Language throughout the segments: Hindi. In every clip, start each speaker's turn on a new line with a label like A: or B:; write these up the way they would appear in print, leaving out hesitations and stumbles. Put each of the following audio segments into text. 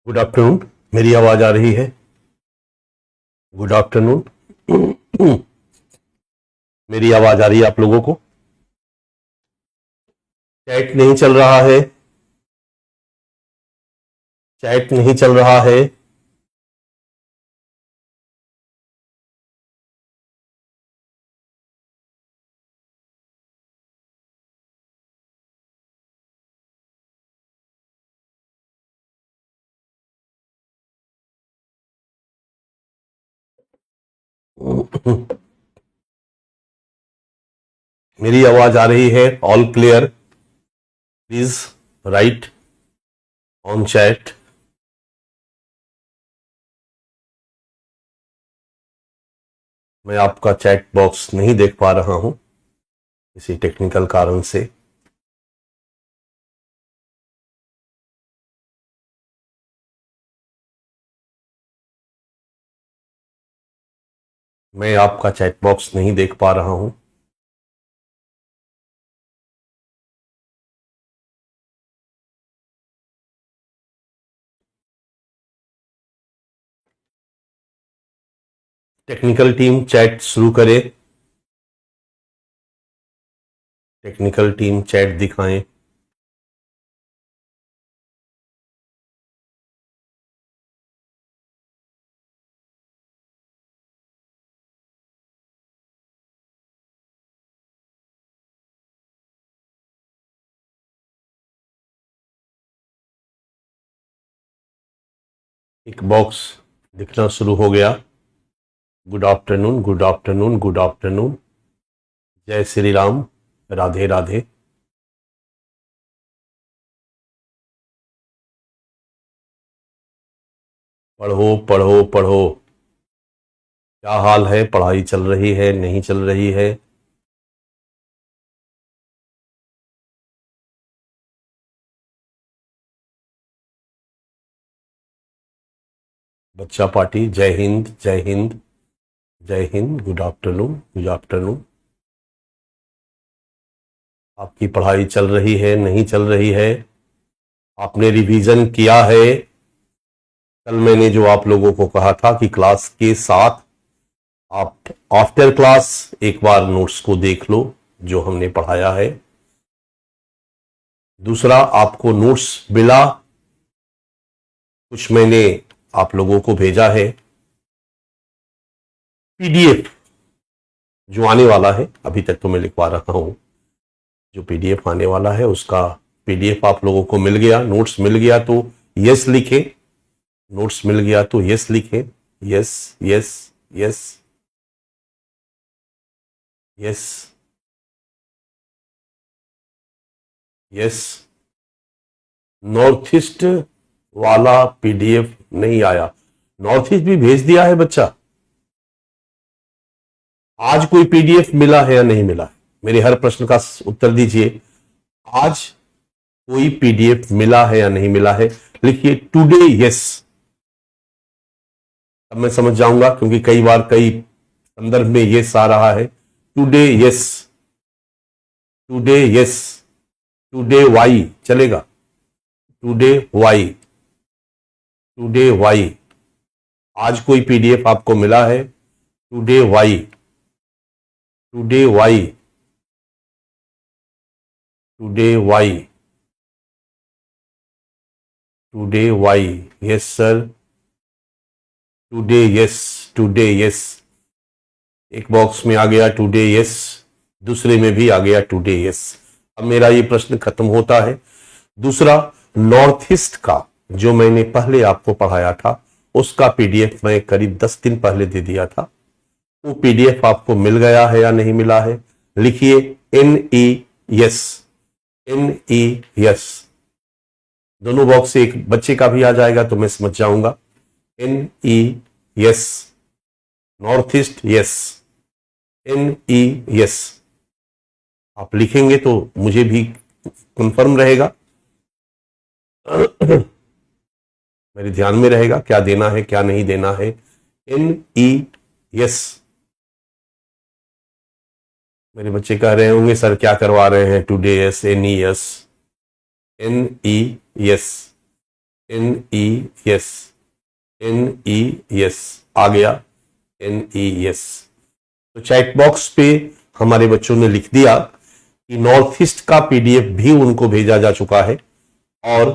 A: Good afternoon. मेरी आवाज आ रही है? Good afternoon. मेरी आवाज आ रही है आप लोगों को? चैट नहीं चल रहा है? चैट नहीं चल रहा है? मेरी आवाज आ रही है? All clear? Please right on chat. मैं आपका चैट बॉक्स नहीं देख पा रहा हूं किसी टेक्निकल कारण से। मैं आपका चैट बॉक्स नहीं देख पा रहा हूं। टेक्निकल टीम चैट शुरू करे। टेक्निकल टीम चैट दिखाएं। एक बॉक्स दिखना शुरू हो गया। Good afternoon, good afternoon, good afternoon. जय श्री राम, राधे राधे। पढ़ो पढ़ो पढ़ो। क्या हाल है? पढ़ाई चल रही है, नहीं चल रही है? बच्चा पार्टी, जय हिंद, जय हिंद, जय Hind. Good afternoon, good afternoon. आपकी पढ़ाई चल रही है, नहीं चल रही है? आपने रिवीजन किया है? कल मैंने जो आप लोगों को कहा था कि क्लास के साथ आप आफ्टर क्लास एक बार नोट्स को देख लो जो हमने पढ़ाया है। दूसरा, आपको नोट्स मिला? कुछ मैंने आप लोगों को भेजा है पीडीएफ जो आने वाला है। अभी तक तो मैं लिखवा रहा हूं। जो पीडीएफ आने वाला है उसका पीडीएफ आप लोगों को मिल गया। नोट्स मिल गया तो यस लिखें। नोट्स मिल गया तो यस लिखें। Yes, yes, yes, yes, yes. North east वाला पीडीएफ नहीं आया। नॉर्थ ईस्ट भी भेज दिया है बच्चा। आज कोई पीडीएफ मिला है या नहीं मिला है? मेरे हर प्रश्न का उत्तर दीजिए। आज कोई पीडीएफ मिला है या नहीं मिला है? लिखिए टुडे यस। अब मैं समझ जाऊंगा क्योंकि कई बार कई संदर्भ में यस आ रहा है। Today yes, today yes, today Y चलेगा। Today Y, today Y. आज कोई पीडीएफ आपको मिला है? Today Y, today Y, today Y, today Y. Yes sir, today yes, today yes. एक बॉक्स में आ गया टुडे यस, दूसरे में भी आ गया टुडे यस। अब मेरा ये प्रश्न खत्म होता है। दूसरा, नॉर्थ ईस्ट का जो मैंने पहले आपको पढ़ाया था उसका पीडीएफ मैं करीब 10 दिन पहले दे दिया था। वो पीडीएफ आपको मिल गया है या नहीं मिला है? लिखिए NES, NES। दोनों बॉक्स से एक बच्चे का भी आ जाएगा तो मैं समझ जाऊंगा। NES, north east yes, NES। आप लिखेंगे तो मुझे भी कंफर्म रहेगा, मेरे ध्यान में रहेगा क्या देना है क्या नहीं देना है। NES। मेरे बच्चे कह रहे होंगे सर क्या करवा रहे हैं? Today yes, NES, NES, NES, NES आ गया, NES। तो चैट बॉक्स पे हमारे बच्चों ने लिख दिया कि नॉर्थ ईस्ट का PDF भी उनको भेजा जा चुका है और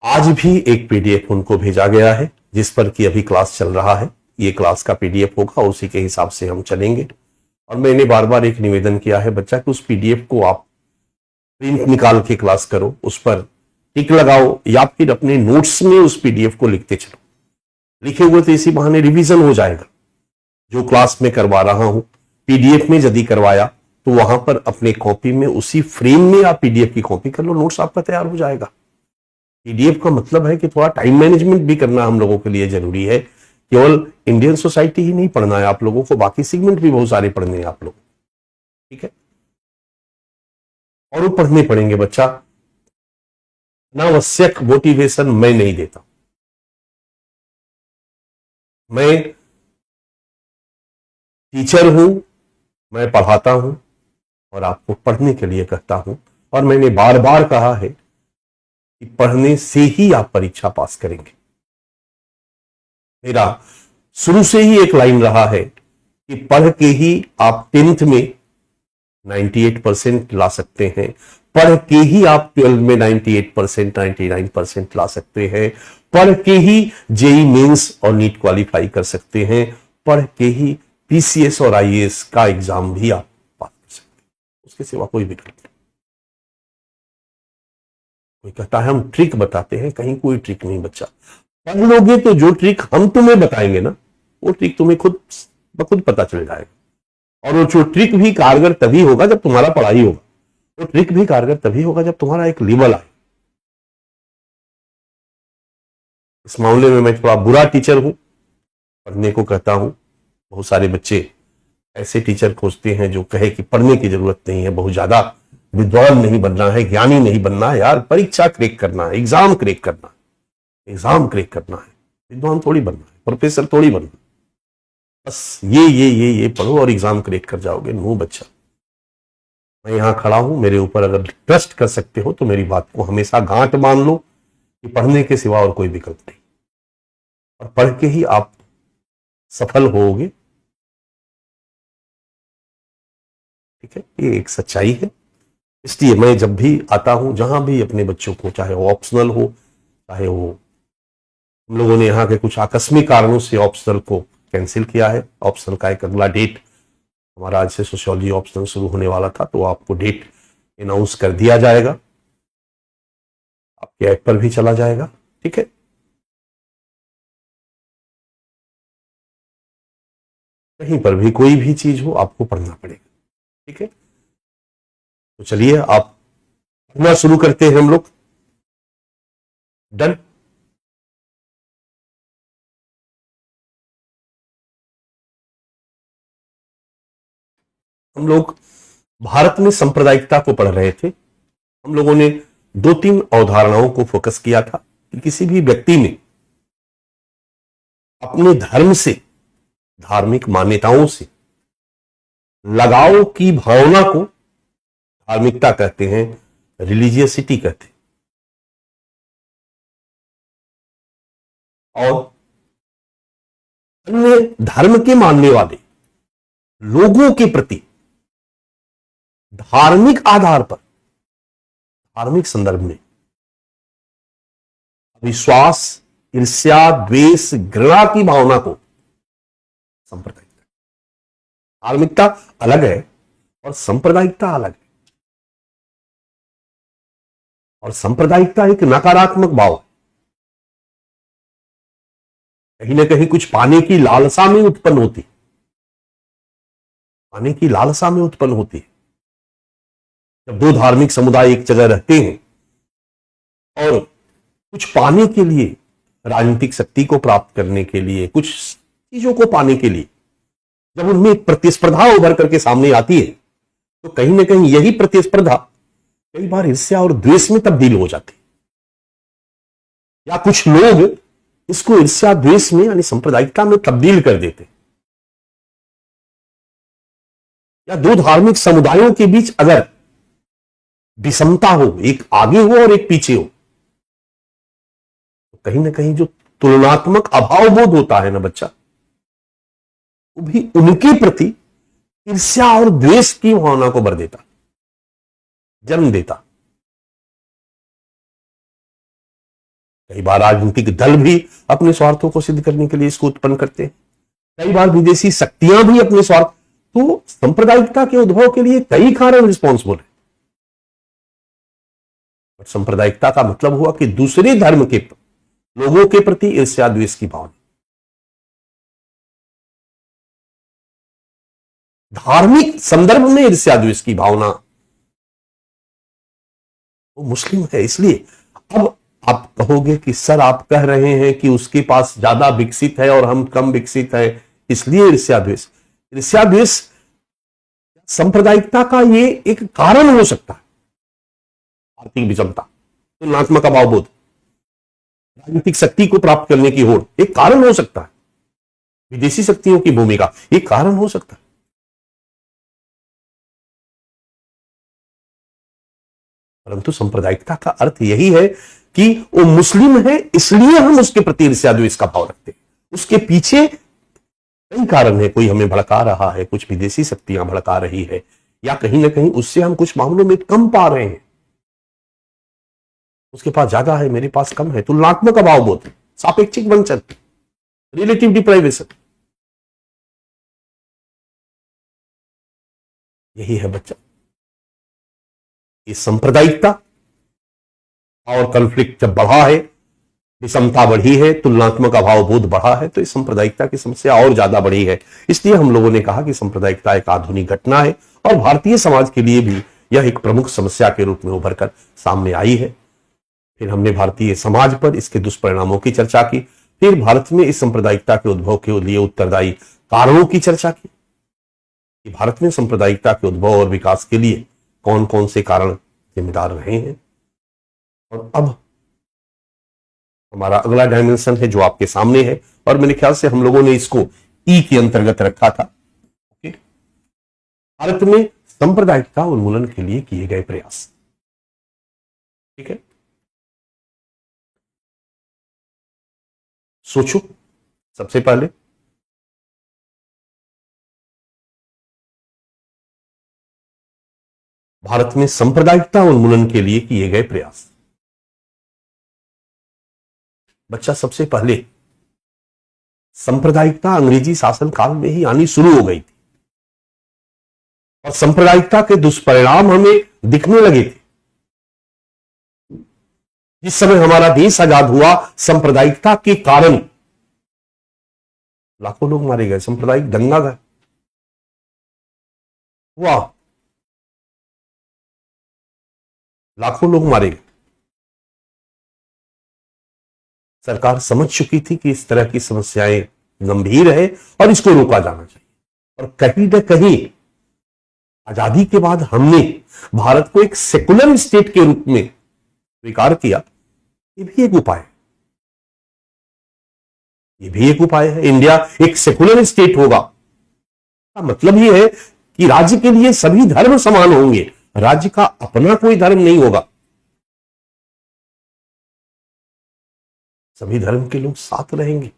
A: आज भी एक PDF उनको भेजा गया है जिस पर कि अभी क्लास चल रहा है। ये क्लास का PDF होगा, उसी के हिसाब से हम चलेंगे। और मैंने बार बार एक निवेदन किया है बच्चा कि उस PDF को आप प्रिंट निकाल के क्लास करो, उस पर टिक लगाओ या फिर अपने नोट्स में उस PDF को लिखते चलो। लिखे हुए तो इसी बहाने रिवीजन हो जाएगा। जो क्लास में करवा रहा हूं PDF में यदि करवाया तो वहां पर अपने कॉपी में उसी फ्रेम में आप PDF की कॉपी कर लो, नोट्स आपका तैयार हो जाएगा। PDF का मतलब है कि थोड़ा टाइम मैनेजमेंट भी करना हम लोगों के लिए जरूरी है। केवल इंडियन सोसाइटी ही नहीं पढ़ना है आप लोगों को, बाकी सेगमेंट भी बहुत सारे पढ़ने हैं आप लोग, ठीक है। और वो पढ़ने पड़ेंगे बच्चा, अनावश्यक मोटिवेशन मैं नहीं देता। मैं टीचर हूं, मैं पढ़ाता हूं और आपको पढ़ने के लिए कहता हूं। और मैंने बार बार कहा है कि पढ़ने से ही आप परीक्षा पास करेंगे। मेरा शुरू से ही एक लाइन रहा है कि पढ़ के ही आप 10th में 98% ला सकते हैं, पढ़ के ही आप 12 में 98%, 99% ला सकते हैं, पढ़ के ही JEE मेंस और नीट क्वालिफाई कर सकते हैं, पढ़ के ही PCS और IAS का एग्जाम भी आप पास कर सकते हैं। उसके सिवा कोई विकल्प नहीं। कोई कहता है हम ट्रिक बताते हैं, कहीं कोई ट्रिक नहीं बच्चा। पढ़ लोगे तो जो ट्रिक हम तुम्हें बताएंगे ना, वो ट्रिक तुम्हें खुद ब खुद पता चल जाएगा। और वो जो ट्रिक भी कारगर तभी होगा जब तुम्हारा पढ़ाई होगा, वो ट्रिक भी कारगर तभी होगा जब तुम्हारा एक लेवल आए। इस मामले में मैं थोड़ा बुरा टीचर हूं, पढ़ने को कहता हूं। बहुत सारे बच्चे ऐसे टीचर खोजते हैं जो कहे कि पढ़ने की जरूरत नहीं है, बहुत ज्यादा विद्वान नहीं बनना है, ज्ञानी नहीं बनना है, यार परीक्षा क्रैक करना है, एग्जाम क्रैक करना है, एग्जाम क्रैक करना है, विद्वान थोड़ी बनना है, प्रोफेसर थोड़ी बनना है। बस ये पढ़ो और एग्जाम क्रैक कर जाओगे। नो बच्चा, मैं यहां खड़ा हूं, मेरे ऊपर अगर ट्रस्ट कर सकते हो तो मेरी बात को हमेशा गांठ मान लो कि पढ़ने के सिवा और कोई विकल्प नहीं, और पढ़ के ही आप सफल होोगे, ठीक है। ये एक सच्चाई है। इसलिए मैं जब भी आता हूं, जहां भी अपने बच्चों को, चाहे वो ऑप्शनल हो, चाहे वो, हम लोगों ने यहाँ के कुछ आकस्मिक कारणों से ऑप्शनल को कैंसिल किया है। ऑप्शनल का एक अगला डेट, हमारा आज से सोशियोलॉजी ऑप्शनल शुरू होने वाला था, तो आपको डेट अनाउंस कर दिया जाएगा, आपके ऐप पर भी चला जाएगा, ठीक है। कहीं पर भी कोई भी चीज हो आपको पढ़ना पड़ेगा, ठीक है। तो चलिए आप पढ़ना शुरू करते हैं हम लोग। डन। हम लोग भारत में सांप्रदायिकता को पढ़ रहे थे। हम लोगों ने 2-3 अवधारणाओं को फोकस किया था कि किसी भी व्यक्ति में अपने धर्म से, धार्मिक मान्यताओं से लगाव की भावना को धार्मिकता कहते हैं, रिलीजियसिटी कहते हैं। और अन्य धर्म के मानने वाले लोगों के प्रति धार्मिक आधार पर, धार्मिक संदर्भ में विश्वास, ईर्ष्या, द्वेष, घृणा की भावना को सांप्रदायिकता। धार्मिकता अलग है और सांप्रदायिकता अलग है। और सांप्रदायिकता एक नकारात्मक भाव है, कहीं ना कहीं कुछ पाने की लालसा में उत्पन्न होती, पाने की लालसा में उत्पन्न होती है। जब दो धार्मिक समुदाय एक जगह रहते हैं और कुछ पाने के लिए, राजनीतिक शक्ति को प्राप्त करने के लिए, कुछ चीजों को पाने के लिए, जब उनमें एक प्रतिस्पर्धा उभर करके सामने आती है, तो कहीं ना कहीं यही प्रतिस्पर्धा कई बार ईर्ष्या और द्वेष में तब्दील हो जाती, या कुछ लोग इसको ईर्ष्या द्वेष में यानी सांप्रदायिकता में तब्दील कर देते। या दो धार्मिक समुदायों के बीच अगर विषमता हो, एक आगे हो और एक पीछे हो, कहीं ना कहीं जो तुलनात्मक अभाव बोध होता है ना बच्चा, वो भी उनके प्रति ईर्ष्या और द्वेष की भावना को भर देता, जन्म देता। कई बार राजनीतिक दल भी अपने स्वार्थों को सिद्ध करने के लिए इसको उत्पन्न करते हैं, कई बार विदेशी शक्तियां भी अपने स्वार्थ। तो सांप्रदायिकता के उद्भव के लिए कई कारण रिस्पॉन्सिबल है। सांप्रदायिकता का मतलब हुआ कि दूसरे धर्म के लोगों के प्रति ईर्ष्या द्वेष की भावना। धार्मिक संदर्भ में ईर्ष्या द्वेष की भावना, वो मुस्लिम है इसलिए। अब आप कहोगे कि सर आप कह रहे हैं कि उसके पास ज्यादा विकसित है और हम कम विकसित है, इसलिए ईर्ष्या द्वेष। ईर्ष्या द्वेष सांप्रदायिकता का ये एक कारण हो सकता है। आर्थिक विषमता, तुलनात्मक अभावबोध, राजनीतिक शक्ति को प्राप्त करने की होड़ एक कारण हो सकता है। विदेशी शक्तियों की भूमिका एक कारण हो सकता है। परंतु सांप्रदायिकता का अर्थ यही है कि वो मुस्लिम है इसलिए हम उसके प्रति ईर्ष्या द्वेष का भाव रखते हैं। उसके पीछे कई कारण है, कोई हमें भड़का रहा है, कुछ विदेशी शक्तियां भड़का रही है, या कहीं ना कहीं उससे हम कुछ मामलों में कम पा रहे हैं। उसके पास ज्यादा है, मेरे पास कम है। तुलनात्मक अभावबोध, सापेक्षिक वंचन, रिलेटिव डिप्राइवेशन, यही है बच्चा। ये सांप्रदायिकता और कॉन्फ्लिक्ट जब बढ़ा है, विषमता बढ़ी है, तुलनात्मक अभावबोध बढ़ा है, तो इस सांप्रदायिकता की समस्या और ज्यादा बढ़ी है। इसलिए हम लोगों ने कहा कि सांप्रदायिकता एक आधुनिक घटना है और भारतीय समाज के लिए भी यह एक प्रमुख समस्या के रूप में उभर कर सामने आई है। फिर हमने भारतीय समाज पर इसके दुष्परिणामों की चर्चा की, फिर भारत में इस सांप्रदायिकता के उद्भव के लिए उत्तरदायी कारणों की चर्चा की कि भारत में सांप्रदायिकता के उद्भव और विकास के लिए कौन कौन से कारण जिम्मेदार रहे हैं। और अब हमारा अगला डायमेंशन है जो आपके सामने है, और मेरे ख्याल से हम लोगों ने इसको ई के अंतर्गत रखा था। भारत में सांप्रदायिकता उन्मूलन के लिए किए गए प्रयास। ठीक है, सोचो सबसे पहले भारत में सांप्रदायिकता उन्मूलन के लिए किए गए प्रयास। बच्चा, सबसे पहले सांप्रदायिकता अंग्रेजी शासन काल में ही आनी शुरू हो गई थी और सांप्रदायिकता के दुष्परिणाम हमें दिखने लगे थे। जिस समय हमारा देश आजाद हुआ, सांप्रदायिकता के कारण लाखों लोग मारे गए, सांप्रदायिक दंगा हुआ, लाखों लोग मारे गए। सरकार समझ चुकी थी कि इस तरह की समस्याएं गंभीर है और इसको रोका जाना चाहिए। और कहीं न कहीं आजादी के बाद हमने भारत को एक सेकुलर स्टेट के रूप में स्वीकार किया, ये भी एक उपाय है। ये भी एक उपाय है। इंडिया एक सेकुलर स्टेट होगा का मतलब ये है कि राज्य के लिए सभी धर्म समान होंगे, राज्य का अपना कोई धर्म नहीं होगा, सभी धर्म के लोग साथ रहेंगे,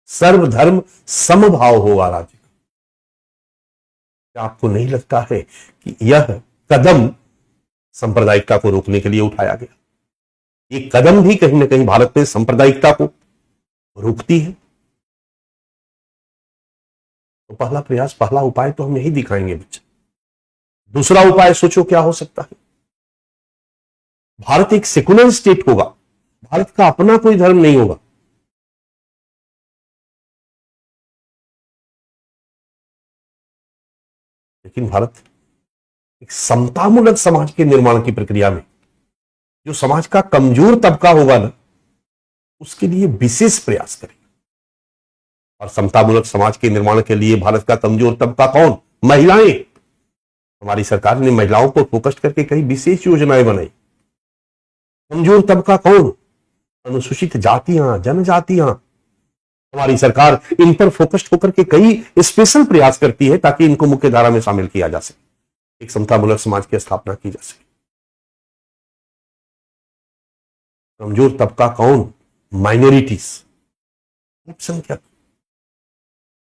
A: सर्वधर्म समभाव होगा राज्य का। क्या आपको नहीं लगता है कि यह कदम सांप्रदायिकता को रोकने के लिए उठाया गया? ये कदम भी कहीं ना कहीं भारत में सांप्रदायिकता को रोकती है। तो पहला प्रयास, पहला उपाय तो हम यही दिखाएंगे बच्चा। दूसरा उपाय सोचो क्या हो सकता है। भारत एक सेकुलर स्टेट होगा, भारत का अपना कोई धर्म नहीं होगा, लेकिन भारत एक समतामूलक समाज के निर्माण की प्रक्रिया में जो समाज का कमजोर तबका होगा ना, उसके लिए विशेष प्रयास करेगा। और समतामूलक समाज के निर्माण के लिए भारत का कमजोर तबका कौन? महिलाएं। हमारी सरकार ने महिलाओं को फोकस करके कई विशेष योजनाएं बनाई। कमजोर तबका कौन? अनुसूचित जातियां, जनजातियां। हमारी सरकार इन पर फोकस्ड होकर के कई स्पेशल प्रयास करती है ताकि इनको मुख्य धारा में शामिल किया जा सके, एक समतामूलक समाज की स्थापना की जा सके। कमजोर तबका कौन? माइनॉरिटीज, अल्पसंख्यक।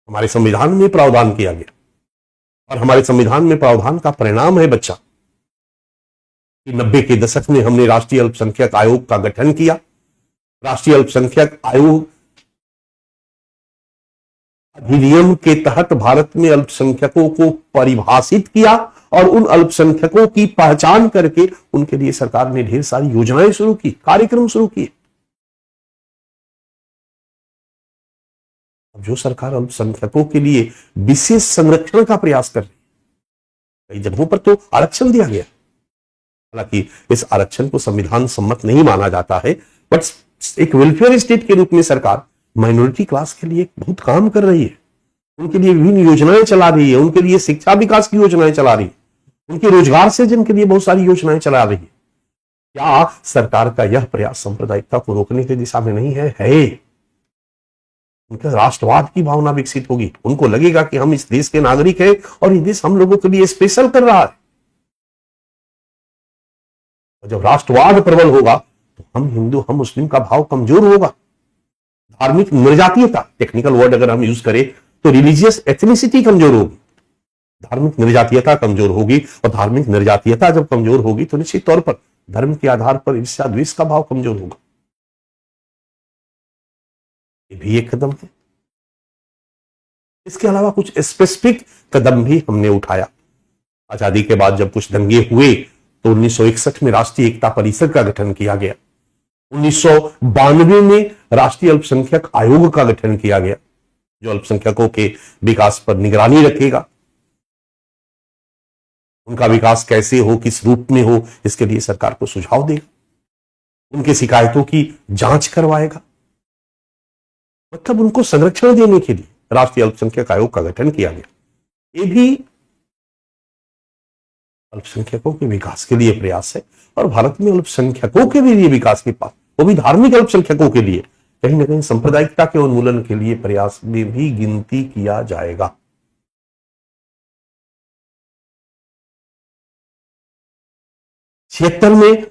A: हमारे संविधान में प्रावधान किया गया और हमारे संविधान में प्रावधान का परिणाम है बच्चा कि 90 के दशक में हमने राष्ट्रीय अल्पसंख्यक आयोग का गठन किया। राष्ट्रीय अल्पसंख्यक आयोग अधिनियम के तहत भारत में अल्पसंख्यकों को परिभाषित किया और उन अल्पसंख्यकों की पहचान करके उनके लिए सरकार ने ढेर सारी योजनाएं शुरू की, कार्यक्रम शुरू किए। अब जो सरकार अल्पसंख्यकों के लिए विशेष संरक्षण का प्रयास कर रही है, कई जगहों पर तो आरक्षण दिया गया, हालांकि इस आरक्षण को संविधान सम्मत नहीं माना जाता है, बट एक वेलफेयर स्टेट के रूप में सरकार माइनॉरिटी क्लास के लिए बहुत काम कर रही है। उनके लिए विभिन्न योजनाएं चला रही है, उनके लिए शिक्षा विकास की योजनाएं चला रही है, उनके रोजगार सृजन के लिए बहुत सारी योजनाएं चला रही है। क्या सरकार का यह प्रयास सांप्रदायिकता को रोकने की दिशा में नहीं है? उनका राष्ट्रवाद की भावना विकसित होगी, उनको लगेगा कि हम इस देश के नागरिक हैं और ये देश हम लोगों के लिए स्पेशल कर रहा है। और जब राष्ट्रवाद प्रबल होगा तो हम हिंदू हम मुस्लिम का भाव कमजोर होगा। धार्मिक निर्जातीयता, टेक्निकल वर्ड अगर हम यूज करें तो रिलीजियस एथनिसिटी कमजोर होगी, धार्मिक निर्जातीयता कमजोर होगी, और धार्मिक निर्जातीयता जब कमजोर होगी तो निश्चित तौर पर धर्म के आधार पर ईर्ष्या द्वेष का भाव कमजोर होगा। ये भी एक कदम है। इसके अलावा कुछ स्पेसिफिक कदम भी हमने उठाया। आजादी के बाद जब कुछ दंगे हुए तो 1961 में राष्ट्रीय एकता परिषद का गठन किया गया। 1992 में राष्ट्रीय अल्पसंख्यक आयोग का गठन किया गया, जो अल्पसंख्यकों के विकास पर निगरानी रखेगा। उनका विकास कैसे हो, किस रूप में हो, इसके लिए सरकार को सुझाव देगा, उनकी शिकायतों की जांच करवाएगा। मतलब उनको संरक्षण देने के लिए राष्ट्रीय अल्पसंख्यक आयोग का गठन किया गया। ये भी अल्पसंख्यकों के विकास के लिए प्रयास है। और भारत में अल्पसंख्यकों के लिए विकास के पास, वो भी धार्मिक अल्पसंख्यकों के लिए, कहीं ना कहीं सांप्रदायिकता के उन्मूलन के लिए प्रयास में भी गिनती किया जाएगा। छिहत्तर में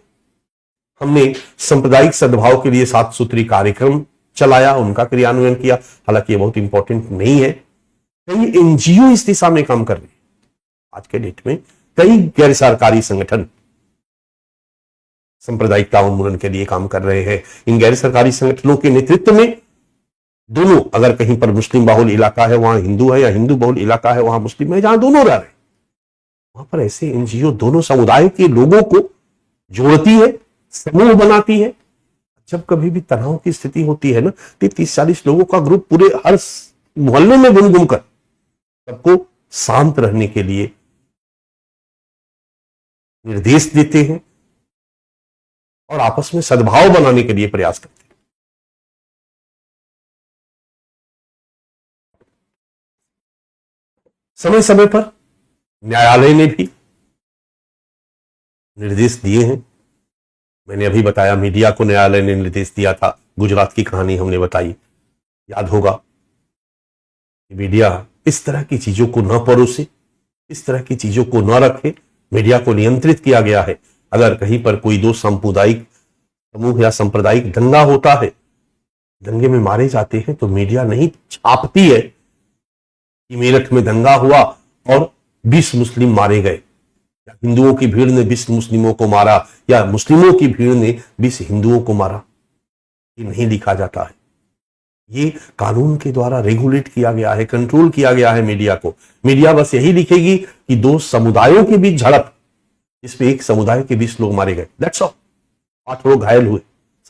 A: हमने सांप्रदायिक सद्भाव के लिए 7 सूत्री कार्यक्रम चलाया, उनका क्रियान्वयन किया। हालांकि ये बहुत इंपॉर्टेंट नहीं है, कई एनजीओ इस दिशा में काम कर रहे हैं। आज के डेट में कई गैर सरकारी संगठन सांप्रदायिकता उन्मूलन के लिए काम कर रहे हैं। इन गैर सरकारी संगठनों के नेतृत्व में दोनों, अगर कहीं पर मुस्लिम बहुल इलाका है वहां हिंदू है, या हिंदू बहुल इलाका है वहां मुस्लिम है, जहां दोनों रह रहे हैं वहां पर ऐसे एनजीओ दोनों समुदाय के लोगों को जोड़ती है, समूह बनाती है। जब कभी भी तनाव की स्थिति होती है ना, तो 30-40 लोगों का ग्रुप पूरे हर मोहल्ले में घूम घूम कर सबको शांत रहने के लिए निर्देश देते हैं और आपस में सद्भाव बनाने के लिए प्रयास करते हैं। समय समय पर न्यायालय ने भी निर्देश दिए हैं। मैंने अभी बताया मीडिया को न्यायालय ने निर्देश दिया था, गुजरात की कहानी हमने बताई, याद होगा। मीडिया इस तरह की चीजों को न परोसे, इस तरह की चीजों को न रखे। मीडिया को नियंत्रित किया गया है। अगर कहीं पर कोई 2 सांप्रदायिक समूह या सांप्रदायिक दंगा होता है, दंगे में मारे जाते हैं, तो मीडिया नहीं छापती है कि मेरठ में दंगा हुआ और 20 मुस्लिम मारे गए, या हिंदुओं की भीड़ ने 20 मुस्लिमों को मारा, या मुस्लिमों की भीड़ ने 20 हिंदुओं को मारा। ये नहीं लिखा जाता है। ये कानून के द्वारा रेगुलेट किया गया है, कंट्रोल किया गया है मीडिया को। मीडिया बस यही लिखेगी कि 2 समुदायों के बीच झड़प, जिसमें एक समुदाय के 20 लोग मारे गए, दैट्स ऑल, 8 लोग घायल हुए।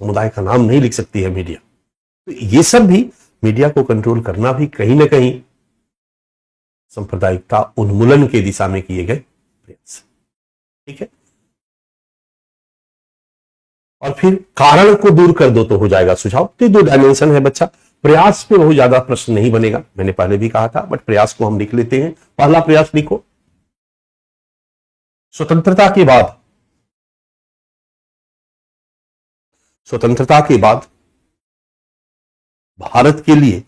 A: समुदाय का नाम नहीं लिख सकती है मीडिया। तो ये सब भी मीडिया को कंट्रोल करना भी कहीं ना कहीं सांप्रदायिकता उन्मूलन के दिशा में किए गए प्रयास। ठीक है। और फिर कारण को दूर कर दो तो हो जाएगा सुझाव। तो 2 डायमेंशन है बच्चा। प्रयास पे बहुत ज्यादा प्रश्न नहीं बनेगा, मैंने पहले भी कहा था, बट प्रयास को हम लिख लेते हैं। पहला प्रयास लिखो, स्वतंत्रता के बाद, स्वतंत्रता के बाद भारत के लिए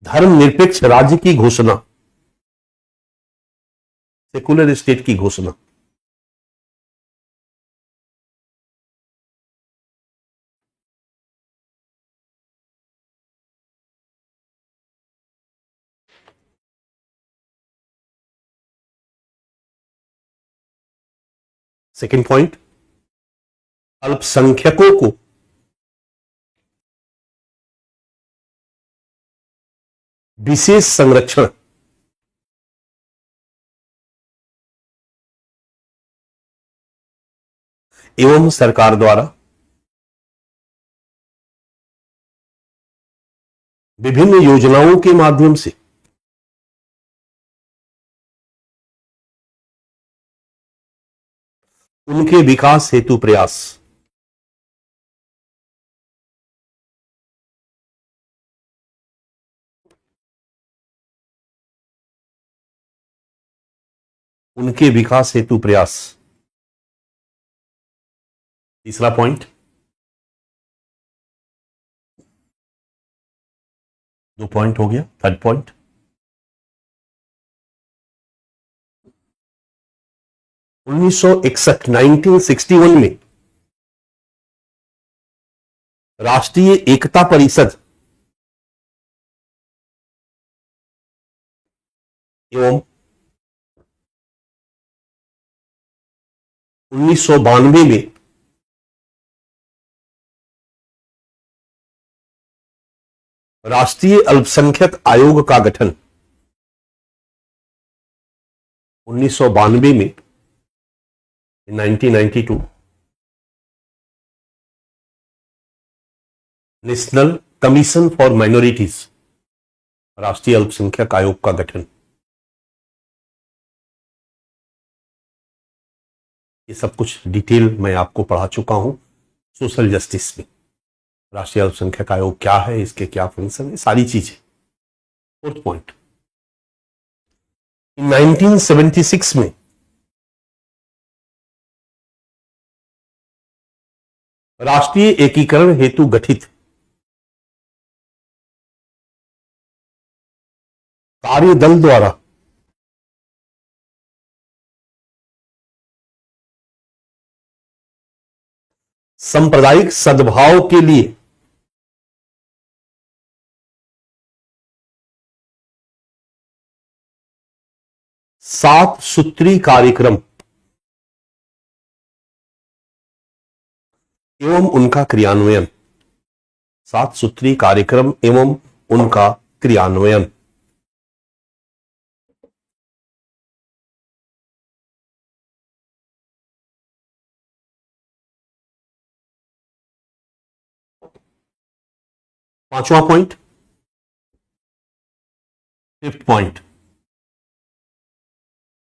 A: धर्मनिरपेक्ष राज्य की घोषणा, सेकुलर स्टेट की घोषणा। सेकंड पॉइंट, अल्पसंख्यकों को विशेष संरक्षण एवं सरकार द्वारा विभिन्न योजनाओं के माध्यम से उनके विकास हेतु प्रयास। उनके विकास हेतु प्रयास। तीसरा पॉइंट, 2 पॉइंट हो गया। थर्ड पॉइंट, उन्नीस सौ 1961 में राष्ट्रीय एकता परिषद एवं 1992 में राष्ट्रीय अल्पसंख्यक आयोग का गठन। 1992 में 1992 नेशनल कमीशन फॉर माइनॉरिटीज, राष्ट्रीय अल्पसंख्यक आयोग का गठन। ये सब कुछ डिटेल मैं आपको पढ़ा चुका हूं सोशल जस्टिस में। राष्ट्रीय अल्पसंख्यक आयोग क्या है, इसके क्या फंक्शन है, सारी चीजें। फोर्थ पॉइंट, 1976 में राष्ट्रीय एकीकरण हेतु गठित कार्यदल द्वारा सांप्रदायिक सद्भाव के लिए सात सूत्री कार्यक्रम एवं उनका क्रियान्वयन। 7 सूत्री कार्यक्रम एवं उनका क्रियान्वयन। पांचवा पॉइंट, फिफ्थ पॉइंट।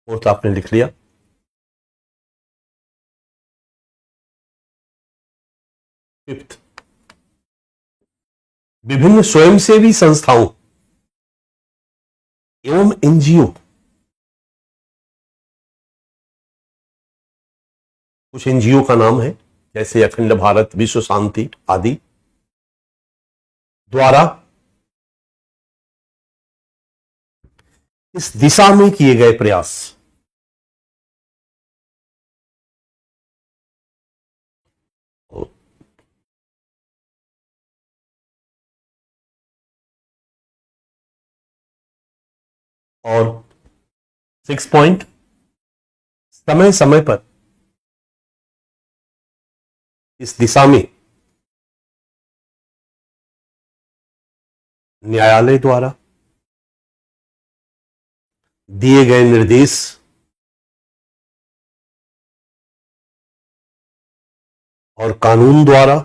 A: फोर्थ आपने लिख लिया। फिफ्थ, विभिन्न स्वयंसेवी संस्थाओं एवं एनजीओ, कुछ एनजीओ का नाम है जैसे अखंड भारत, विश्व शांति आदि, द्वारा इस दिशा में किए गए प्रयास। और 6 पॉइंट, समय समय पर इस दिशा में न्यायालय द्वारा दिए गए निर्देश और कानून द्वारा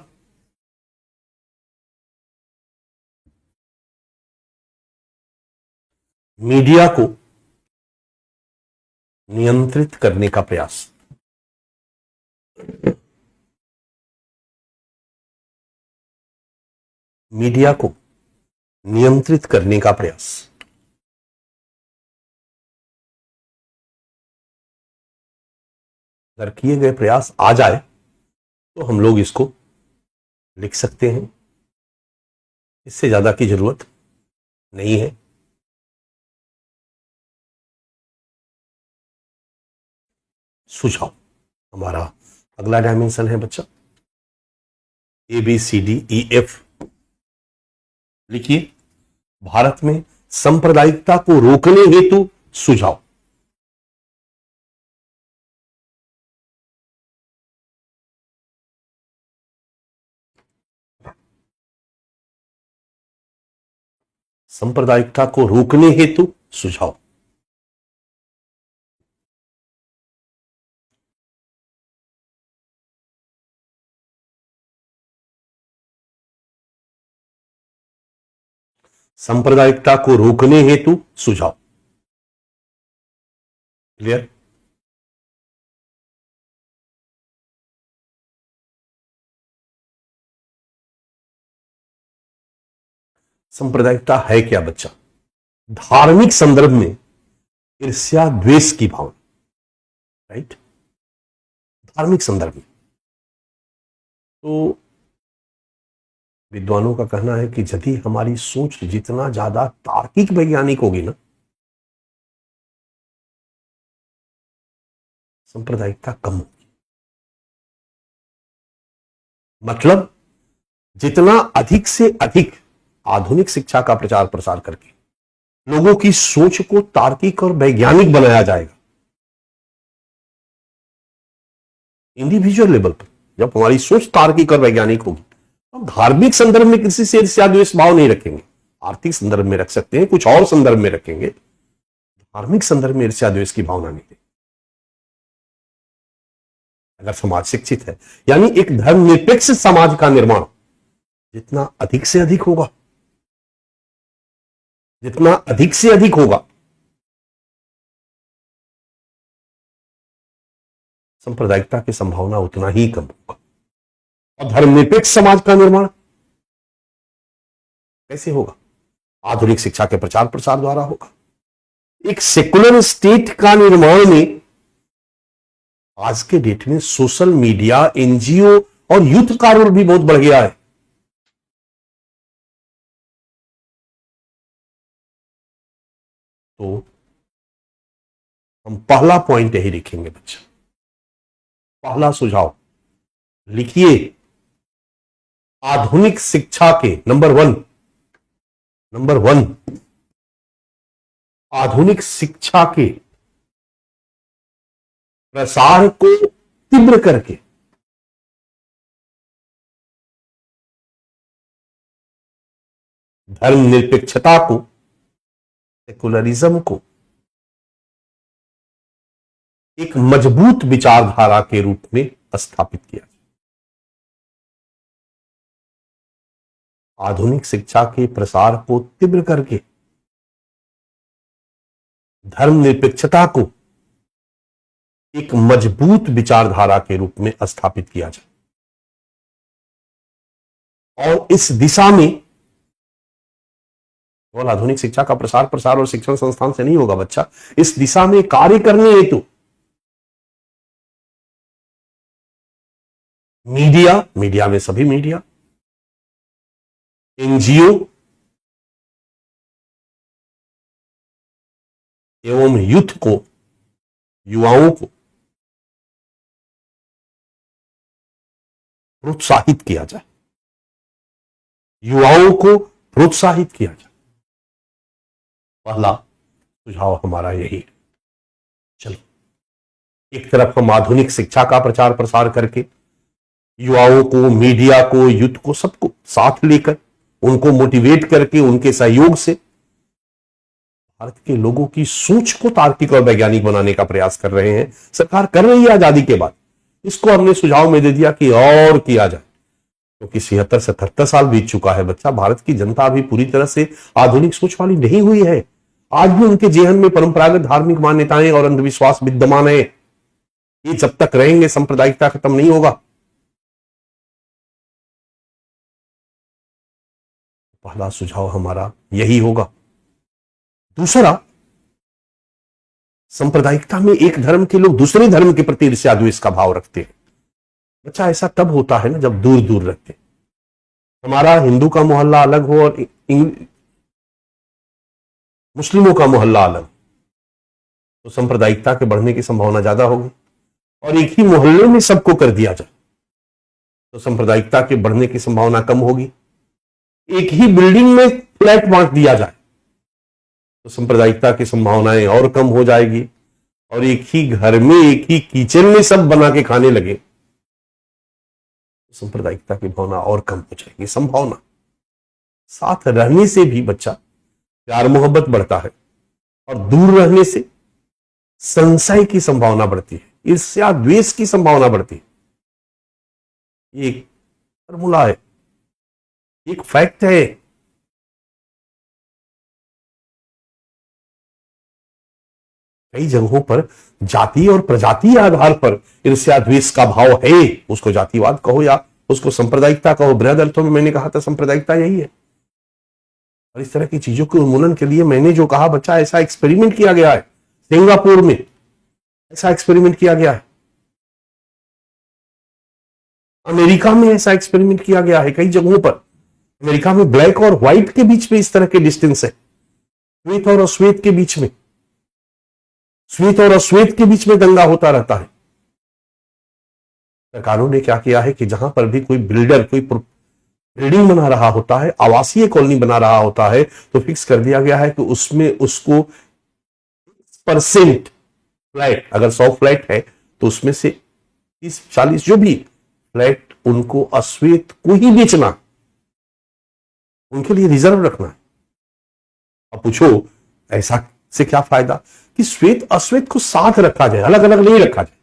A: मीडिया को नियंत्रित करने का प्रयास। मीडिया को नियंत्रित करने का प्रयास। अगर किए गए प्रयास आ जाए तो हम लोग इसको लिख सकते हैं, इससे ज्यादा की जरूरत नहीं है। सुझाव हमारा अगला डायमेंशन है बच्चा, ABCDEF। लिखिए, भारत में सांप्रदायिकता को रोकने हेतु सुझाव। सांप्रदायिकता को रोकने हेतु सुझाव। सांप्रदायिकता को रोकने हेतु सुझाव। क्लियर? सांप्रदायिकता है क्या बच्चा? धार्मिक संदर्भ में ईर्ष्या द्वेष की भावना, राइट? धार्मिक संदर्भ में तो विद्वानों का कहना है कि यदि हमारी सोच जितना ज्यादा तार्किक वैज्ञानिक होगी ना, सांप्रदायिकता कम होगी। मतलब जितना अधिक से अधिक आधुनिक शिक्षा का प्रचार प्रसार करके लोगों की सोच को तार्किक और वैज्ञानिक बनाया जाएगा, इंडिविजुअल लेवल पर जब हमारी सोच तार्किक और वैज्ञानिक होगी, हम धार्मिक संदर्भ में किसी से ईर्ष्या द्वेष भाव नहीं रखेंगे। आर्थिक संदर्भ में रख सकते हैं, कुछ और संदर्भ में रखेंगे, धार्मिक संदर्भ में ईर्ष्या द्वेष की भावना नहीं देंगे। अगर समाज शिक्षित है, यानी एक धर्मनिरपेक्ष समाज का निर्माण जितना अधिक से अधिक होगा, जितना अधिक से अधिक होगा, सांप्रदायिकता की संभावना उतना ही कम होगा। और धर्मनिरपेक्ष समाज का निर्माण कैसे होगा? आधुनिक शिक्षा के प्रचार प्रसार द्वारा होगा। एक सेकुलर स्टेट का निर्माण में आज के डेट में सोशल मीडिया, एनजीओ और यूथ का रोल भी बहुत बढ़ गया है। तो हम पहला पॉइंट यही लिखेंगे बच्चा, पहला सुझाव लिखिए, आधुनिक शिक्षा के नंबर वन आधुनिक शिक्षा के प्रसार को तीव्र करके धर्मनिरपेक्षता को, सेकुलरिज्म को एक मजबूत विचारधारा के रूप में स्थापित किया। आधुनिक शिक्षा के प्रसार को तीव्र करके धर्मनिरपेक्षता को एक मजबूत विचारधारा के रूप में स्थापित किया जाए। और इस दिशा में केवल आधुनिक शिक्षा का प्रसार और शिक्षण संस्थान से नहीं होगा बच्चा, इस दिशा में कार्य करने हेतु मीडिया में सभी मीडिया, एनजीओ एवं यूथ को, युवाओं को प्रोत्साहित किया जाए, युवाओं को प्रोत्साहित किया जाए। पहला सुझाव हमारा यही है। चलो, एक तरफ हम आधुनिक शिक्षा का प्रचार प्रसार करके युवाओं को, मीडिया को, यूथ को, सबको साथ लेकर उनको मोटिवेट करके उनके सहयोग से भारत के लोगों की सोच को तार्किक और वैज्ञानिक बनाने का प्रयास कर रहे हैं। सरकार कर रही है आजादी के बाद। इसको हमने सुझाव में दे दिया कि और किया जाए, क्योंकि 76-77 साल बीत चुका है बच्चा। भारत की जनता अभी पूरी तरह से आधुनिक सोच वाली नहीं हुई है। आज भी उनके जेहन में परंपरागत धार्मिक मान्यताएं और अंधविश्वास विद्यमान है। ये जब तक रहेंगे सांप्रदायिकता खत्म नहीं होगा। पहला सुझाव हमारा यही होगा। दूसरा, सांप्रदायिकता में एक धर्म के लोग दूसरे धर्म के प्रति ईर्ष्या द्वेष का भाव रखते हैं। बच्चा, ऐसा तब होता है ना जब दूर दूर रहते। हमारा हिंदू का मोहल्ला अलग हो और मुस्लिमों का मोहल्ला अलग, तो सांप्रदायिकता के बढ़ने की संभावना ज्यादा होगी। और एक ही मोहल्ले में सबको कर दिया जाए तो सांप्रदायिकता के बढ़ने की संभावना कम होगी। एक ही बिल्डिंग में फ्लैट बांट दिया जाए तो सांप्रदायिकता की संभावनाएं और कम हो जाएगी। और एक ही घर में, एक ही किचन में सब बना के खाने लगे तो सांप्रदायिकता की भावना और कम हो जाएगी। संभावना साथ रहने से भी बच्चा प्यार मोहब्बत बढ़ता है और दूर रहने से संशय की संभावना बढ़ती है, ईर्ष्या द्वेष की संभावना बढ़ती है। ये एक फॉर्मूला है, एक फैक्ट है। कई जगहों पर जाति और प्रजातीय आधार पर ईर्ष्या द्वेष का भाव है, उसको जातिवाद कहो या उसको सांप्रदायिकता कहो। बृहद अर्थों में मैंने कहा था सांप्रदायिकता यही है। और इस तरह की चीजों के उन्मूलन के लिए मैंने जो कहा, बच्चा ऐसा एक्सपेरिमेंट किया गया है, सिंगापुर में ऐसा एक्सपेरिमेंट किया गया है, अमेरिका में ऐसा एक्सपेरिमेंट किया गया है, कई जगहों पर। अमेरिका में ब्लैक और व्हाइट के बीच में इस तरह के डिस्टेंस है, श्वेत और अश्वेत के बीच में, श्वेत और अश्वेत के बीच में दंगा होता रहता है। सरकारों ने क्या किया है कि जहां पर भी कोई बिल्डर कोई बिल्डिंग बना रहा होता है, आवासीय कॉलोनी बना रहा होता है, तो फिक्स कर दिया गया है कि उसमें उसको % फ्लैट, अगर 100 फ्लैट है तो उसमें से 30-40 जो भी फ्लैट उनको अश्वेत को ही बेचना, उनके लिए रिजर्व रखना है। अब पूछो ऐसा से क्या फायदा कि श्वेत अश्वेत को साथ रखा जाए, अलग अलग नहीं रखा जाए।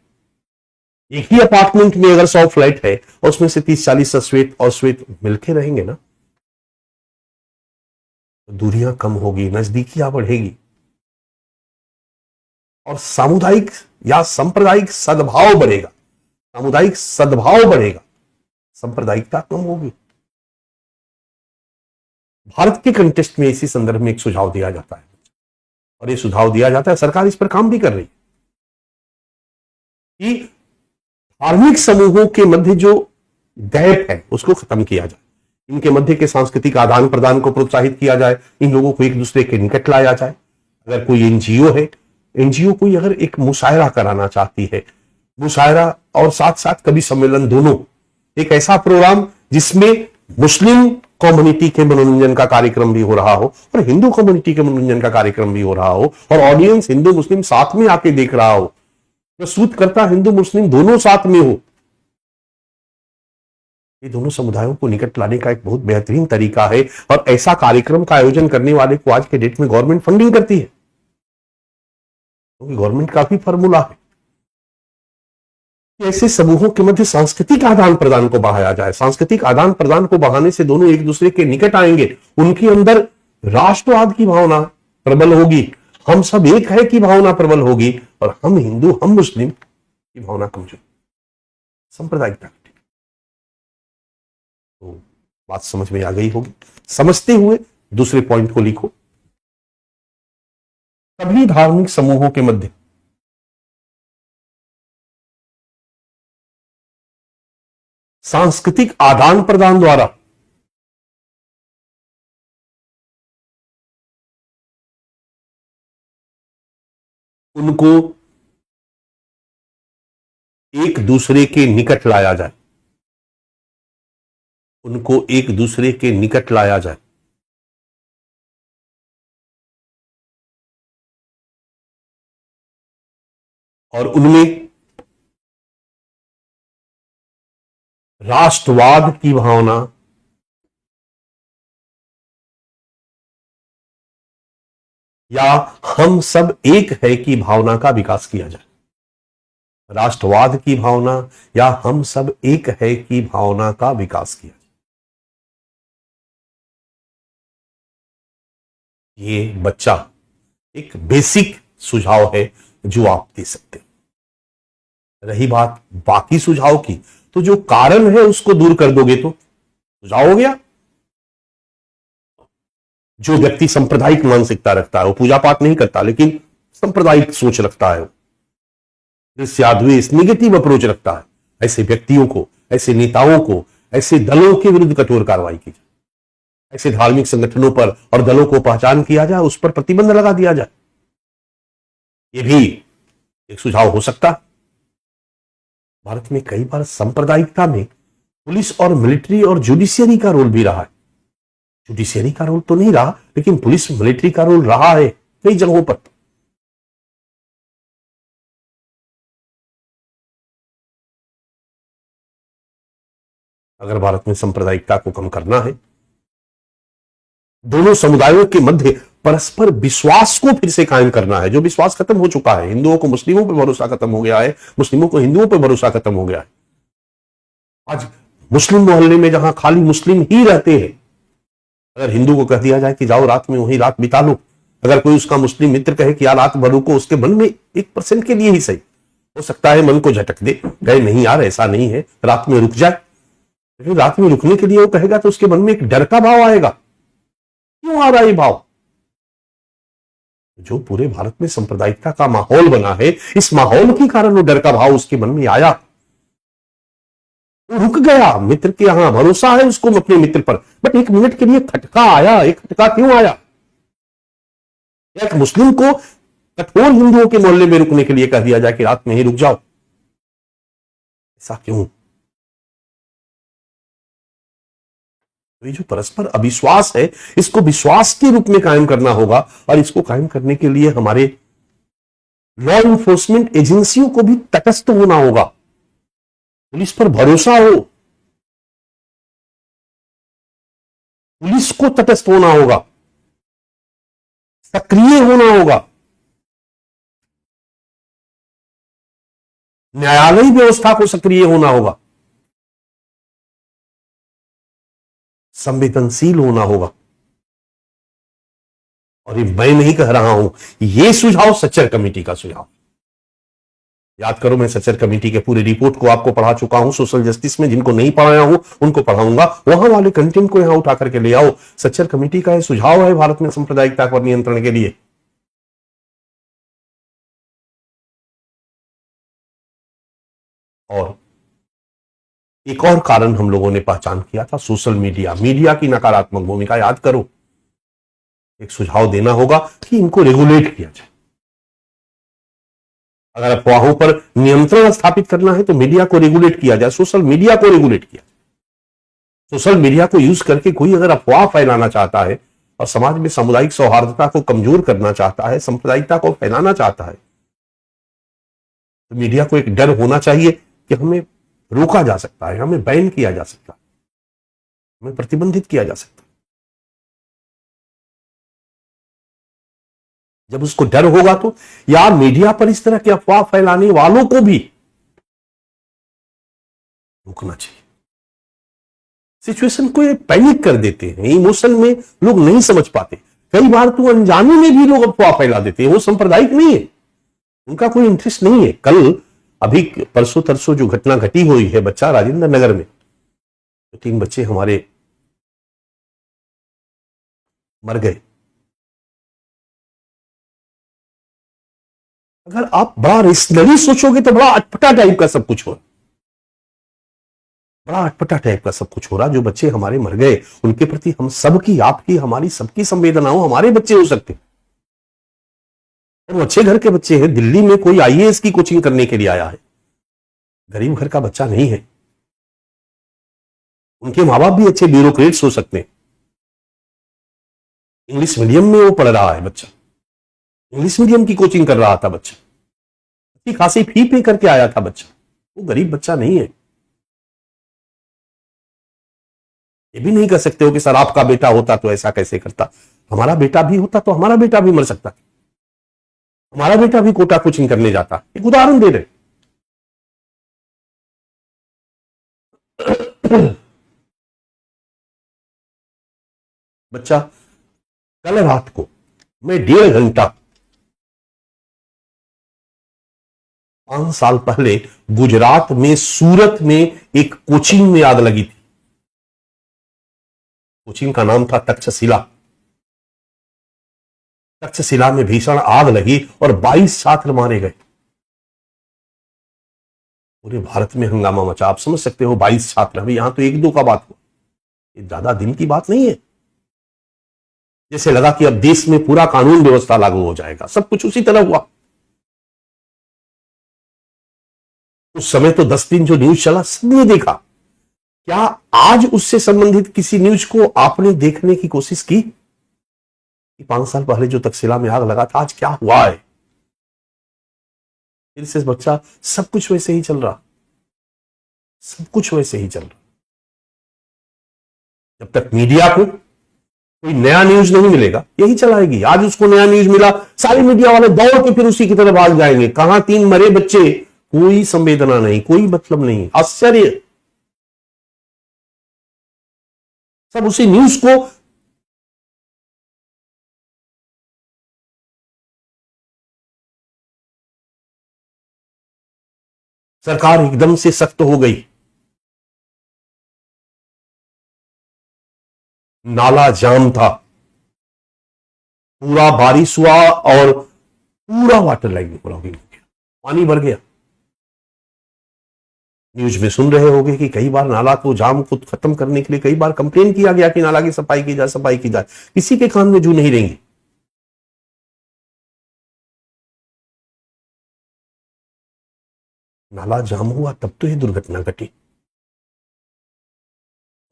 A: एक ही अपार्टमेंट में अगर 100 फ्लैट है और उसमें से 30-40 अश्वेत और श्वेत मिलके रहेंगे ना, तो दूरियां कम होगी, नजदीकियां बढ़ेगी और सामुदायिक या सांप्रदायिक सद्भाव बढ़ेगा, सामुदायिक सद्भाव बढ़ेगा, सांप्रदायिकता कम होगी। भारत के कंटेस्ट में इसी संदर्भ में एक सुझाव दिया जाता है और ये सुझाव दिया जाता है, सरकार इस पर काम भी कर रही है कि धार्मिक समूहों के मध्य जो गैप है उसको खत्म किया जाए, इनके मध्य के सांस्कृतिक आदान प्रदान को प्रोत्साहित किया जाए, इन लोगों को एक दूसरे के निकट लाया जाए। अगर कोई एनजीओ है, एनजीओ कोई अगर एक मुशायरा कराना चाहती है, मुशायरा और साथ साथ कवि सम्मेलन, दोनों एक ऐसा प्रोग्राम जिसमें मुस्लिम कम्युनिटी के मनोरंजन का कार्यक्रम भी हो रहा हो और हिंदू कम्युनिटी के मनोरंजन का कार्यक्रम भी हो रहा हो और ऑडियंस हिंदू मुस्लिम साथ में आके देख रहा हो, प्रस्तुत करता हिंदू मुस्लिम दोनों साथ में हो, ये दोनों समुदायों को निकट लाने का एक बहुत बेहतरीन तरीका है। और ऐसा कार्यक्रम का आयोजन करने वाले को आज के डेट में गवर्नमेंट फंडिंग करती है, क्योंकि गवर्नमेंट का भी फॉर्मूला है कि ऐसे समूहों के मध्य सांस्कृतिक आदान प्रदान को बढ़ाया जाए। सांस्कृतिक आदान प्रदान को बढ़ाने से दोनों एक दूसरे के निकट आएंगे, उनके अंदर राष्ट्रवाद की भावना प्रबल होगी, हम सब एक है की भावना प्रबल होगी और हम हिंदू हम मुस्लिम की भावना कमजोर, सांप्रदायिकता। तो बात समझ में आ गई होगी। समझते हुए दूसरे पॉइंट को लिखो, सभी धार्मिक समूहों के मध्य सांस्कृतिक आदान प्रदान द्वारा उनको एक दूसरे के निकट लाया जाए, उनको एक दूसरे के निकट लाया जाए। और उनमें राष्ट्रवाद की भावना या हम सब एक है की भावना का विकास किया जाए। राष्ट्रवाद की भावना या हम सब एक है की भावना का विकास किया जाए। ये बच्चा एक बेसिक सुझाव है जो आप दे सकते हैं। रही बात बाकी सुझाव की, तो जो कारण है उसको दूर कर दोगे तो सुझाव हो गया। जो व्यक्ति सांप्रदायिक मानसिकता रखता है, वो पूजा पाठ नहीं करता लेकिन सांप्रदायिक सोच रखता है, ईर्ष्या-द्वेष निगेटिव अप्रोच रखता है, ऐसे व्यक्तियों को, ऐसे नेताओं को, ऐसे दलों के विरुद्ध कठोर कार्रवाई की जाए, ऐसे धार्मिक संगठनों पर और दलों को पहचान किया जाए, उस पर प्रतिबंध लगा दिया जाए। यह भी एक सुझाव हो सकता है। भारत में कई बार सांप्रदायिकता में पुलिस और मिलिट्री और जुडिशियरी का रोल भी रहा है। जुडिशियरी का रोल तो नहीं रहा लेकिन पुलिस मिलिट्री का रोल रहा है कई जगहों पर। अगर भारत में सांप्रदायिकता को कम करना है, दोनों समुदायों के मध्य परस्पर विश्वास को फिर से कायम करना है, जो विश्वास खत्म हो चुका है। हिंदुओं को मुस्लिमों पर भरोसा खत्म हो गया है, मुस्लिमों को हिंदुओं पर भरोसा खत्म हो गया है। आज मुस्लिम मोहल्ले में जहां खाली मुस्लिम ही रहते हैं, अगर हिंदू को कह दिया जाए कि जाओ रात में वहीं रात बिता लो, अगर कोई उसका मुस्लिम मित्र कहे कि यार रात भर को, उसके मन में 1% के लिए ही सही हो सकता है मन को झटक दे, गए नहीं यार ऐसा नहीं है, रात में रुक जाए। लेकिन रात में रुकने के लिए वो कहेगा तो उसके मन में एक डर का भाव आएगा। क्यों आ रहा है ये भाव? जो पूरे भारत में सांप्रदायिकता का माहौल बना है, इस माहौल के कारण वो डर का भाव उसके मन में आया, वो रुक गया। मित्र के यहां भरोसा है उसको अपने मित्र पर, बट 1 मिनट के लिए खटका आया। एक खटका क्यों आया? एक मुस्लिम को कठोर हिंदुओं के मोहल्ले में रुकने के लिए कह दिया जाए कि रात में ही रुक जाओ, ऐसा क्यों? तो ये जो परस्पर अविश्वास है, इसको विश्वास के रूप में कायम करना होगा, और इसको कायम करने के लिए हमारे लॉ इन्फोर्समेंट एजेंसियों को भी तटस्थ होना होगा। पुलिस पर भरोसा हो, पुलिस को तटस्थ होना होगा, सक्रिय होना होगा, न्यायालयी व्यवस्था को सक्रिय होना होगा, संवेदनशील होना होगा। और ये मैं नहीं कह रहा हूं, ये सुझाव सच्चर कमेटी का सुझाव। याद करो, मैं सच्चर कमेटी के पूरे रिपोर्ट को आपको पढ़ा चुका हूं सोशल जस्टिस में। जिनको नहीं पढ़ाया हूं उनको पढ़ाऊंगा, वहां वाले कंटेंट को यहां उठा करके ले आओ। सच्चर कमेटी का यह सुझाव है भारत में सांप्रदायिकता पर नियंत्रण के लिए। और एक और कारण हम लोगों ने पहचान किया था, सोशल मीडिया, मीडिया की नकारात्मक भूमिका। याद करो, एक सुझाव देना होगा कि इनको रेगुलेट किया जाए। अगर अफवाहों पर नियंत्रण स्थापित करना है तो मीडिया को रेगुलेट किया जाए, सोशल मीडिया को रेगुलेट किया जाए। सोशल मीडिया को यूज करके कोई अगर अफवाह फैलाना चाहता है और समाज में सामुदायिक सौहार्दता को कमजोर करना चाहता है, सांप्रदायिकता को फैलाना चाहता है, तो मीडिया को एक डर होना चाहिए कि हमें रोका जा सकता है, हमें बैन किया जा सकता है, हमें प्रतिबंधित किया जा सकता है। जब उसको डर होगा तो या मीडिया पर इस तरह की अफवाह फैलाने वालों को भी रोकना चाहिए। सिचुएशन को ये पैनिक कर देते हैं, इमोशन में लोग नहीं समझ पाते। कई बार तो अनजाने में भी लोग अफवाह फैला देते हैं, वो सांप्रदायिक नहीं है, उनका कोई इंटरेस्ट नहीं है। कल अभी परसों तरसों जो घटना घटी हुई है बच्चा राजेंद्र नगर में, तो 3 बच्चे हमारे मर गए। अगर आप बड़ा रेशनली सोचोगे तो बड़ा अटपटा टाइप का सब कुछ हो रहा, बड़ा अटपटा टाइप का सब कुछ हो रहा। जो बच्चे हमारे मर गए उनके प्रति हम सबकी, आपकी, हमारी सबकी संवेदना हो। हमारे बच्चे हो सकते हैं, वो अच्छे घर के बच्चे हैं। दिल्ली में कोई आईएएस की कोचिंग करने के लिए आया है, गरीब घर का बच्चा नहीं है। उनके माँ बाप भी अच्छे ब्यूरोक्रेट्स हो सकते हैं। इंग्लिश मीडियम में वो पढ़ रहा है बच्चा, इंग्लिश मीडियम की कोचिंग कर रहा था बच्चा, अच्छी खासी फी पे करके आया था बच्चा, वो गरीब बच्चा नहीं है। ये भी नहीं कह सकते हो कि सर आपका बेटा होता तो ऐसा कैसे करता। हमारा बेटा भी होता तो हमारा बेटा भी मर सकता, हमारा बेटा भी कोटा कोचिंग करने जाता। एक उदाहरण दे रहे। बच्चा कल रात को मैं 1.5 घंटा 5 साल पहले गुजरात में सूरत में एक कोचिंग में आग लगी थी। कोचिंग का नाम था तक्षशिला। तक्षशिला में भीषण आग लगी और 22 छात्र मारे गए। पूरे भारत में हंगामा मचा। आप समझ सकते हो 22 छात्र। अभी यहां तो 1-2 का बात हुआ, ये ज्यादा दिन की बात नहीं है। जैसे लगा कि अब देश में पूरा कानून व्यवस्था लागू हो जाएगा, सब कुछ उसी तरह हुआ। उस समय तो 10 दिन जो न्यूज चला सबने देखा। क्या आज उससे संबंधित किसी न्यूज को आपने देखने की कोशिश की? 5 साल पहले जो तक्षशिला में आग लगा था, आज क्या हुआ है? फिर से बच्चा, सब कुछ वैसे ही चल रहा, सब कुछ वैसे ही चल रहा। जब तक मीडिया को कोई नया न्यूज नहीं मिलेगा, यही चलाएगी। आज उसको नया न्यूज मिला, सारे मीडिया वाले दौड़ के फिर उसी की तरफ भाग जाएंगे। कहां 3 मरे बच्चे, कोई संवेदना नहीं, कोई मतलब नहीं। आश्चर्य, सब उसी न्यूज को सरकार एकदम से सख्त हो गई, नाला जाम था, पूरा बारिश हुआ और पूरा वाटर लाइन ब्लॉकिंग हो गया, पानी भर गया। न्यूज में सुन रहे होंगे कि कई बार नाला को जाम को खत्म करने के लिए कई बार कंप्लेन किया गया कि नाला की सफाई की जाए, सफाई की जाए। किसी के कान में जू नहीं रहेंगे। नाला जाम हुआ तब तो ये दुर्घटना घटी।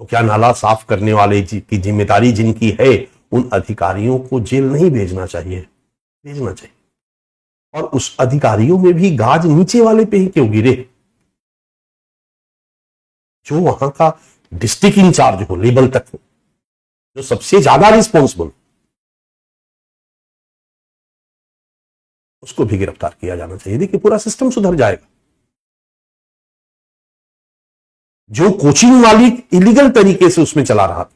A: तो क्या नाला साफ करने वाले की जिम्मेदारी जिनकी है, उन अधिकारियों को जेल नहीं भेजना चाहिए? भेजना चाहिए। और उस अधिकारियों में भी गाज नीचे वाले पे ही क्यों गिरे? जो वहां का डिस्ट्रिक्ट इंचार्ज हो, लेवल तक हो, जो सबसे ज्यादा रिस्पॉन्सिबल, उसको भी गिरफ्तार किया जाना चाहिए। देखिए पूरा सिस्टम सुधर जाएगा। जो कोचिंग मालिक इलीगल तरीके से उसमें चला रहा था,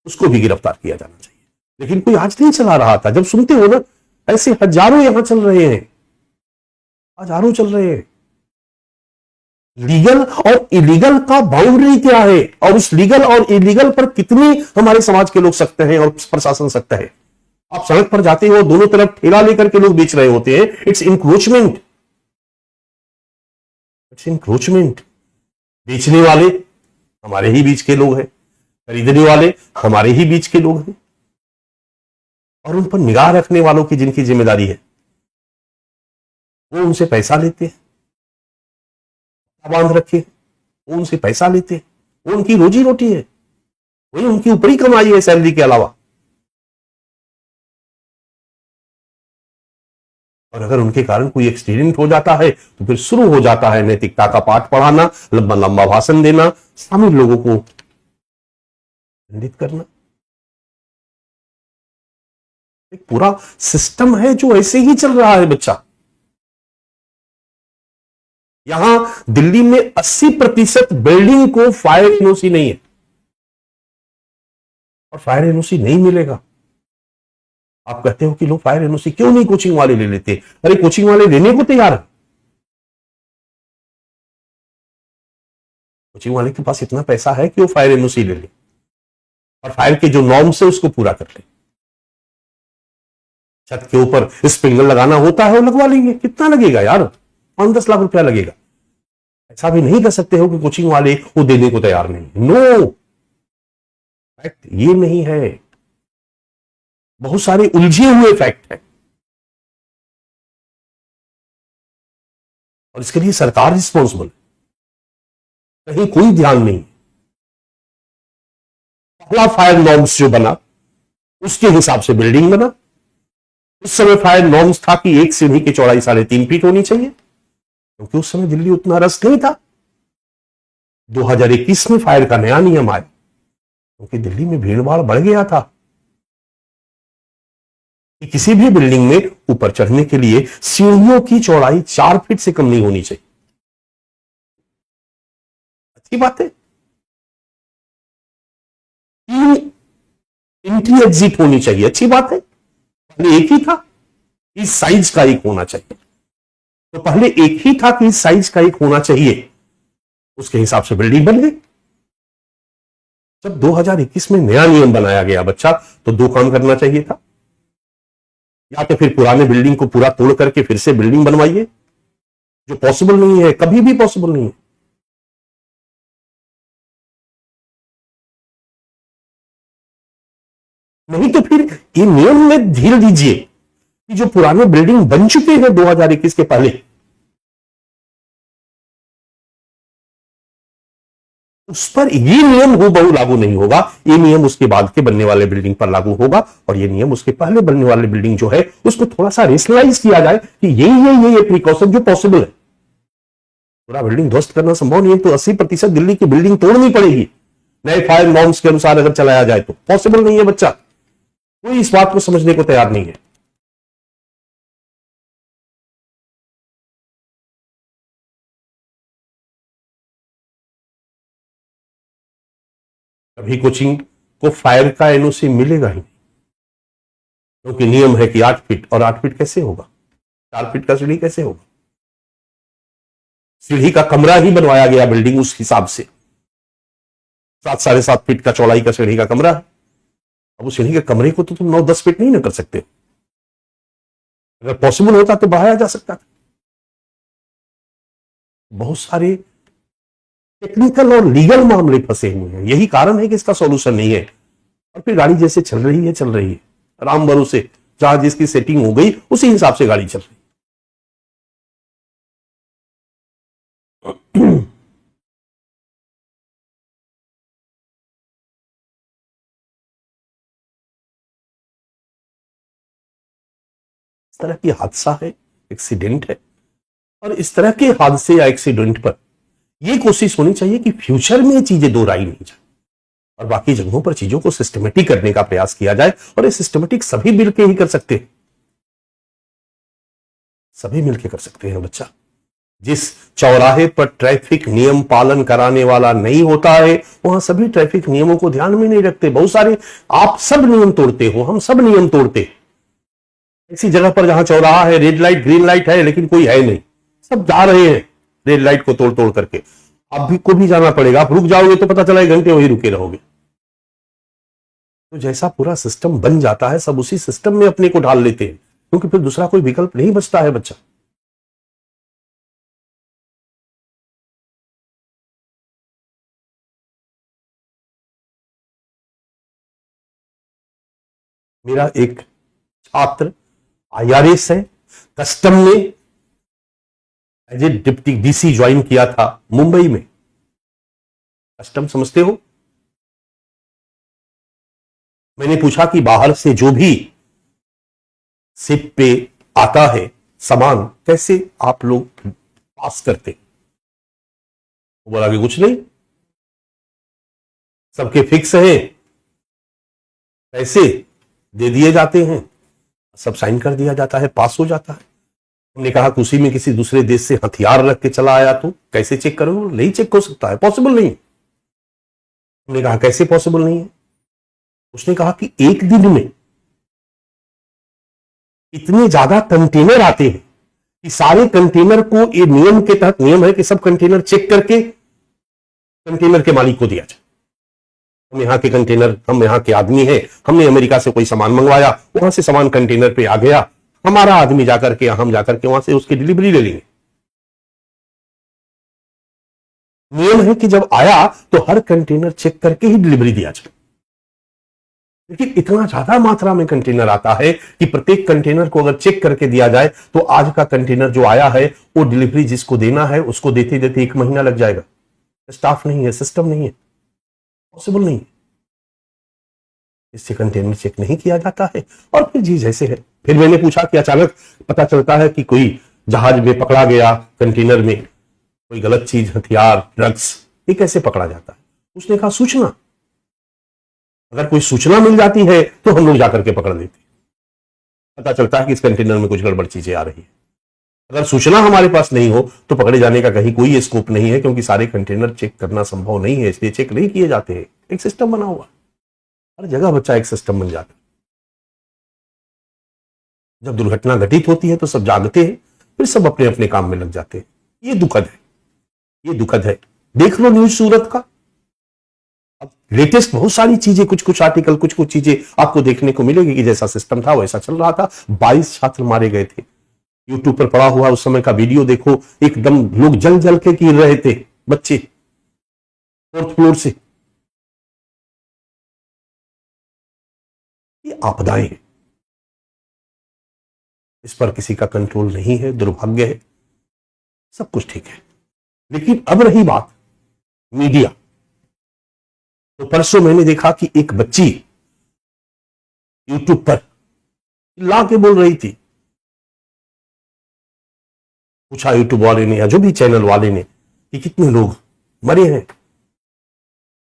A: उसको भी गिरफ्तार किया जाना चाहिए। लेकिन कोई आज नहीं चला रहा था। जब सुनते हो ना, ऐसे हजारों यहां चल रहे हैं, हजारों चल रहे हैं। लीगल और इलीगल का बाउंड्री क्या है, और उस लीगल और इलीगल पर कितने हमारे समाज के लोग सख्त हैं और प्रशासन सख्त है। आप सड़क पर जाते हो, दोनों तरफ ठेला लेकर के लोग बेच रहे होते हैं। It's encroachment, it's encroachment. बेचने वाले हमारे ही बीच के लोग हैं, खरीदने वाले हमारे ही बीच के लोग हैं, और उन पर निगाह रखने वालों की जिनकी जिम्मेदारी है, वो उनसे पैसा लेते हैं। बांध रखे, वो उनसे पैसा लेते हैं, वो उनकी रोजी रोटी है, वही उनकी ऊपरी कमाई है सैलरी के अलावा। और अगर उनके कारण कोई एक्सीडेंट हो जाता है तो फिर शुरू हो जाता है नैतिकता का पाठ पढ़ाना, लंबा लंबा भाषण देना, शामिल लोगों को दंडित करना। एक पूरा सिस्टम है जो ऐसे ही चल रहा है बच्चा। यहां दिल्ली में 80% बिल्डिंग को फायर एनओसी नहीं है, और फायर एनओसी नहीं मिलेगा। आप कहते हो कि लोग फायर एनओसी क्यों नहीं कोचिंग वाले ले लेते? अरे कोचिंग वाले लेने को तैयार है। कोचिंग वाले के पास इतना पैसा है कि वो फायर एनओसी ले ले और फायर के जो नॉर्म्स है उसको पूरा कर ले। छत के ऊपर स्प्रिंकलर लगाना होता है, वो लगवा लेंगे। कितना लगेगा यार? 5-10 लाख रुपया लगेगा। ऐसा भी नहीं कर सकते हो कि कोचिंग वाले वो देने को तैयार नहीं। नो, फैक्ट ये नहीं है। बहुत सारे उलझे हुए फैक्ट हैं, और इसके लिए सरकार रिस्पॉन्सिबल है। कहीं कोई ध्यान नहीं। पहला फायर नॉर्म्स जो बना, उसके हिसाब से बिल्डिंग बना। उस समय फायर नॉर्म्स था कि एक सीढ़ी की चौड़ाई 3.5 फीट होनी चाहिए, क्योंकि उस समय दिल्ली उतना रस नहीं था। 2021 में फायर का नया नियम आया, क्योंकि दिल्ली में भीड़ भाड़ बढ़ गया था कि किसी भी बिल्डिंग में ऊपर चढ़ने के लिए सीढ़ियों की चौड़ाई 4 फीट से कम नहीं होनी चाहिए। अच्छी बात है। 3 एंट्री एग्जिट होनी चाहिए, अच्छी बात है। पहले एक ही था, इस साइज का एक होना चाहिए। तो पहले एक ही था कि इस साइज का एक होना चाहिए, उसके हिसाब से बिल्डिंग बन गई। जब 2021 में नया नियम बनाया गया बच्चा, तो 2 काम करना चाहिए था। या तो फिर पुराने बिल्डिंग को पूरा तोड़ करके फिर से बिल्डिंग बनवाइए, जो पॉसिबल नहीं है, कभी भी पॉसिबल नहीं है। नहीं तो फिर ये नियम में ढील दीजिए कि जो पुराने बिल्डिंग बन चुके हैं 2021 के पहले, उस पर ये नियम हूबहू लागू नहीं होगा। ये नियम उसके बाद के बनने वाले बिल्डिंग पर लागू होगा, और ये नियम उसके पहले बनने वाले बिल्डिंग जो है उसको थोड़ा सा रेशनलाइज किया जाए कि ये प्रिकॉशन जो पॉसिबल है। पूरा बिल्डिंग ध्वस्त करना संभव नहीं है, तो 80% दिल्ली की बिल्डिंग तोड़नी पड़ेगी। नए फायर नॉर्म्स के अनुसार अगर चलाया जाए तो पॉसिबल नहीं है बच्चा, कोई इस बात को समझने को तैयार नहीं है। अभी कोचिंग को फायर का एनओसी मिलेगा ही नहीं, क्योंकि नियम है कि 8 फीट, और 8 फीट कैसे होगा, 4 फीट का सीढ़ी कैसे होगा। सीढ़ी का कमरा ही बनवाया गया बिल्डिंग उस हिसाब से, 7-7.5 फीट का चौड़ाई का सीढ़ी का कमरा है। अब उस सीढ़ी के कमरे को तो तुम 9-10 फीट नहीं ना कर सकते, अगर पॉसिबल होता तो बढ़ाया जा सकता था। बहुत सारे टेक्निकल और लीगल मामले फंसे हुए हैं, यही कारण है कि इसका सॉल्यूशन नहीं है। और फिर गाड़ी जैसे चल रही है राम भरोसे, जहां जिसकी सेटिंग हो गई उसी हिसाब से गाड़ी चल रही है। इस तरह की हादसा है, एक्सीडेंट है, और इस तरह के हादसे या एक्सीडेंट पर यह कोशिश होनी चाहिए कि फ्यूचर में ये चीजें दोहराई नहीं जाए, और बाकी जगहों पर चीजों को सिस्टमेटिक करने का प्रयास किया जाए। और ये सिस्टमेटिक सभी मिलकर ही कर सकते हैं, सभी मिलकर कर सकते हैं बच्चा। जिस चौराहे पर ट्रैफिक नियम पालन कराने वाला नहीं होता है, वहां सभी ट्रैफिक नियमों को ध्यान में नहीं रखते। बहुत सारे आप सब नियम तोड़ते हो, हम सब नियम तोड़ते हैं। ऐसी जगह पर जहां चौराहा है, रेड लाइट ग्रीन लाइट है, लेकिन कोई है नहीं, सब जा रहे हैं रेड लाइट को तोड़ तोड़ करके। आप भी को भी जाना पड़ेगा, आप रुक जाओगे तो पता चला 1 घंटे वहीं रुके रहोगे। तो जैसा पूरा सिस्टम बन जाता है, सब उसी सिस्टम में अपने को ढाल लेते हैं, क्योंकि फिर दूसरा कोई विकल्प नहीं बचता है बच्चा। मेरा एक छात्र IRS है, कस्टम में as a deputy DC join किया था मुंबई में। कस्टम समझते हो? मैंने पूछा कि बाहर से जो भी शिप पे आता है सामान, कैसे आप लोग पास करते? वो बोला कि कुछ नहीं, सबके फिक्स है, पैसे दे दिए जाते हैं, सब साइन कर दिया जाता है, पास हो जाता है। हमने कहा कि उसी में किसी दूसरे देश से हथियार रख के चला आया तो कैसे चेक करो? नहीं चेक हो सकता है, पॉसिबल नहीं। हमने कहा कैसे पॉसिबल नहीं है? उसने कहा कि एक दिन में इतने ज्यादा कंटेनर आते हैं कि सारे कंटेनर को, ये नियम के तहत नियम है कि सब कंटेनर चेक करके कंटेनर के मालिक को दिया जाए। हम यहाँ के कंटेनर, हम यहाँ के आदमी हैं, हमने अमेरिका से कोई सामान मंगवाया, वहां से सामान कंटेनर पे आ गया, हमारा आदमी जाकर के, हम जाकर के वहां से उसकी डिलीवरी ले लेंगे। नियम है कि जब आया तो हर कंटेनर चेक करके ही डिलीवरी दिया जाए। लेकिन इतना ज्यादा मात्रा में कंटेनर आता है कि प्रत्येक कंटेनर को अगर चेक करके दिया जाए तो आज का कंटेनर जो आया है वो डिलीवरी जिसको देना है उसको देते देते 1 महीना लग जाएगा। स्टाफ नहीं है, सिस्टम नहीं है, पॉसिबल नहीं है। इससे कंटेनर चेक नहीं किया जाता है और फिर जी जैसे है। फिर मैंने पूछा कि अचानक पता चलता है कि कोई जहाज में पकड़ा गया, कंटेनर में कोई गलत चीज, हथियार, ड्रग्स, ये कैसे पकड़ा जाता है? उसने कहा सूचना, अगर कोई सूचना मिल जाती है तो हम लोग जाकर के पकड़ लेते हैं। पता चलता है कि इस कंटेनर में कुछ गड़बड़ चीजें आ रही है। अगर सूचना हमारे पास नहीं हो तो पकड़े जाने का कहीं कोई स्कोप नहीं है, क्योंकि सारे कंटेनर चेक करना संभव नहीं है, इसलिए चेक नहीं किए जाते हैं। एक सिस्टम बना हुआ, हर जगह बच्चा एक सिस्टम बन जाता है। जब दुर्घटना घटित होती है तो सब जागते हैं, फिर सब अपने अपने काम में लग जाते हैं। ये दुखद है, ये दुखद है। देख लो न्यूज सूरत का, अब लेटेस्ट बहुत सारी चीजें, कुछ कुछ आर्टिकल, कुछ कुछ चीजें आपको देखने को मिलेगी कि जैसा सिस्टम था वैसा चल रहा था। 22 छात्र मारे गए थे। यूट्यूब पर पड़ा हुआ उस समय का वीडियो देखो, एकदम लोग जल जल के गिर रहे थे, बच्चे 4th फ्लोर से। ये आपदाएं हैं, इस पर किसी का कंट्रोल नहीं है, दुर्भाग्य है। सब कुछ ठीक है, लेकिन अब रही बात मीडिया, तो परसों मैंने देखा कि एक बच्ची यूट्यूब पर ला के बोल रही थी। पूछा यूट्यूब वाले ने या जो भी चैनल वाले ने कि कितने लोग मरे हैं,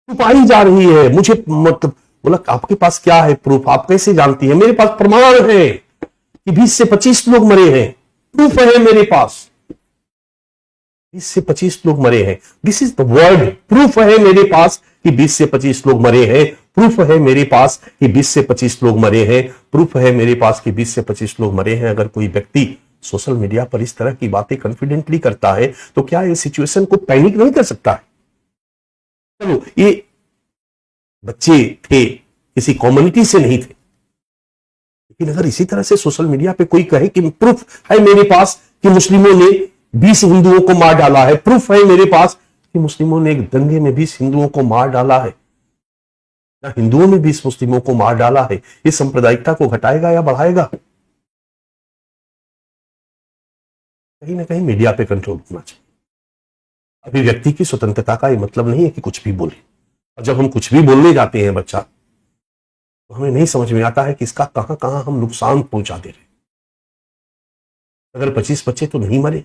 A: छुपाई जा रही है। मुझे मतलब बोला आपके पास क्या है प्रूफ, आप कैसे जानती है? मेरे पास प्रमाण है कि 20 से 25 लोग मरे हैं, प्रूफ है मेरे पास, 20 से 25 लोग मरे हैं। This is the word, proof है मेरे पास कि 20 से 25 लोग मरे हैं, प्रूफ है मेरे पास कि 20 से 25 लोग मरे हैं, प्रूफ है मेरे पास कि 20 से 25 लोग मरे हैं। अगर कोई व्यक्ति सोशल मीडिया पर इस तरह की बातें कॉन्फिडेंटली करता है तो क्या ये सिचुएशन को पैनिक नहीं कर सकता है? चलो, ये बच्चे थे, किसी कम्युनिटी से नहीं थे, लेकिन अगर इसी तरह से सोशल मीडिया पे कोई कहे कि प्रूफ है मेरे पास कि मुस्लिमों ने 20 हिंदुओं को मार डाला है, प्रूफ है मेरे पास कि मुस्लिमों ने एक दंगे में 20 हिंदुओं को मार डाला है, या हिंदुओं ने 20 मुस्लिमों को मार डाला है, ये सांप्रदायिकता को घटाएगा या बढ़ाएगा? कहीं ना कहीं मीडिया पे कंट्रोल होना चाहिए। अभिव्यक्ति की स्वतंत्रता का ये मतलब नहीं है कि कुछ भी बोले, और जब हम कुछ भी बोलने जाते हैं बच्चा, तो हमें नहीं समझ में आता है कि इसका कहां कहां हम नुकसान पहुंचा दे रहे हैं। अगर 25 बच्चे तो नहीं मरे,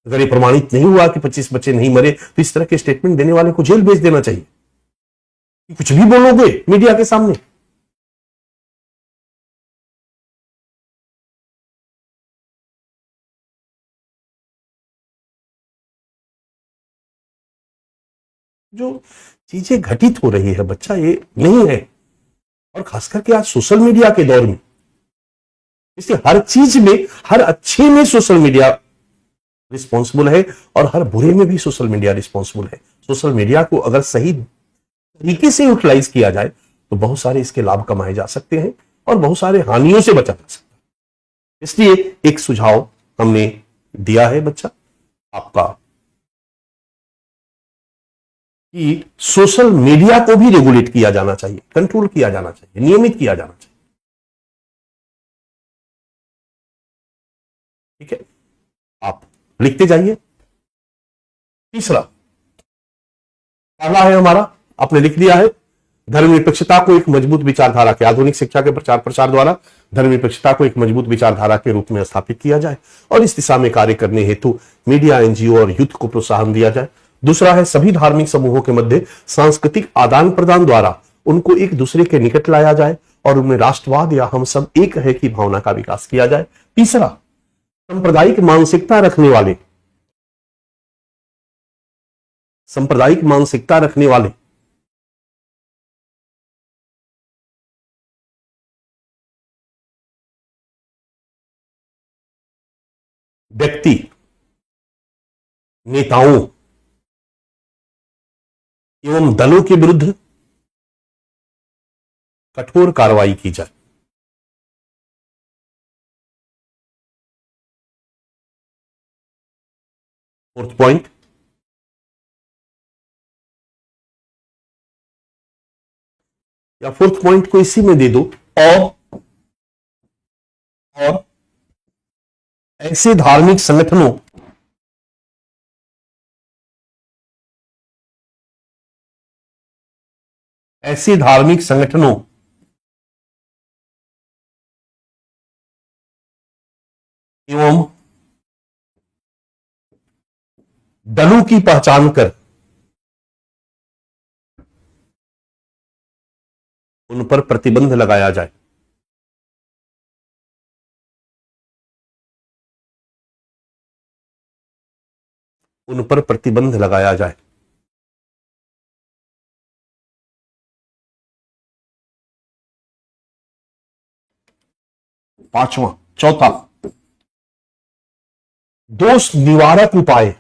A: अगर ये प्रमाणित नहीं हुआ कि 25 बच्चे नहीं मरे, तो इस तरह के स्टेटमेंट देने वाले को जेल भेज देना चाहिए। कुछ भी बोलोगे मीडिया के सामने। जो चीजें घटित हो रही है बच्चा, ये नहीं है। और खास करके आज सोशल मीडिया के दौर में, इसलिए हर चीज में, हर अच्छे में सोशल मीडिया रिस्पॉन्सिबल है, और हर बुरे में भी सोशल मीडिया रिस्पॉन्सिबल है। सोशल मीडिया को अगर सही तरीके से यूटिलाइज किया जाए तो बहुत सारे इसके लाभ कमाए जा सकते हैं और बहुत सारे हानियों से बचा जा सकता है। इसलिए एक सुझाव हमने दिया है बच्चा आपका, कि सोशल मीडिया को भी रेगुलेट किया जाना चाहिए, कंट्रोल किया जाना चाहिए, नियमित किया जाना चाहिए। ठीक है, आप लिखते जाइए। तीसरा, पहला है हमारा, आपने लिख दिया है, धर्मनिरपेक्षता को एक मजबूत विचारधारा के, आधुनिक शिक्षा के प्रचार प्रसार द्वारा धर्मनिरपेक्षता को एक मजबूत विचारधारा के रूप में स्थापित किया जाए और इस दिशा में कार्य करने हेतु मीडिया, एनजीओ और यूथ को प्रोत्साहन दिया जाए। दूसरा है, सभी धार्मिक समूहों के मध्य सांस्कृतिक आदान प्रदान द्वारा उनको एक दूसरे के निकट लाया जाए और उनमें राष्ट्रवाद या हम सब एक है की भावना का विकास किया जाए। तीसरा, सांप्रदायिक मानसिकता रखने वाले व्यक्ति, नेताओं एवं दलों के विरुद्ध कठोर कार्रवाई की जाए। फोर्थ पॉइंट, या फोर्थ पॉइंट को इसी में दे दो, और ऐसे धार्मिक संगठनों एवं दलों की पहचान कर उन पर प्रतिबंध लगाया जाए। उन पर प्रतिबंध लगाया जाए। चौथा, दोष निवारक उपाय,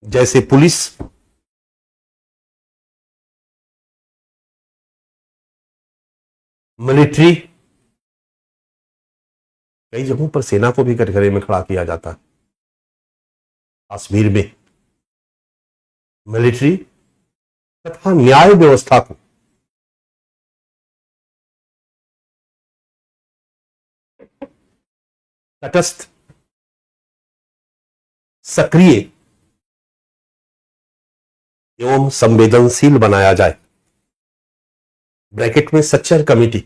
A: जैसे पुलिस, मिलिट्री, कई जगहों पर सेना को भी कटघरे में खड़ा किया जाता है। कश्मीर में मिलिट्री तथा न्याय व्यवस्था को तटस्थ, सक्रिय एवं संवेदनशील बनाया जाए। ब्रैकेट में सच्चर कमेटी,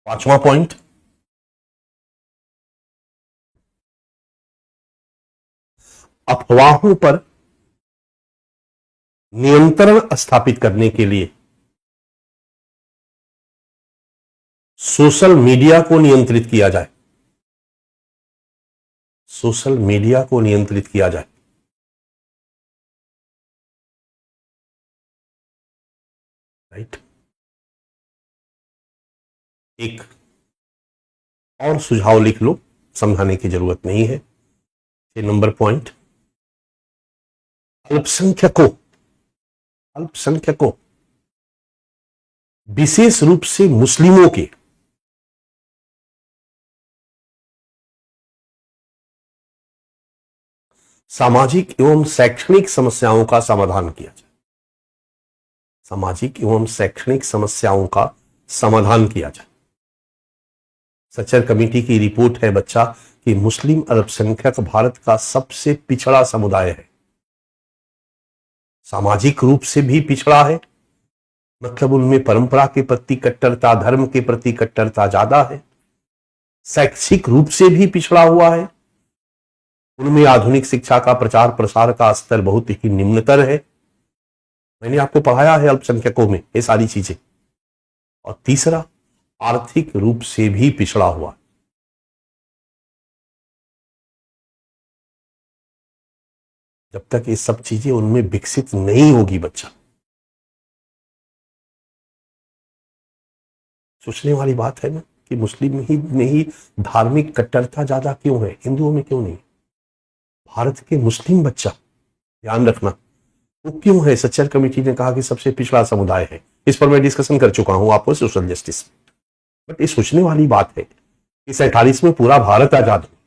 A: 5वां पॉइंट, अफवाहों पर नियंत्रण स्थापित करने के लिए सोशल मीडिया को नियंत्रित किया जाए। सोशल मीडिया को नियंत्रित किया जाए। राइट। एक और सुझाव लिख लो, समझाने की जरूरत नहीं है। 6 नंबर पॉइंट, अल्पसंख्यकों विशेष रूप से मुस्लिमों के सामाजिक एवं शैक्षणिक समस्याओं का समाधान किया जाए। सामाजिक एवं शैक्षणिक समस्याओं का समाधान किया जाए। सच्चर कमेटी की रिपोर्ट है बच्चा कि मुस्लिम अल्पसंख्यक भारत का सबसे पिछड़ा समुदाय है। सामाजिक रूप से भी पिछड़ा है, मतलब उनमें परंपरा के प्रति कट्टरता, धर्म के प्रति कट्टरता ज्यादा है। शैक्षिक रूप से भी पिछड़ा हुआ है, उनमें आधुनिक शिक्षा का प्रचार प्रसार का स्तर बहुत ही निम्नतर है। मैंने आपको पढ़ाया है अल्पसंख्यकों में ये सारी चीजें। और तीसरा, आर्थिक रूप से भी पिछड़ा हुआ। जब तक ये सब चीजें उनमें विकसित नहीं होगी बच्चा, सोचने वाली बात है ना कि मुस्लिम ही में ही धार्मिक कट्टरता ज्यादा क्यों है, हिंदुओं में क्यों नहीं। भारत के मुस्लिम बच्चा, ध्यान रखना, वो क्यों है। सच्चर कमेटी ने कहा कि सबसे पिछड़ा समुदाय है। इस पर मैं डिस्कशन कर चुका हूं आपको सोशल जस्टिस में। बट ये सोचने वाली बात है कि 47 में पूरा भारत आजाद हुआ,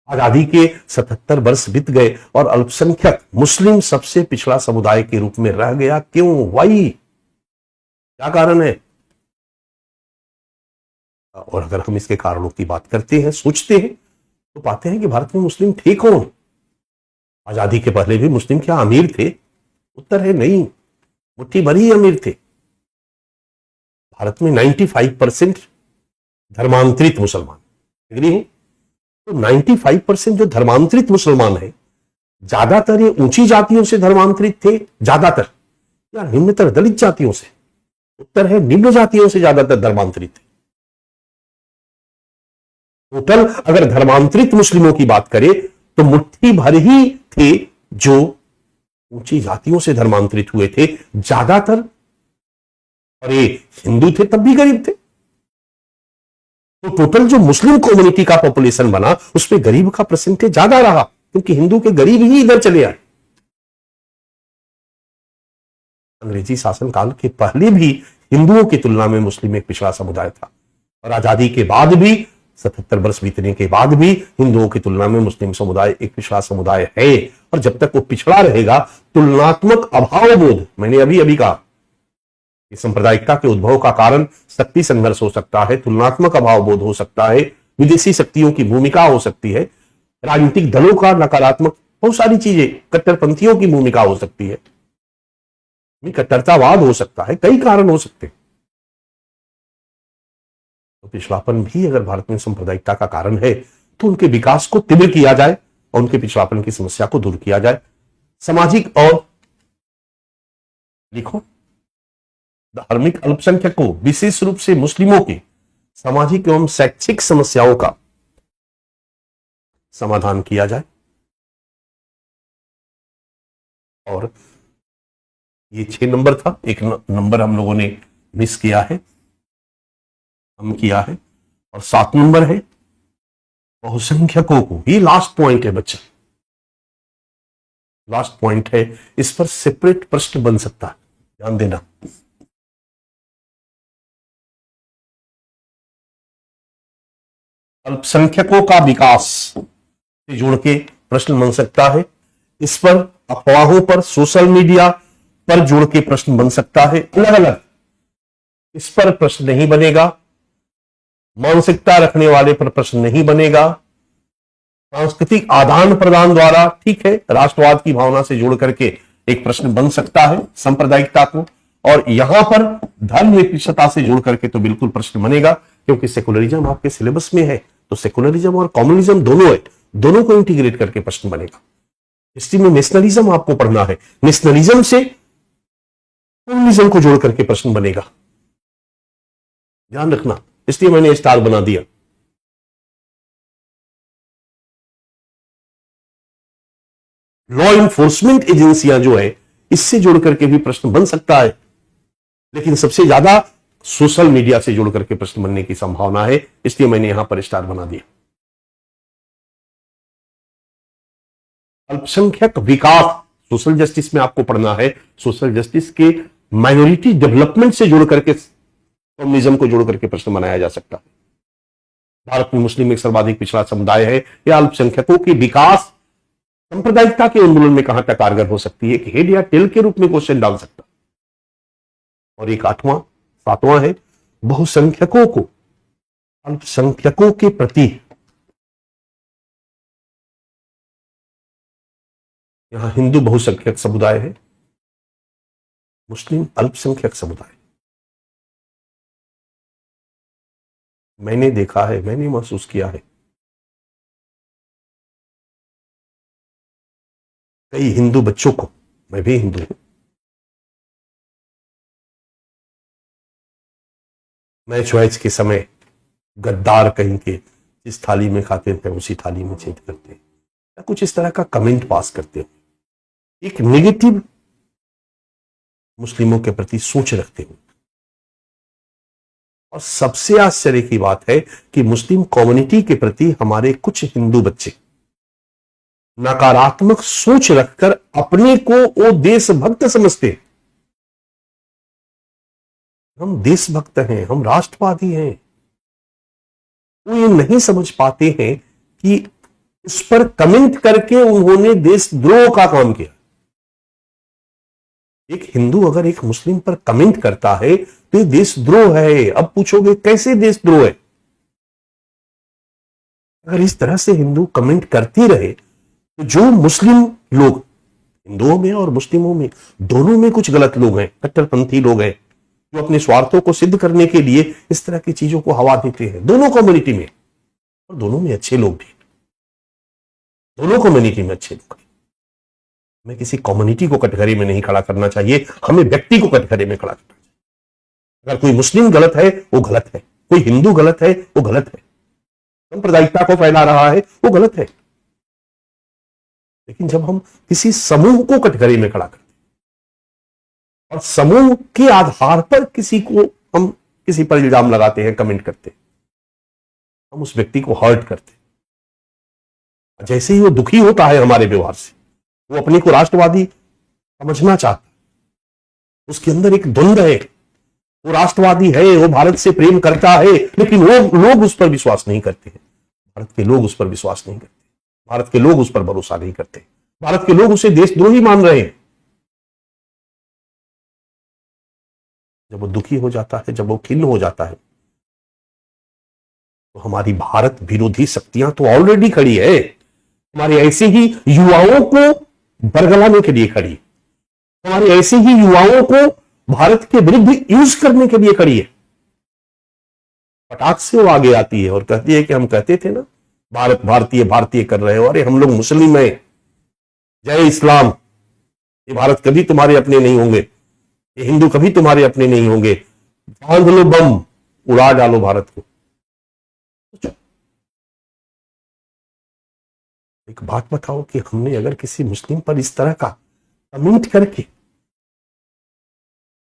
A: आजादी के 77 वर्ष बीत गए और अल्पसंख्यक मुस्लिम सबसे पिछड़ा समुदाय के रूप में रह गया। क्यों, वाई, क्या कारण है। और अगर हम इसके कारणों की बात करते हैं, सोचते हैं, तो पाते हैं कि भारत में मुस्लिम थे कौन। आजादी के पहले भी मुस्लिम क्या अमीर थे? उत्तर है नहीं, मुट्ठी भर ही अमीर थे। भारत में 95% धर्मांतरित मुसलमान, एग्री हूं? तो 95% जो धर्मांतरित मुसलमान है, ज्यादातर ये ऊंची जातियों से धर्मांतरित थे, ज्यादातर, या निम्नतर दलित जातियों से। उत्तर है निम्न जातियों से ज्यादातर धर्मांतरित थे। टोटल अगर धर्मांतरित मुस्लिमों की बात करें तो मुट्ठी भर ही थे जो ऊंची जातियों से धर्मांतरित हुए थे, ज्यादातर। और ये हिंदू थे तब भी गरीब थे। तो टोटल जो मुस्लिम कम्युनिटी का पॉपुलेशन बना उसमें गरीब का परसेंटेज ज्यादा रहा, क्योंकि हिंदू के गरीब ही इधर चले आए। अंग्रेजी शासनकाल के पहले भी हिंदुओं की तुलना में मुस्लिम एक पिछड़ा समुदाय था, और आजादी के बाद भी 77 वर्ष बीतने के बाद भी हिंदुओं की तुलना में मुस्लिम समुदाय एक पिछड़ा समुदाय है। और जब तक वो पिछड़ा रहेगा, तुलनात्मक अभाव बोध, मैंने अभी कहा, इस सांप्रदायिकता के उद्भव का कारण शक्ति संघर्ष हो सकता है, तुलनात्मक अभाव बोध हो सकता है, विदेशी शक्तियों की भूमिका हो सकती है, राजनीतिक दलों का नकारात्मक, बहुत सारी चीजें, कट्टरपंथियों की भूमिका हो सकती है, कट्टरतावाद हो सकता है, कई कारण हो सकते हैं। तो पिछड़ापन भी अगर भारत में सांप्रदायिकता का कारण है तो उनके विकास को तीव्र किया जाए और उनके पिछड़ापन की समस्या को दूर किया जाए। सामाजिक और लिखो, धार्मिक अल्पसंख्यकों विशेष रूप से मुस्लिमों की सामाजिक एवं शैक्षिक समस्याओं का समाधान किया जाए। और ये 6 नंबर था, एक नंबर हम लोगों ने मिस किया है, हम किया है। और 7 नंबर है बहुसंख्यकों को, ये लास्ट पॉइंट है बच्चा, लास्ट पॉइंट है। इस पर सेपरेट प्रश्न बन सकता है, ध्यान देना। अल्पसंख्यकों का विकास से जोड़ के प्रश्न बन सकता है। इस पर अफवाहों पर, सोशल मीडिया पर जोड़ के प्रश्न बन सकता है, अलग अलग। इस पर प्रश्न नहीं बनेगा। मानसिकता रखने वाले पर प्रश्न नहीं बनेगा। सांस्कृतिक आदान प्रदान द्वारा, ठीक है, राष्ट्रवाद की भावना से जोड़ करके एक प्रश्न बन सकता है सांप्रदायिकता को, और यहां पर धर्मनिरपेक्षता से जोड़ करके तो बिल्कुल प्रश्न बनेगा, क्योंकि सेकुलरिज्म आपके सिलेबस में है, तो सेकुलरिज्म और कम्युनिज्म दोनों है, दोनों को इंटीग्रेट करके प्रश्न बनेगा। हिस्ट्री में नेशनलिज्म आपको पढ़ना है, नेशनलिज्म से कम्युनिज्म को जोड़ करके प्रश्न बनेगा, ध्यान रखना, इसलिए मैंने स्टार बना दिया। लॉ इन्फोर्समेंट एजेंसियां जो है, इससे जोड़ करके भी प्रश्न बन सकता है, लेकिन सबसे ज्यादा सोशल मीडिया से जोड़ करके प्रश्न बनने की संभावना है, इसलिए मैंने यहां पर स्टार बना दिया। अल्पसंख्यक विकास, सोशल जस्टिस में आपको पढ़ना है, सोशल जस्टिस के माइनॉरिटी डेवलपमेंट से जोड़ करके कम्युनिज्म को जोड़ करके प्रश्न बनाया जा सकता है। भारत में मुस्लिम एक सर्वाधिक पिछड़ा समुदाय है, यह अल्पसंख्यकों के विकास सांप्रदायिकता के आंदोलन में कहां तक कारगर हो सकती है, कि हेड या टेल के रूप में क्वेश्चन डाल सकता। और एक सातवां है, बहुसंख्यकों को अल्पसंख्यकों के प्रति, यहां हिंदू बहुसंख्यक समुदाय है, मुस्लिम अल्पसंख्यक समुदाय। मैंने देखा है, मैंने महसूस किया है, कई हिंदू बच्चों को, मैं भी हिंदू हूं, मैच वैच के समय गद्दार कहीं के जिस थाली में खाते थे उसी थाली में छेद करते, या कुछ इस तरह का कमेंट पास करते हो, एक नेगेटिव मुस्लिमों के प्रति सोच रखते हो। और सबसे आश्चर्य की बात है कि मुस्लिम कम्युनिटी के प्रति हमारे कुछ हिंदू बच्चे नकारात्मक सोच रखकर अपने को वो देशभक्त समझते हैं। हम देशभक्त हैं, हम राष्ट्रवादी हैं, वो ये नहीं समझ पाते हैं कि इस पर कमेंट करके उन्होंने देशद्रोह का काम किया। एक हिंदू अगर एक मुस्लिम पर कमेंट करता है तो ये देशद्रोह है। अब पूछोगे कैसे देशद्रोह है? अगर इस तरह से हिंदू कमेंट करते रहे तो जो मुस्लिम लोग, हिंदुओं में और मुस्लिमों में दोनों में कुछ गलत लोग हैं, कट्टरपंथी लोग हैं, जो अपने स्वार्थों को सिद्ध करने के लिए इस तरह की चीजों को हवा देते हैं, दोनों कम्युनिटी में, और दोनों में अच्छे लोग भी, दोनों कम्युनिटी में अच्छे लोग हैं। हमें किसी कम्युनिटी को कटघरे में नहीं खड़ा करना चाहिए, हमें व्यक्ति को कटघरे में खड़ा करना चाहिए। अगर कोई मुस्लिम गलत है वो गलत है, कोई हिंदू गलत है वो गलत है, सांप्रदायिकता को फैला रहा है वो गलत है। लेकिन जब हम किसी समूह को कटघरे में खड़ा करते और समूह के आधार पर किसी को हम किसी पर इल्जाम लगाते हैं, कमेंट करते हैं, हम उस व्यक्ति को हर्ट करते हैं। जैसे ही वो दुखी होता है हमारे व्यवहार से, वो अपने को राष्ट्रवादी समझना चाहता है, उसके अंदर एक द्वंद्व है, वो राष्ट्रवादी है, वो भारत से प्रेम करता है, लेकिन वो लोग उस पर विश्वास नहीं करते हैं। भारत के लोग उस पर विश्वास नहीं करते, भारत के लोग उस पर भरोसा नहीं करते, भारत के लोग उसे देशद्रोही मान रहे हैं। जब वो दुखी हो जाता है, जब वो खिन्न हो जाता है, तो हमारी भारत विरोधी शक्तियां तो ऑलरेडी खड़ी है, हमारे ऐसे ही युवाओं को बरगलाने के लिए खड़ी है, हमारे ऐसे ही युवाओं को भारत के विरुद्ध यूज करने के लिए खड़ी है। फटाक से वो आगे आती है और कहती है कि हम कहते थे ना भारत भारतीय भारतीय कर रहे हो, अरे हम लोग मुस्लिम हैं, जय इस्लाम, ये भारत कभी तुम्हारे अपने नहीं होंगे, ये हिंदू कभी तुम्हारे अपने नहीं होंगे, बांध लो बम, उड़ा डालो भारत को। एक बात बताओ कि हमने अगर किसी मुस्लिम पर इस तरह का कमेंट करके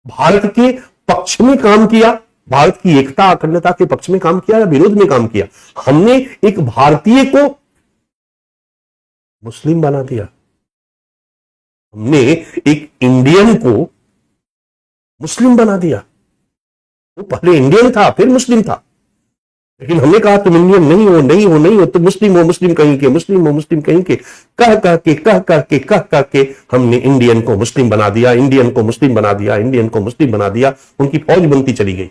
A: भारत के पक्ष में काम किया, भारत की एकता अखंडता के पक्ष में काम किया या विरोध में काम किया, हमने एक भारतीय को मुस्लिम बना दिया, हमने एक इंडियन को मुस्लिम बना दिया। वो पहले इंडियन था फिर मुस्लिम था, लेकिन हमने कहा तुम इंडियन नहीं हो, नहीं हो, नहीं हो, तुम मुस्लिम हो, मुस्लिम कहीं के, मुस्लिम हो, मुस्लिम कहीं के, कह के हमने इंडियन को मुस्लिम बना दिया, इंडियन को मुस्लिम बना दिया, इंडियन को मुस्लिम बना दिया। उनकी फौज बनती चली गई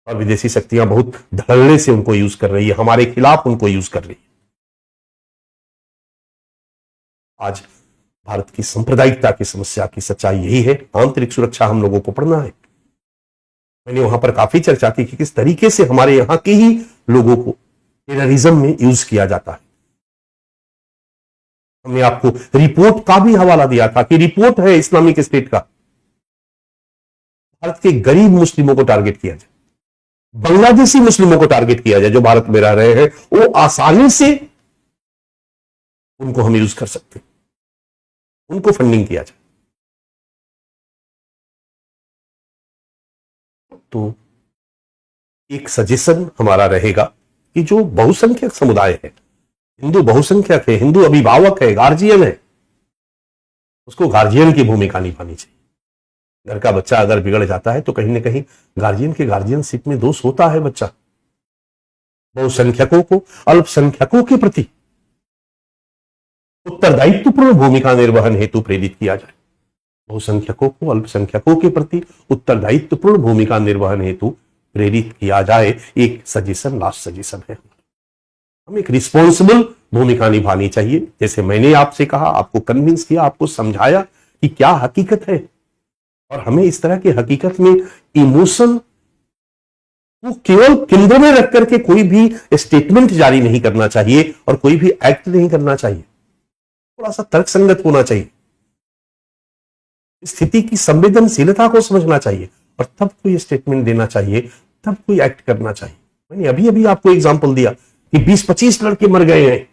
A: और विदेशी शक्तियां बहुत धड़ल्ले से उनको यूज कर रही है, हमारे खिलाफ उनको यूज कर रही है। आज भारत की सांप्रदायिकता की समस्या की सच्चाई यही है। आंतरिक सुरक्षा हम लोगों को पढ़ना है। मैंने वहां पर काफी चर्चा की कि किस तरीके से हमारे यहां के ही लोगों को टेररिज्म में यूज किया जाता है। हमने आपको रिपोर्ट का भी हवाला दिया था कि रिपोर्ट है इस्लामिक स्टेट का, भारत के गरीब मुस्लिमों को टारगेट किया जाए, बांग्लादेशी मुस्लिमों को टारगेट किया जाए जो भारत में रह रहे हैं, वो आसानी से उनको हम यूज कर सकते हैं, उनको फंडिंग किया जाए। तो एक सजेशन हमारा रहेगा कि जो बहुसंख्यक समुदाय है, हिंदू बहुसंख्यक है, हिंदू अभिभावक है, गार्जियन है, उसको गार्जियन की भूमिका निभानी चाहिए। घर का बच्चा अगर बिगड़ जाता है तो कहीं ना कहीं गार्जियन के गार्जियनशिप में दोष होता है। बच्चा बहुसंख्यकों को अल्पसंख्यकों के प्रति उत्तरदायित्वपूर्ण भूमिका निर्वहन हेतु प्रेरित किया जाए। बहुसंख्यकों को अल्पसंख्यकों के प्रति उत्तरदायित्वपूर्ण भूमिका निर्वहन हेतु प्रेरित किया जाए। एक सजेशन, लास्ट सजेशन है, हम एक रिस्पॉन्सिबल भूमिका निभानी चाहिए। जैसे मैंने आपसे कहा, आपको कन्विंस किया, आपको समझाया कि क्या हकीकत है, और हमें इस तरह की हकीकत में इमोशन को केवल केंद्र में रख करके कोई भी स्टेटमेंट जारी नहीं करना चाहिए और कोई भी एक्ट नहीं करना चाहिए। थोड़ा सा तर्कसंगत होना चाहिए, स्थिति की संवेदनशीलता को समझना चाहिए और तब कोई स्टेटमेंट देना चाहिए, तब कोई एक्ट करना चाहिए। मैंने अभी अभी आपको एग्जांपल दिया कि 20-25 लड़के मर गए हैं,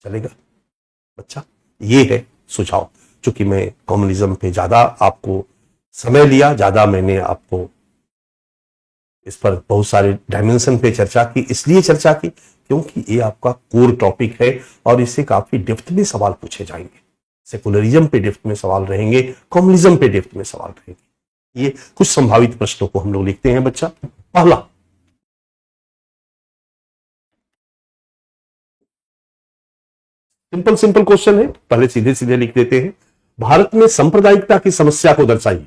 A: चलेगा बच्चा? ये है सुझाव। चूंकि मैं कम्युनिज्म पे ज्यादा आपको समय लिया, ज्यादा मैंने आपको इस पर बहुत सारे डायमेंशन पे चर्चा की, इसलिए चर्चा की क्योंकि ये आपका कोर टॉपिक है और इससे काफी डेप्थ में सवाल पूछे जाएंगे। सेकुलरिज्म पे डेप्थ में सवाल रहेंगे, कम्युनिज्म पे डेप्थ में सवाल रहेंगे। ये कुछ संभावित प्रश्नों को हम लोग लिखते हैं बच्चा। पहला, सिंपल सिंपल क्वेश्चन है, पहले सीधे सीधे लिख देते हैं। भारत में सांप्रदायिकता की समस्या को दर्शाइए।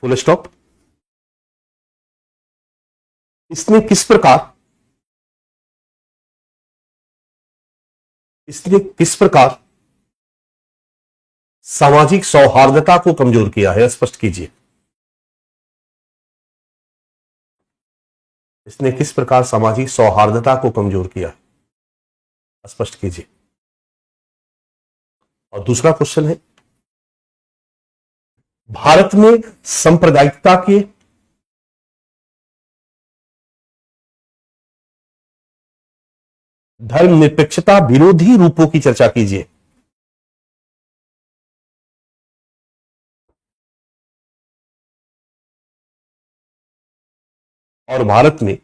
A: Full stop. इसने किस प्रकार सामाजिक सौहार्दता को कमजोर किया है, स्पष्ट कीजिए। इसने किस प्रकार सामाजिक सौहार्दता को कमजोर किया है, स्पष्ट कीजिए। और दूसरा क्वेश्चन है, भारत में सांप्रदायिकता के धर्मनिरपेक्षता विरोधी रूपों की चर्चा कीजिए। और भारत में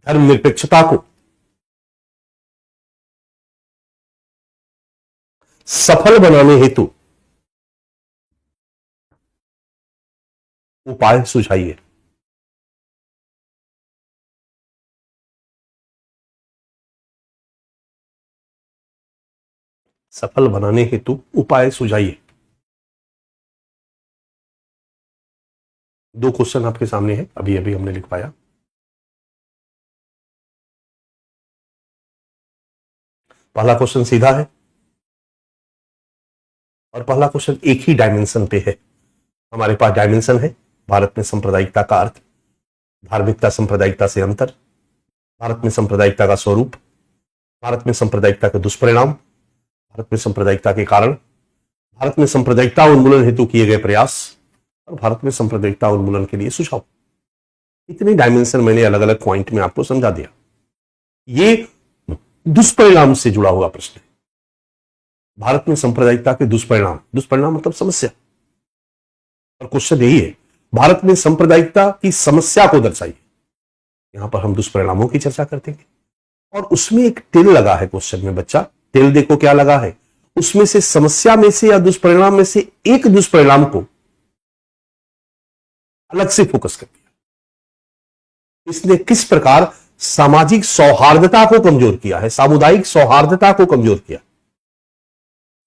A: धर्मनिरपेक्षता को सफल बनाने हेतु उपाय सुझाइए। सफल बनाने हेतु उपाय सुझाइए। दो क्वेश्चन आपके सामने है, अभी अभी हमने लिख पाया। पहला क्वेश्चन सीधा है और पहला क्वेश्चन एक ही डायमेंशन पे है। हमारे पास डायमेंशन है भारत में सांप्रदायिकता का अर्थ, धार्मिकता सांप्रदायिकता से अंतर, भारत में सांप्रदायिकता का स्वरूप, भारत में सांप्रदायिकता के दुष्परिणाम, भारत में सांप्रदायिकता के कारण, भारत में सांप्रदायिकता उन्मूलन हेतु किए गए प्रयास और भारत में सांप्रदायिकता उन्मूलन के लिए सुझाव। इतने डायमेंशन मैंने अलग अलग पॉइंट में आपको समझा दिया। ये दुष्परिणाम से जुड़ा हुआ प्रश्न है। भारत में सांप्रदायिकता के दुष्परिणाम, दुष्परिणाम मतलब समस्या, और क्वेश्चन यही है, भारत में सांप्रदायिकता की समस्या को दर्शाइए। यहां पर हम दुष्परिणामों की चर्चा करते हैं और उसमें एक टिल लगा है क्वेश्चन में बच्चा। टिल देखो क्या लगा है, उसमें से समस्या में से या दुष्परिणाम में से एक दुष्परिणाम को अलग से फोकस कर दिया। इसने किस प्रकार सामाजिक सौहार्दता को कमजोर किया है, सामुदायिक सौहार्दता को कमजोर किया।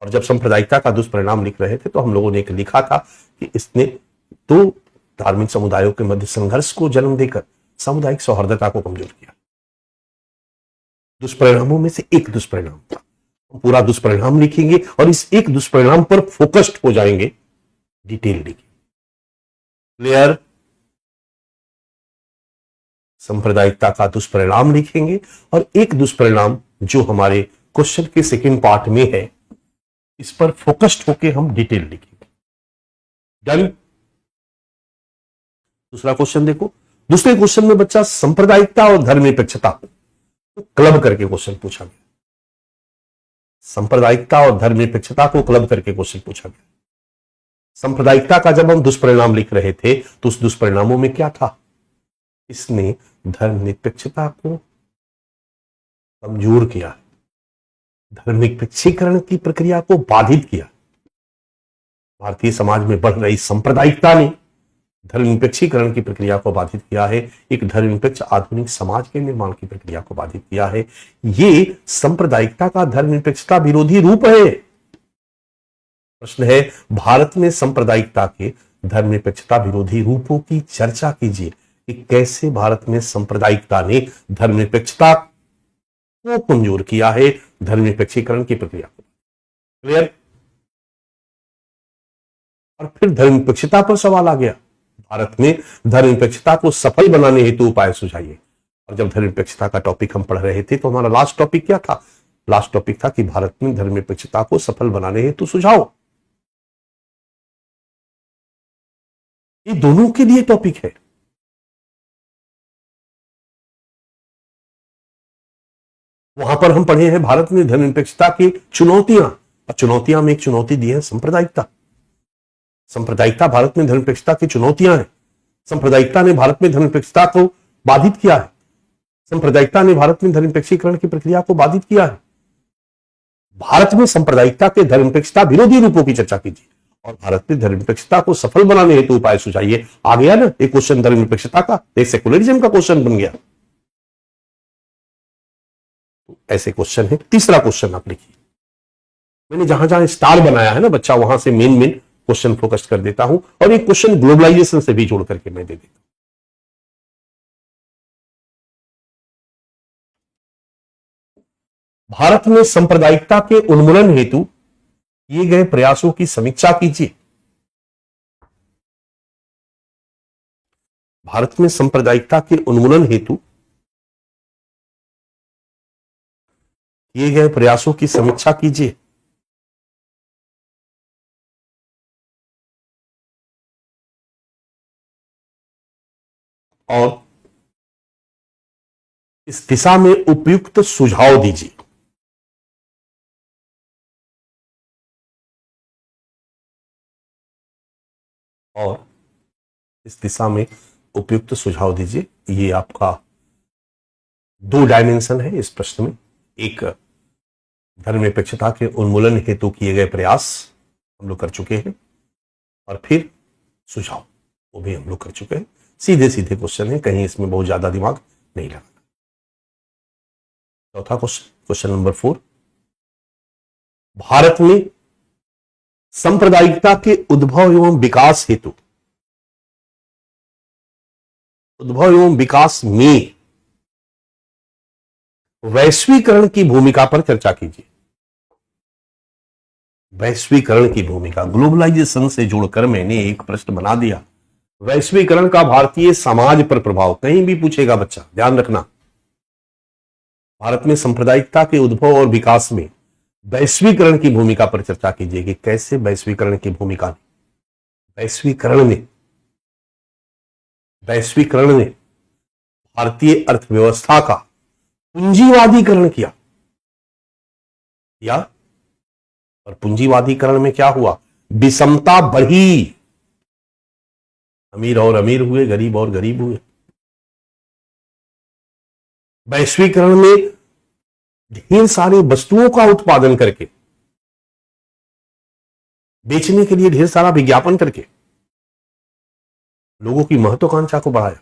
A: और जब सांप्रदायिकता का दुष्परिणाम लिख रहे थे तो हम लोगों ने एक लिखा था कि इसने दो धार्मिक समुदायों के मध्य संघर्ष को जन्म देकर सामुदायिक सौहार्दता को कमजोर किया। दुष्परिणामों में से एक दुष्परिणाम था। हम पूरा दुष्परिणाम लिखेंगे और इस एक दुष्परिणाम पर फोकस्ड हो जाएंगे, डिटेल लिखेंगे। क्लियर? सांप्रदायिकता का दुष्परिणाम लिखेंगे और एक दुष्परिणाम जो हमारे क्वेश्चन के सेकंड पार्ट में है, इस पर फोकस्ड होकर हम डिटेल लिखेंगे। डन? दूसरा क्वेश्चन देखो। दूसरे क्वेश्चन में बच्चा सांप्रदायिकता और धर्मनिरपेक्षता को क्लब करके क्वेश्चन पूछा गया। सांप्रदायिकता और धर्मनिरपेक्षता को क्लब करके क्वेश्चन पूछा गया। सांप्रदायिकता का जब हम दुष्परिणाम लिख रहे थे तो उस दुष्परिणामों में क्या था? इसने धर्मनिरपेक्षता को कमजोर किया, धर्मनिरपेक्षीकरण की प्रक्रिया को बाधित किया। भारतीय समाज में बढ़ रही सांप्रदायिकता ने धर्मनिरपेक्षीकरण की प्रक्रिया को बाधित किया है, एक धर्मनिरपेक्ष आधुनिक समाज के निर्माण की प्रक्रिया को बाधित किया है। ये सांप्रदायिकता का धर्मनिरपेक्षता विरोधी रूप है। प्रश्न है, भारत में सांप्रदायिकता के धर्मनिरपेक्षता विरोधी रूपों की चर्चा कीजिए कि कैसे भारत में सांप्रदायिकता ने धर्मनिरपेक्षता को कमजोर किया है, धर्मनिरपेक्षीकरण की प्रक्रिया को। क्लियर? और फिर धर्मनिरपेक्षता पर सवाल आ गया। भारत में धर्मनिरपेक्षता को सफल बनाने हेतु उपाय सुझाइए। और जब धर्मनिरपेक्षता का टॉपिक हम पढ़ रहे थे तो हमारा लास्ट टॉपिक क्या था? लास्ट टॉपिक था कि भारत में धर्मनिरपेक्षता को सफल बनाने हेतु सुझाव। ये दोनों के लिए टॉपिक है। वहां पर हम पढ़े हैं भारत में धर्मनिरपेक्षता की चुनौतियां, और चुनौतियां में एक चुनौती दी है सांप्रदायिकता। सांप्रदायिकता भारत में धर्मनिरपेक्षता की चुनौतियां हैं। सांप्रदायिकता ने भारत में धर्मनिरपेक्षता को बाधित किया है। सांप्रदायिकता ने भारत में धर्मनिरपेक्षीकरण की प्रक्रिया को बाधित किया है। भारत में सांप्रदायिकता के धर्मनिरपेक्षता विरोधी रूपों की चर्चा कीजिए और भारत में धर्मनिरपेक्षता को सफल बनाने हेतु उपाय सुझाइए। आ गया ना एक क्वेश्चन धर्मनिरपेक्षता का, एक सेकुलरिज्म का क्वेश्चन बन गया। ऐसे क्वेश्चन है। तीसरा क्वेश्चन आप लिखिए। मैंने जहां जहां स्टार बनाया है ना बच्चा, वहां से मेन क्वेश्चन फोकस कर देता हूं और एक क्वेश्चन ग्लोबलाइजेशन से भी जोड़ करके मैं दे देता हूं। भारत में सांप्रदायिकता के उन्मूलन हेतु किए गए प्रयासों की समीक्षा कीजिए। भारत में सांप्रदायिकता के उन्मूलन हेतु किए गए प्रयासों की समीक्षा कीजिए। और इस दिशा में उपयुक्त सुझाव दीजिए। और इस दिशा में उपयुक्त सुझाव दीजिए। ये आपका दो डायमेंशन है इस प्रश्न में। एक धर्मनिरपेक्षता के उन्मूलन हेतु किए गए प्रयास हम लोग कर चुके हैं, और फिर सुझाव वो भी हम लोग कर चुके हैं। सीधे सीधे क्वेश्चन है, कहीं इसमें बहुत ज्यादा दिमाग नहीं लगाना। चौथा क्वेश्चन, क्वेश्चन नंबर 4। भारत में सांप्रदायिकता के उद्भव एवं विकास हेतु, उद्भव एवं विकास में वैश्वीकरण की भूमिका पर चर्चा कीजिए। वैश्वीकरण की भूमिका, ग्लोबलाइजेशन से जोड़कर मैंने एक प्रश्न बना दिया। वैश्वीकरण का भारतीय समाज पर प्रभाव, कहीं भी पूछेगा बच्चा, ध्यान रखना। भारत में सांप्रदायिकता के उद्भव और विकास में वैश्वीकरण की भूमिका पर चर्चा कीजिए कि कैसे वैश्वीकरण की भूमिका, वैश्वीकरण ने भारतीय अर्थव्यवस्था का पूंजीवादीकरण किया। और पूंजीवादीकरण में क्या हुआ? विषमता बढ़ी, अमीर और अमीर हुए, गरीब और गरीब हुए। वैश्वीकरण में ढेर सारी वस्तुओं का उत्पादन करके, बेचने के लिए ढेर सारा विज्ञापन करके लोगों की महत्वाकांक्षा को बढ़ाया,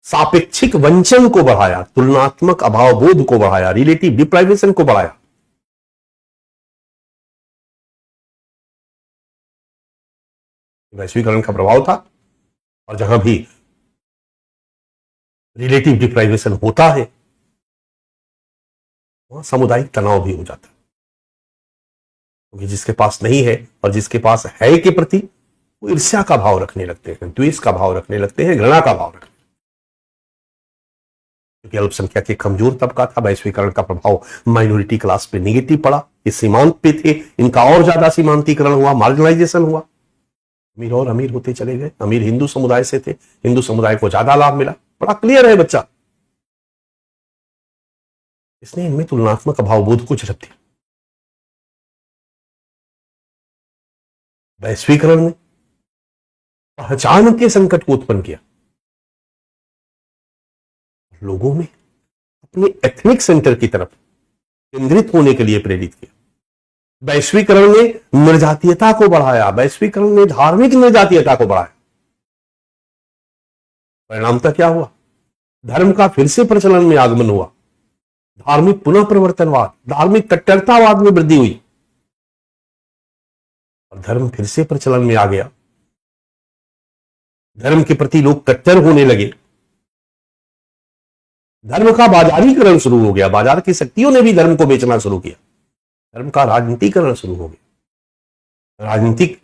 A: सापेक्षिक वंचन को बढ़ाया, तुलनात्मक अभावबोध को बढ़ाया, रिलेटिव डिप्राइवेशन को बढ़ाया। वैश्वीकरण का प्रभाव था, और जहां भी रिलेटिव डिप्राइवेशन होता है वहां सामुदायिक तनाव भी हो जाता है, क्योंकि जिसके पास नहीं है और जिसके पास है के प्रति वो ईर्ष्या का भाव रखने लगते हैं, द्वेष का भाव रखने लगते हैं, घृणा का भाव रखते हैं। क्योंकि अल्पसंख्यक एक कमजोर तबका था, वैश्वीकरण का प्रभाव माइनॉरिटी क्लास पे निगेटिव पड़ा, ये सीमांत पे थे, इनका और ज्यादा सीमांतीकरण हुआ, मार्जिनलाइजेशन हुआ, अमीर और अमीर होते चले गए। अमीर हिंदू समुदाय से थे, हिंदू समुदाय को ज्यादा लाभ मिला। बड़ा क्लियर है बच्चा, इसने इनमें तुलनात्मक अभावबोध को जन्म दिया। वैश्वीकरण ने पहचान के संकट को उत्पन्न किया, लोगों में अपने एथनिक सेंटर की तरफ केंद्रित होने के लिए प्रेरित किया। वैश्वीकरण ने निर्जातीयता को बढ़ाया, वैश्वीकरण ने धार्मिक निर्जातीयता को बढ़ाया। परिणामतः क्या हुआ? धर्म का फिर से प्रचलन में आगमन हुआ, धार्मिक पुनः प्रवर्तनवाद, धार्मिक कट्टरतावाद में वृद्धि हुई और धर्म फिर से प्रचलन में आ गया। धर्म के प्रति लोग कट्टर होने लगे, धर्म का बाजारीकरण शुरू हो गया, बाजार की शक्तियों ने भी धर्म को बेचना शुरू किया, धर्म का राजनीतिकरण शुरू हो गया। राजनीतिक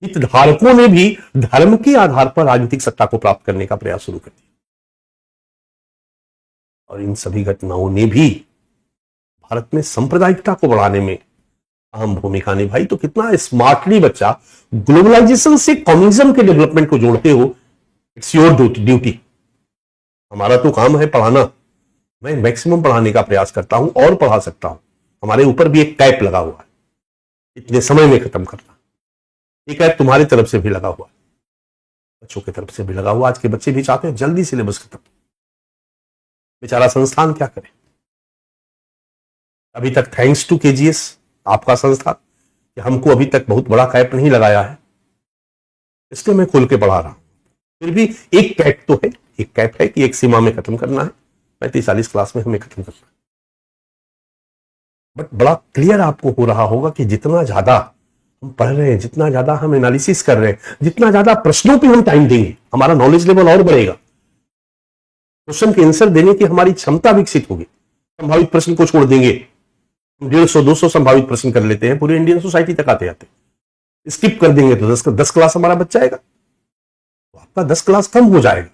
A: हितधारकों ने भी धर्म के आधार पर राजनीतिक सत्ता को प्राप्त करने का प्रयास शुरू कर दिया, और इन सभी घटनाओं ने भी भारत में सांप्रदायिकता को बढ़ाने में अहम भूमिका निभाई। तो कितना स्मार्टली बच्चा ग्लोबलाइजेशन से कम्युनिज्म के डेवलपमेंट को जोड़ते हो। It's your duty. हमारा तो काम है पढ़ाना, मैं मैक्सिमम पढ़ाने का प्रयास करता हूं और पढ़ा सकता हूं। हमारे ऊपर भी एक कैप लगा हुआ है, इतने समय में खत्म करना। एक कैप तुम्हारी तरफ से भी लगा हुआ है, बच्चों की तरफ से भी लगा हुआ। आज के बच्चे भी चाहते हैं जल्दी सिलेबस खत्म, बेचारा संस्थान क्या करे। अभी तक थैंक्स टू केजीएस, आपका संस्थान, कि हमको अभी तक बहुत बड़ा कैप नहीं लगाया है, इसलिए मैं खोल के पढ़ा रहा हूं। फिर भी एक कैप तो है, एक कैप है कि एक सीमा में खत्म करना है, 35-40 क्लास में हमें खत्म करना है। बट बड़ा क्लियर आपको हो रहा होगा कि जितना ज्यादा हम पढ़ रहे हैं, जितना ज्यादा हम एनालिसिस कर रहे हैं, जितना ज्यादा प्रश्नों पे हम टाइम देंगे, हमारा नॉलेज लेवल और बढ़ेगा, क्वेश्चन के आंसर देने की हमारी क्षमता विकसित होगी। संभावित प्रश्न को छोड़ देंगे, 150-200 संभावित प्रश्न कर लेते हैं पूरी इंडियन सोसाइटी तक आते आते, स्किप कर देंगे तो 10 क्लास हमारा बच जाएगा, तो आपका 10 क्लास कम हो जाएगा।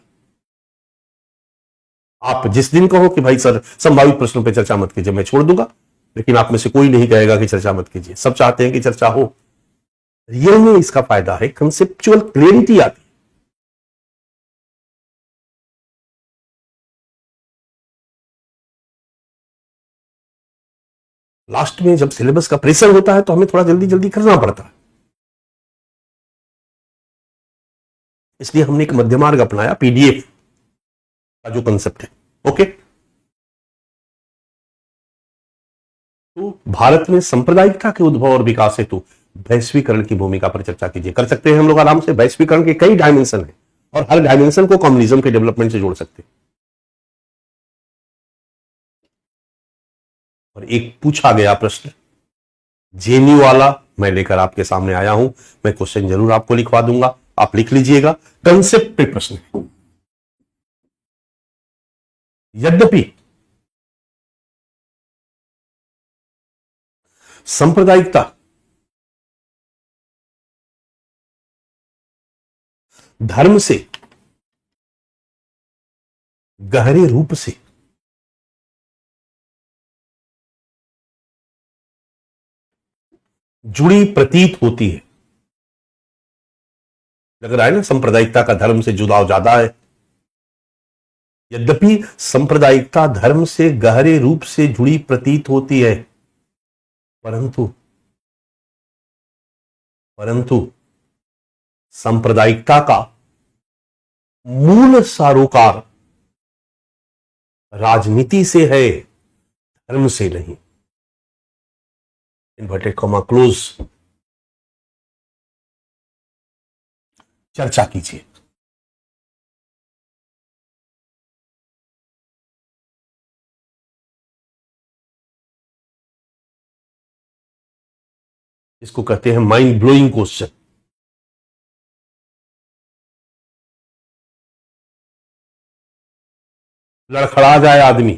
A: आप जिस दिन कहो कि भाई सर संभावित प्रश्नों पे चर्चा मत कीजिए, मैं छोड़ दूंगा, लेकिन आप में से कोई नहीं कहेगा कि चर्चा मत कीजिए। सब चाहते हैं कि चर्चा हो। रियल में इसका फायदा है, कंसेप्चुअल क्लियरिटी आती है। लास्ट में जब सिलेबस का प्रेशर होता है तो हमें थोड़ा जल्दी जल्दी करना पड़ता है, इसलिए हमने एक मध्य मार्ग अपनाया, पीडीएफ का जो कंसेप्ट है। ओके, तो भारत में सांप्रदायिकता के उद्भव और विकास हेतु वैश्वीकरण की भूमिका पर चर्चा कीजिए। कर सकते हैं हम लोग आराम से। वैश्वीकरण के कई डायमेंशन हैं और हर डायमेंशन को कम्युनिज्म के डेवलपमेंट से जोड़ सकते हैं। और एक पूछा गया प्रश्न जेएनयू वाला मैं लेकर आपके सामने आया हूं, मैं क्वेश्चन जरूर आपको लिखवा दूंगा, आप लिख लीजिएगा। कंसेप्ट पे प्रश्न है। यद्यपि सांप्रदायिकता धर्म से गहरे रूप से जुड़ी प्रतीत होती है। लग रहा है ना सांप्रदायिकता का धर्म से जुड़ाव ज्यादा है। यद्यपि सांप्रदायिकता धर्म से गहरे रूप से जुड़ी प्रतीत होती है, परंतु सांप्रदायिकता का मूल सारोकार राजनीति से है, धर्म से नहीं। Inverted comma close. चर्चा कीजिए। इसको कहते हैं माइंड ब्लोइंग क्वेश्चन। लड़खड़ा जाए आदमी,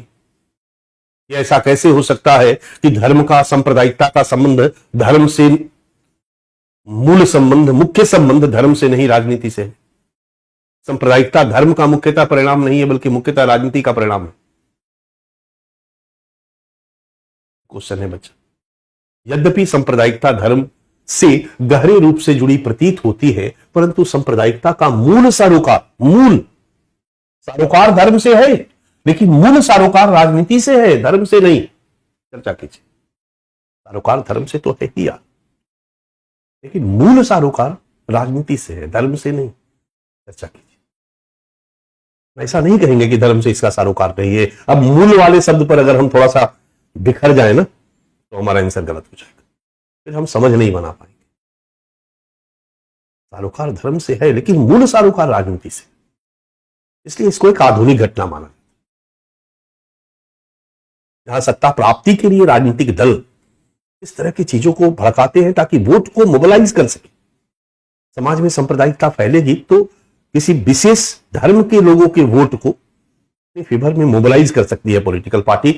A: ये ऐसा कैसे हो सकता है कि धर्म का, सांप्रदायिकता का संबंध धर्म से, मूल संबंध, मुख्य संबंध धर्म से नहीं राजनीति से है। सांप्रदायिकता धर्म का मुख्यतः परिणाम नहीं है, बल्कि मुख्यतः राजनीति का परिणाम है। क्वेश्चन है बच्चा, यद्यपि सांप्रदायिकता धर्म से गहरे रूप से जुड़ी प्रतीत होती है, परंतु सांप्रदायिकता का मूल सारोकार धर्म से है, लेकिन मूल सारोकार राजनीति से है, धर्म से नहीं। चर्चा कीजिए। सारोकार धर्म से तो है ही यार, लेकिन मूल सारोकार राजनीति से है, धर्म से नहीं। चर्चा कीजिए। ऐसा नहीं कहेंगे कि धर्म से इसका सारोकार नहीं है। अब मूल वाले शब्द पर अगर हम थोड़ा सा बिखर जाए ना, तो हमारा आंसर गलत हो जाएगा, फिर हम समझ नहीं बना पाएंगे। सारोकार धर्म से है, लेकिन मूल सारोकार राजनीति से, इसलिए इसको एक आधुनिक घटना माना। जहां सत्ता प्राप्ति के लिए राजनीतिक दल इस तरह की चीजों को भड़काते हैं ताकि वोट को मोबिलाइज कर सके। समाज में सांप्रदायिकता फैलेगी तो किसी विशेष धर्म के लोगों के वोट को अपने फेवर में मोबिलाइज कर सकती है पॉलिटिकल पार्टी।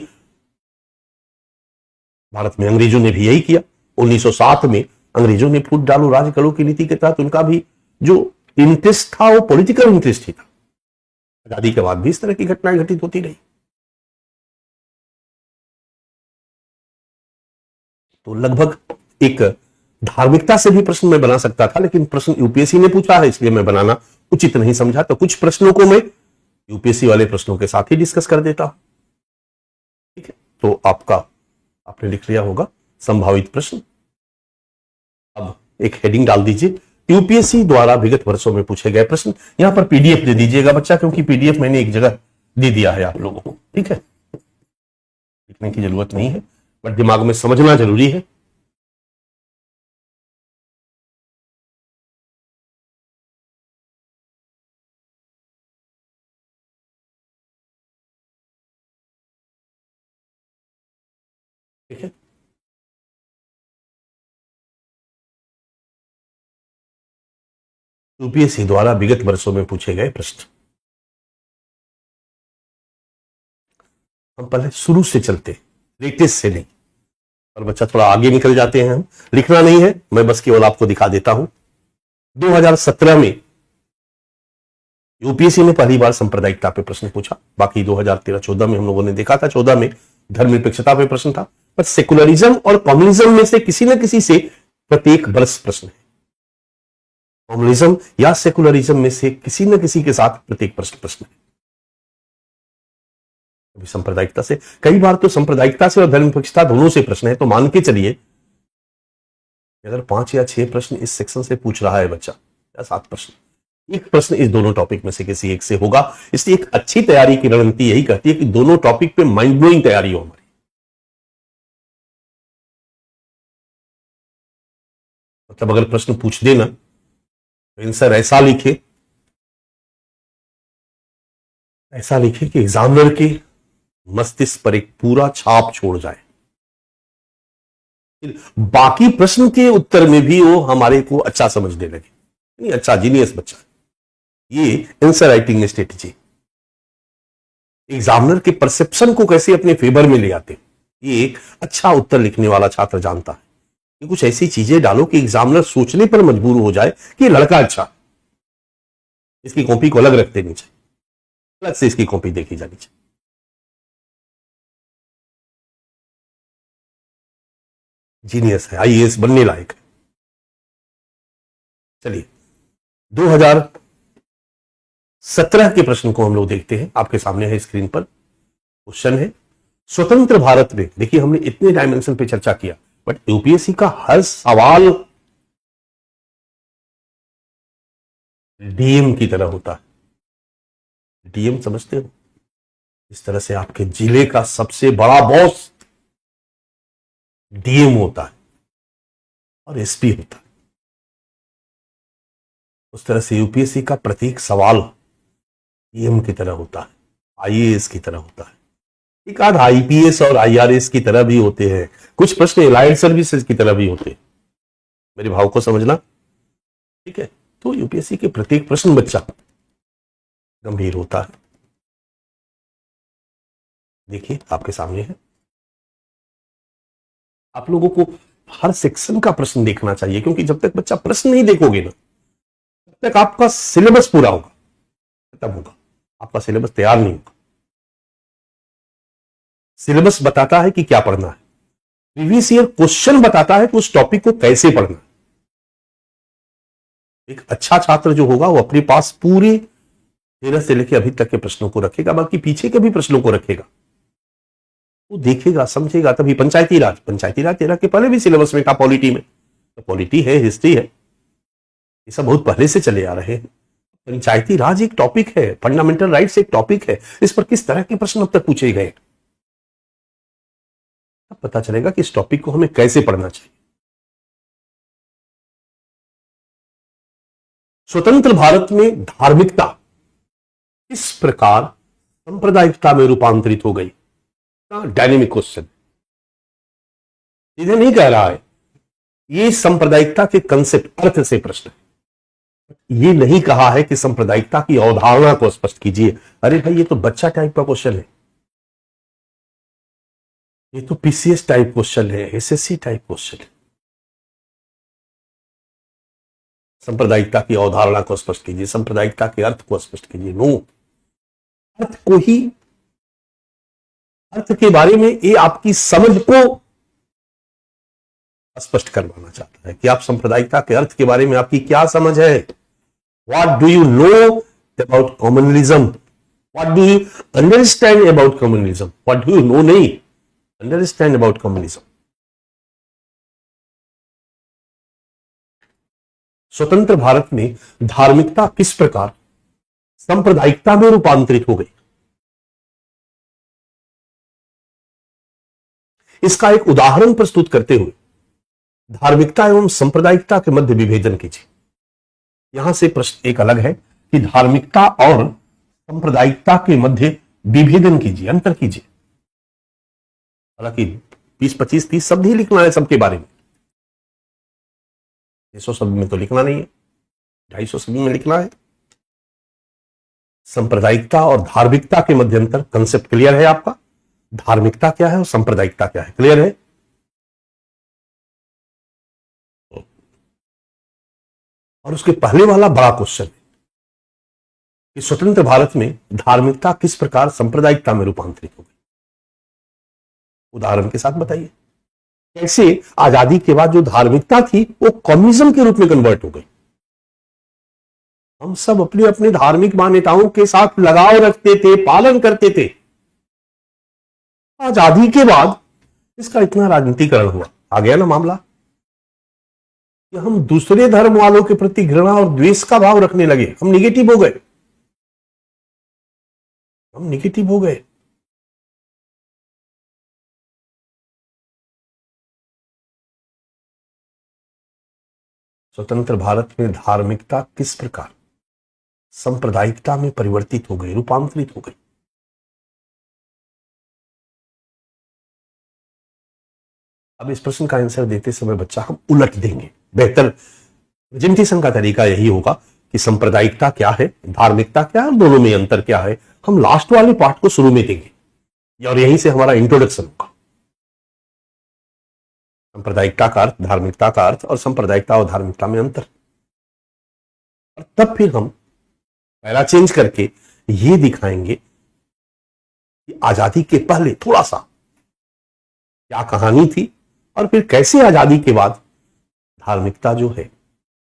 A: भारत में अंग्रेजों ने भी यही किया। 1907 में अंग्रेजों ने फूट डालो राज करो की नीति के तहत उनका भी जो इंटरेस्ट था वो पॉलिटिकल इंटरेस्ट ही था। आजादी के बाद भी इस तरह की घटनाएं घटित होती रही। तो लगभग एक धार्मिकता से भी प्रश्न मैं बना सकता था, लेकिन प्रश्न यूपीएससी ने पूछा है, इसलिए मैं बनाना उचित नहीं समझा। तो कुछ प्रश्नों को मैं यूपीएससी वाले प्रश्नों के साथ ही डिस्कस कर देता हूं। ठीक है, तो आपने लिख लिया होगा संभावित प्रश्न। अब एक हेडिंग डाल दीजिए, यूपीएससी द्वारा विगत वर्षों में पूछे गए प्रश्न। यहां पर पीडीएफ दे दीजिएगा बच्चा, क्योंकि पीडीएफ मैंने एक जगह दे दिया है आप लोगों को। ठीक है, लिखने की जरूरत नहीं है, बट दिमाग में समझना जरूरी है। ठीक है, यूपीएससी द्वारा विगत वर्षों में पूछे गए प्रश्न। हम पहले शुरू से चलते, लेटेस्ट से नहीं। और बच्चा थोड़ा आगे निकल जाते हैं हम, लिखना नहीं है, मैं बस केवल आपको दिखा देता हूं। 2017 में यूपीएससी ने पहली बार सांप्रदायिकता पे प्रश्न पूछा। बाकी 2013-14 में हम लोगों ने देखा था, 14 में धर्मनिरपेक्षता पे प्रश्न था। पर सेकुलरिज्म और कम्युनिज्म में से किसी न किसी से प्रत्येक वर्ष प्रश्न है। कम्युनिज्म या सेकुलरिज्म में से किसी न किसी के साथ प्रत्येक प्रश्न है। अभी सांप्रदायिकता से, कई बार तो सांप्रदायिकता से और धर्मनिरपेक्षता दोनों से प्रश्न है। तो मान के चलिए अगर 5 या 6 प्रश्न इस सेक्शन से पूछ रहा है बच्चा, या 7 प्रश्न, एक प्रश्न इस दोनों टॉपिक में से किसी एक से होगा। इसलिए एक अच्छी तैयारी की रणनीति यही कहती है कि दोनों टॉपिक पे माइंड ब्लोइंग तैयारी हो हमारी। मतलब अगर प्रश्न पूछ देना तो आंसर ऐसा लिखे कि एग्जामिनर के मस्तिष्क पर एक पूरा छाप छोड़ जाए। बाकी प्रश्न के उत्तर में भी वो हमारे को अच्छा समझने लगे। नहीं, अच्छा जीनियस बच्चा। ये आंसर राइटिंग स्ट्रेटेजी, एग्जामिनर के परसेप्शन को कैसे अपने फेवर में ले आते, ये एक अच्छा उत्तर लिखने वाला छात्र जानता है। ये कुछ ऐसी चीजें डालो कि एग्जामिनर सोचने पर मजबूर हो जाए कि ये लड़का अच्छा, इसकी कॉपी को अलग रख देनी चाहिए, अलग से इसकी कॉपी देखी जानी चाहिए। जीनियस है, आईएएस बनने लायक है। चलिए 2017 के प्रश्न को हम लोग देखते हैं। आपके सामने है स्क्रीन पर। क्वेश्चन है, स्वतंत्र भारत में, देखिए हमने इतने डायमेंशन पे चर्चा किया, बट यूपीएससी का हर सवाल डीएम की तरह होता है। डीएम समझते हो? इस तरह से आपके जिले का सबसे बड़ा बॉस डीएम होता है और एसपी होता है। उस तरह से यूपीएससी का प्रत्येक सवाल डीएम की तरह होता है, आईएएस की तरह होता है। एक आध आईपीएस और आईआरएस की तरह भी होते हैं। कुछ प्रश्न एलाइड सर्विसेज की तरह भी होते हैं। मेरे भाव को समझना, ठीक है? तो यूपीएससी के प्रत्येक प्रश्न बच्चा गंभीर होता है। देखिए आपके सामने है। आप लोगों को हर सेक्शन का प्रश्न देखना चाहिए, क्योंकि जब तक बच्चा प्रश्न नहीं देखोगे ना, तब तक आपका सिलेबस पूरा होगा, खत्म होगा, आपका सिलेबस तैयार नहीं होगा। सिलेबस बताता है कि क्या पढ़ना है, प्रीवियस ईयर क्वेश्चन बताता है कि उस टॉपिक को कैसे पढ़ना है। एक अच्छा छात्र जो होगा वो अपने पास पूरे 13 से लेकर अभी तक के प्रश्नों को रखेगा, बाकी पीछे के भी प्रश्नों को रखेगा, वो देखेगा समझेगा। तभी पंचायती राज 13 के पहले भी सिलेबस में था, पॉलिटी में तो पॉलिटी है, हिस्ट्री है, ये सब बहुत पहले से चले आ रहे हैं। पंचायती राज एक टॉपिक है, फंडामेंटल राइट्स एक टॉपिक है, इस पर किस तरह के प्रश्न अब तक पूछे गए, तब पता चलेगा कि इस टॉपिक को हमें कैसे पढ़ना चाहिए। स्वतंत्र भारत में धार्मिकता किस प्रकार सांप्रदायिकता में रूपांतरित हो गई? डायनेमिक क्वेश्चन, सीधे नहीं कह रहा है, ये सांप्रदायिकता के कंसेप्ट अर्थ से प्रश्न है। ये नहीं कहा है कि सांप्रदायिकता की अवधारणा को स्पष्ट कीजिए। अरे भाई, ये तो बच्चा टाइप का क्वेश्चन है, ये तो पीसीएस टाइप क्वेश्चन है, एसएससी टाइप क्वेश्चन है। सांप्रदायिकता की अवधारणा को स्पष्ट कीजिए, सांप्रदायिकता के अर्थ को स्पष्ट कीजिए। नो, अर्थ को ही, अर्थ के बारे में ये आपकी समझ को स्पष्ट करवाना चाहता है कि आप सांप्रदायिकता के अर्थ के बारे में आपकी क्या समझ है। What do you know about communalism, what do you understand about communalism, what do you know नहीं, अंडरस्टैंड अबाउट कम्युनलिज्म। स्वतंत्र भारत में धार्मिकता किस प्रकार सांप्रदायिकता में रूपांतरित हो गई, इसका एक उदाहरण प्रस्तुत करते हुए धार्मिकता एवं सांप्रदायिकता के मध्य विभेदन कीजिए। यहां से प्रश्न एक अलग है कि धार्मिकता और सांप्रदायिकता के मध्य विभेदन कीजिए, अंतर कीजिए। हालांकि 20, 25, 30 शब्द ही लिखना है सबके बारे में, 600 शब्द में तो लिखना नहीं है, 250 शब्द में लिखना है। सांप्रदायिकता और धार्मिकता के मध्य अंतर, कंसेप्ट क्लियर है आपका? धार्मिकता क्या है और सांप्रदायिकता क्या है, क्लियर है? और उसके पहले वाला बड़ा क्वेश्चन है कि स्वतंत्र भारत में धार्मिकता किस प्रकार सांप्रदायिकता में रूपांतरित हो गई। उदाहरण के साथ बताइए, कैसे आजादी के बाद जो धार्मिकता थी वो कम्युनिज्म के रूप में कन्वर्ट हो गई। हम सब अपने अपने धार्मिक मान्यताओं के साथ लगाव रखते थे, पालन करते थे। आजादी के बाद इसका इतना राजनीतिकरण हुआ, आ गया ना मामला, कि हम दूसरे धर्म वालों के प्रति घृणा और द्वेष का भाव रखने लगे। हम निगेटिव हो गए, हम निगेटिव हो गए। स्वतंत्र भारत में धार्मिकता किस प्रकार सांप्रदायिकता में परिवर्तित हो गई, रूपांतरित हो गई। अब इस प्रश्न का आंसर देते समय बच्चा हम उलट देंगे। बेहतर प्रेजेंटेशन का तरीका यही होगा कि सांप्रदायिकता क्या है, धार्मिकता क्या है, दोनों में अंतर क्या है, हम लास्ट वाले पार्ट को शुरू में देंगे और यहीं से हमारा इंट्रोडक्शन होगा। सांप्रदायिकता का अर्थ, धार्मिकता का अर्थ और सांप्रदायिकता और धार्मिकता में अंतर, और तब फिर हम पहला चेंज करके ये दिखाएंगे कि आजादी के पहले थोड़ा सा क्या कहानी थी और फिर कैसे आजादी के बाद धार्मिकता जो है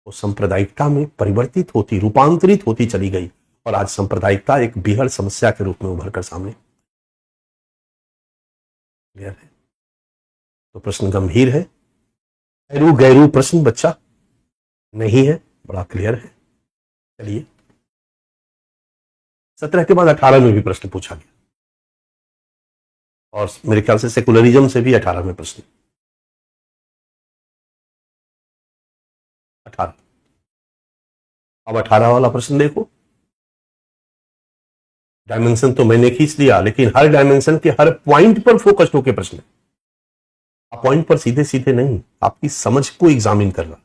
A: वो सांप्रदायिकता में परिवर्तित होती, रूपांतरित होती चली गई और आज सांप्रदायिकता एक बेहद समस्या के रूप में उभर कर सामने। क्लियर है? तो प्रश्न गंभीर है, गैरू गैरू प्रश्न बच्चा नहीं है, बड़ा क्लियर है। चलिए, 17 के बाद 18 में भी प्रश्न पूछा गया और मेरे ख्याल से सेकुलरिज्म से भी 18 में प्रश्न। 18, अब 18 वाला प्रश्न देखो। डायमेंशन तो मैंने खींच लिया, लेकिन हर डायमेंशन के हर पॉइंट पर फोकस्ड होकर प्रश्न है। आप पॉइंट पर सीधे सीधे नहीं, आपकी समझ को एग्जामिन कर रहा।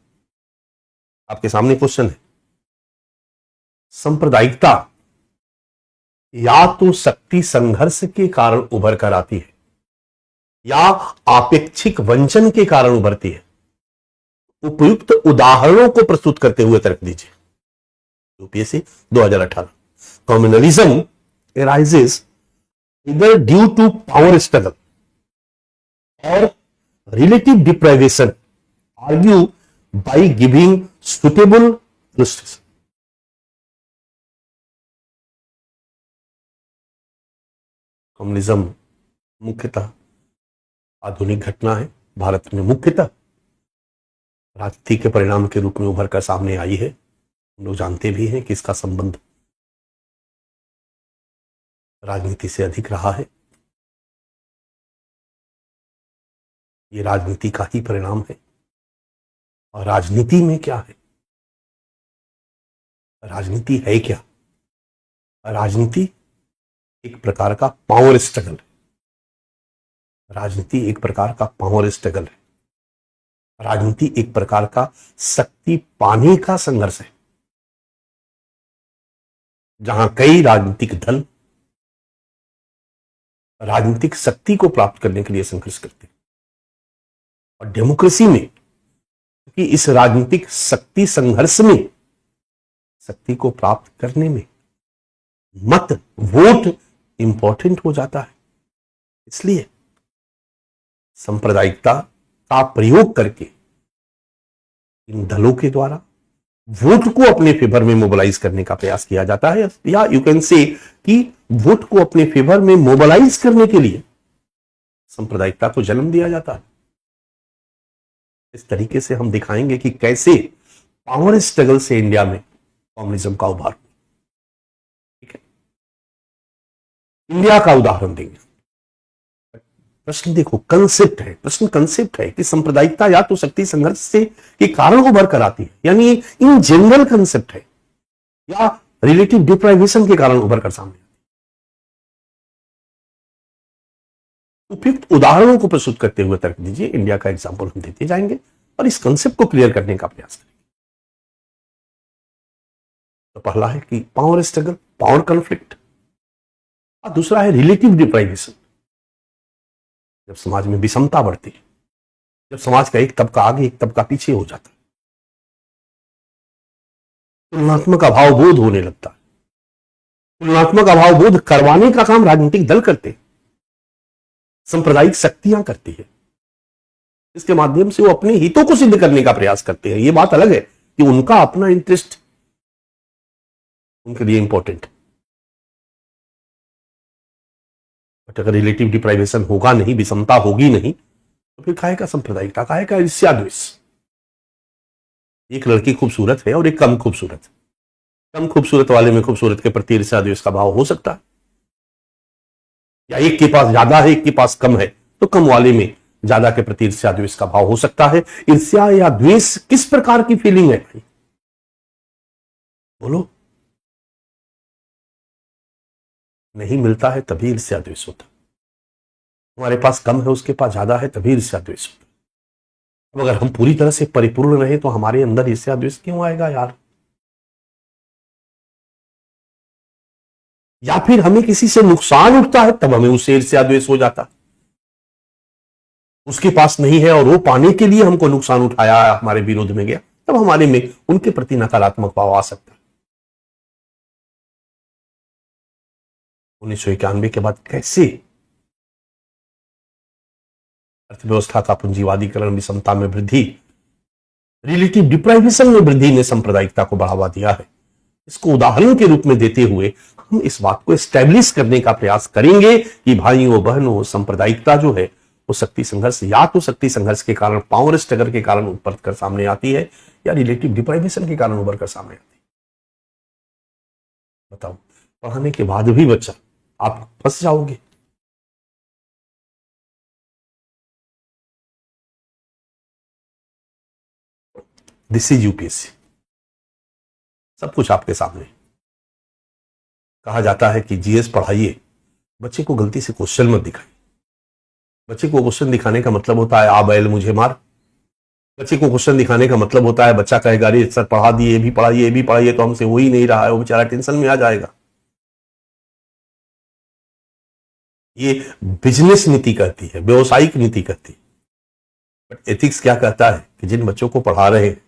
A: आपके सामने क्वेश्चन है, सांप्रदायिकता या तो शक्ति संघर्ष के कारण उभर कर आती है या आपेक्षिक वंचन के कारण उभरती है। उपयुक्त उदाहरणों को प्रस्तुत करते हुए तर्क दीजिए। UPSC 2018। Communalism arises either due to power struggle or relative deprivation, argue by giving suitable illustration. Communism मुख्यतः आधुनिक घटना है, भारत में मुख्यतः राजनीति के परिणाम के रूप में उभर कर सामने आई है। हम लोग जानते भी हैं कि इसका संबंध राजनीति से अधिक रहा है। ये राजनीति का ही परिणाम है। और राजनीति में क्या है? राजनीति है क्या? राजनीति एक प्रकार का पावर स्ट्रगल है। राजनीति एक प्रकार का पावर स्ट्रगल है। राजनीति एक प्रकार का शक्ति पाने का संघर्ष है, जहां कई राजनीतिक दल राजनीतिक शक्ति को प्राप्त करने के लिए संघर्ष करते हैं। और डेमोक्रेसी में, क्योंकि इस राजनीतिक शक्ति संघर्ष में शक्ति को प्राप्त करने में मत, वोट इंपॉर्टेंट हो जाता है, इसलिए सांप्रदायिकता का प्रयोग करके इन दलों के द्वारा वोट को अपने फेवर में मोबिलाइज करने का प्रयास किया जाता है। या यू कैन से कि वोट को अपने फेवर में मोबिलाइज करने के लिए सांप्रदायिकता को जन्म दिया जाता है। इस तरीके से हम दिखाएंगे कि कैसे पावर स्ट्रगल से इंडिया में कम्युनिज्म का उभार। ठीक है, इंडिया का उदाहरण देंगे। प्रश्न देखो, कंसेप्ट है, प्रश्न कंसेप्ट है कि सांप्रदायिकता या तो शक्ति संघर्ष से के कारण उभर कर आती है, यानी इन जनरल कंसेप्ट है, या रिलेटिव डिप्राइवेशन के कारण उभर कर सामने आती है। उपयुक्त उदाहरणों को प्रस्तुत करते हुए तर्क दीजिए। इंडिया का एग्जाम्पल हम देते जाएंगे और इस कंसेप्ट को क्लियर करने का प्रयास करेंगे। तो पहला है कि पावर स्ट्रगल, पावर कॉन्फ्लिक्ट, और दूसरा है रिलेटिव डिप्राइवेशन। जब समाज में विषमता बढ़ती है, जब समाज का एक तबका आगे एक तबका पीछे हो जाता है, तुलनात्मक अभाव बोध होने लगता है। तुलनात्मक अभाव बोध करवाने का काम राजनीतिक दल करते हैं, सांप्रदायिक शक्तियां करती है। इसके माध्यम से वो अपने हितों को सिद्ध करने का प्रयास करते हैं। ये बात अलग है कि उनका अपना इंटरेस्ट उनके लिए इंपॉर्टेंट है, बट अगर रिलेटिव डिप्राइवेशन होगा नहीं, विषमता होगी नहीं, तो फिर काहे का सांप्रदायिकता, काहे का ईर्ष्या द्वेष। एक लड़की खूबसूरत है और एक कम खूबसूरत है, कम खूबसूरत वाले में खूबसूरत के प्रति ईर्ष्या द्वेष का भाव हो सकता है, या एक के पास ज्यादा है एक के पास कम है तो कम वाले में ज्यादा के प्रति ईर्ष्या द्वेष का भाव हो सकता है। ईर्ष्या या द्वेष किस प्रकार की फीलिंग है भाई, बोलो। नहीं मिलता है तभी ईर्ष्या द्वेष होता। हमारे पास कम है उसके पास ज्यादा है तभी ईर्ष्या द्वेष होता। अब अगर हम पूरी तरह से परिपूर्ण रहे तो हमारे अंदर ईर्ष्या द्वेष क्यों आएगा यार? या फिर हमें किसी से नुकसान उठता है तब हमें उससे ईर्ष्या द्वेष हो जाता। उसके पास नहीं है और वो पाने के लिए हमको नुकसान उठाया, हमारे विरोध में गया, तब हमारे में उनके प्रति नकारात्मक भाव आ सकता है। 1991 के बाद कैसे अर्थव्यवस्था का पूंजीवादीकरण, विषमता में वृद्धि, रिलेटिव डिप्राइवेशन में वृद्धि ने सांप्रदायिकता को बढ़ावा दिया है, इसको उदाहरण के रूप में देते हुए हम इस बात को एस्टैब्लिश करने का प्रयास करेंगे कि भाइयों बहनों, सांप्रदायिकता जो है वो शक्ति संघर्ष, या तो शक्ति संघर्ष के कारण, पावर स्ट्रगल के कारण उभर कर सामने आती है, या रिलेटिव डिप्राइवेशन के कारण उभर कर सामने आती है। बताओ, पढ़ाने के बाद भी बच्चा आप फंस जाओगे। दिस इज यूपीएससी, सब कुछ आपके सामने। कहा जाता है कि जीएस पढ़ाइए, बच्चे को गलती से क्वेश्चन मत दिखाइए। बच्चे को क्वेश्चन दिखाने का मतलब होता है आ बैल मुझे मार। बच्चे को क्वेश्चन दिखाने का मतलब होता है बच्चा कहेगा अरे सर पढ़ा दिए, ये भी पढ़ाइए, ये भी पढ़ाइए, तो हमसे हो ही नहीं रहा है, वो बेचारा टेंशन में आ जाएगा। ये बिजनेस नीति कहती है, व्यवसायिक नीति कहती है। बट एथिक्स क्या कहता है कि जिन बच्चों को पढ़ा रहे हैं,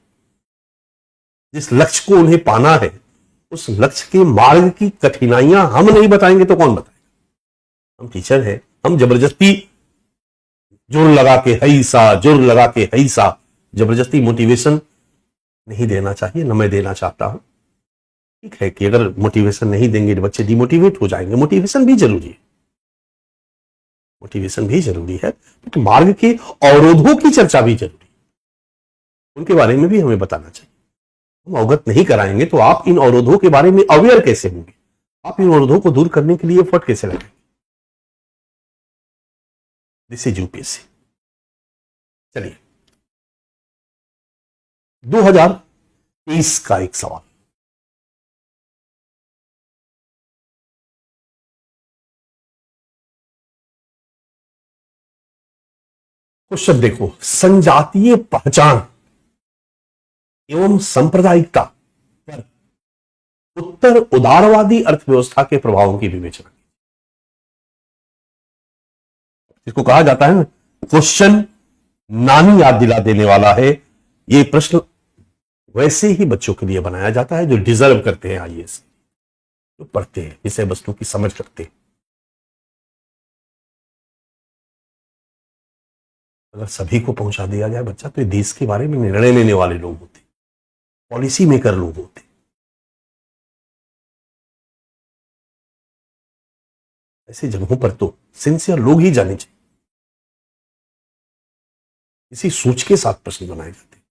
A: जिस लक्ष्य को उन्हें पाना है, उस लक्ष्य के मार्ग की कठिनाइयां हम नहीं बताएंगे तो कौन बताएगा? हम टीचर हैं, हम जबरदस्ती जोर लगा के हई सा जबरदस्ती मोटिवेशन नहीं देना चाहिए, न मैं देना चाहता हूं। ठीक है कि अगर मोटिवेशन नहीं देंगे तो बच्चे डिमोटिवेट हो जाएंगे, मोटिवेशन भी जरूरी है, मोटिवेशन भी जरूरी है, तो मार्ग के अवरोधों की चर्चा भी जरूरी है, उनके बारे में भी हमें बताना चाहिए। हम अवगत नहीं कराएंगे तो आप इन अवरोधों के बारे में अवेयर कैसे होंगे? आप इन अवरोधों को दूर करने के लिए एफर्ट कैसे लगाएंगे? This is UPSC. चलिए 2023 का एक सवाल। क्वेश्चन देखो, संजातीय पहचान एवं सांप्रदायिकता पर उत्तर उदारवादी अर्थव्यवस्था के प्रभावों की विवेचना। इसको कहा जाता है ना, क्वेश्चन नानी याद दिला देने वाला है। ये प्रश्न वैसे ही बच्चों के लिए बनाया जाता है जो डिजर्व करते हैं आईएएस, जो पढ़ते हैं, विषय वस्तु की समझ रखते हैं। अगर सभी को पहुंचा दिया जाए बच्चा, तो देश के बारे में निर्णय लेने वाले लोग होते, पॉलिसी मेकर लोग होते। ऐसी जगहों पर तो सिंसियर लोग ही जाने चाहिए। इसी सोच के साथ प्रश्न बनाए जाते हैं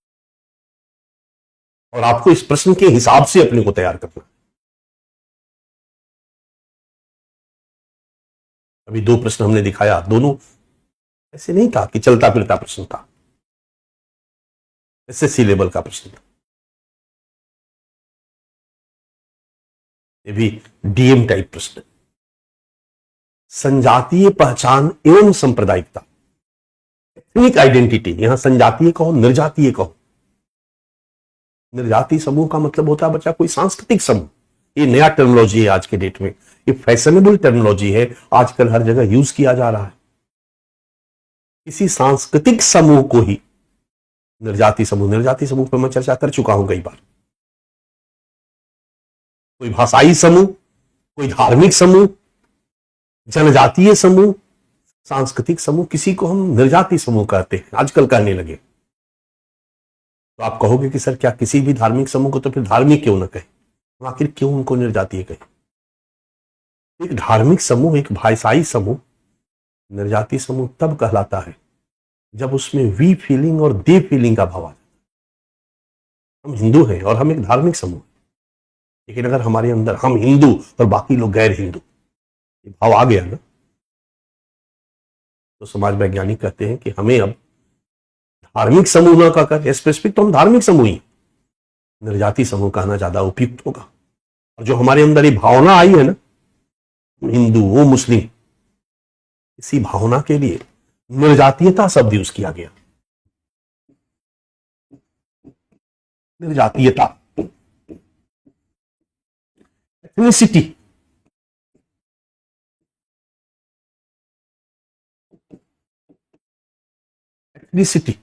A: और आपको इस प्रश्न के हिसाब से अपने को तैयार करना। अभी 2 प्रश्न हमने दिखाया, दोनों ऐसे नहीं था कि चलता फिरता प्रश्न था, एसएससी लेवल का प्रश्न था। ये भी डीएम टाइप प्रश्न। संजातीय पहचान एवं सांप्रदायिकता, एथनिक आइडेंटिटी, यहां संजातीय कहो, निर्जातीय कहो। निर्जातीय समूह का मतलब होता है बच्चा कोई सांस्कृतिक समूह। ये नया टर्मिनोलॉजी है आज के डेट में, ये फैशनेबल टर्मिनोलॉजी है, आजकल हर जगह यूज किया जा रहा है। किसी सांस्कृतिक समूह को ही निर्जातीय समूह पर मैं चर्चा कर चुका हूं कई बार। कोई भाषाई समूह, कोई धार्मिक समूह, जनजातीय समूह, सांस्कृतिक समूह, किसी को हम निर्जातीय समूह कहते हैं, आजकल कहने लगे। तो आप कहोगे कि सर क्या किसी भी धार्मिक समूह को तो फिर धार्मिक क्यों न कहें, आखिर क्यों उनको निर्जातीय कहें? एक धार्मिक समूह, एक भाषाई समूह निर्जातीय समूह तब कहलाता है जब उसमें वी फीलिंग और दे फीलिंग का भाव आ जाता है। हम हिंदू हैं और हम एक धार्मिक समूह हैं, लेकिन अगर हमारे अंदर हम हिंदू और बाकी लोग गैर हिंदू, ये भाव आ गया ना, तो समाज वैज्ञानिक कहते हैं कि हमें अब धार्मिक समूह न कहकर, स्पेसिफिक तो हम धार्मिक समूह ही, निर्जातीय समूह कहना ज्यादा उपयुक्त होगा। और जो हमारे अंदर ये भावना आई है ना, हिंदू वो मुस्लिम, इसी भावना के लिए निर्जातीयता शब्द यूज किया गया। निर्जातीयता, एथनिसिटी, एथनिसिटी,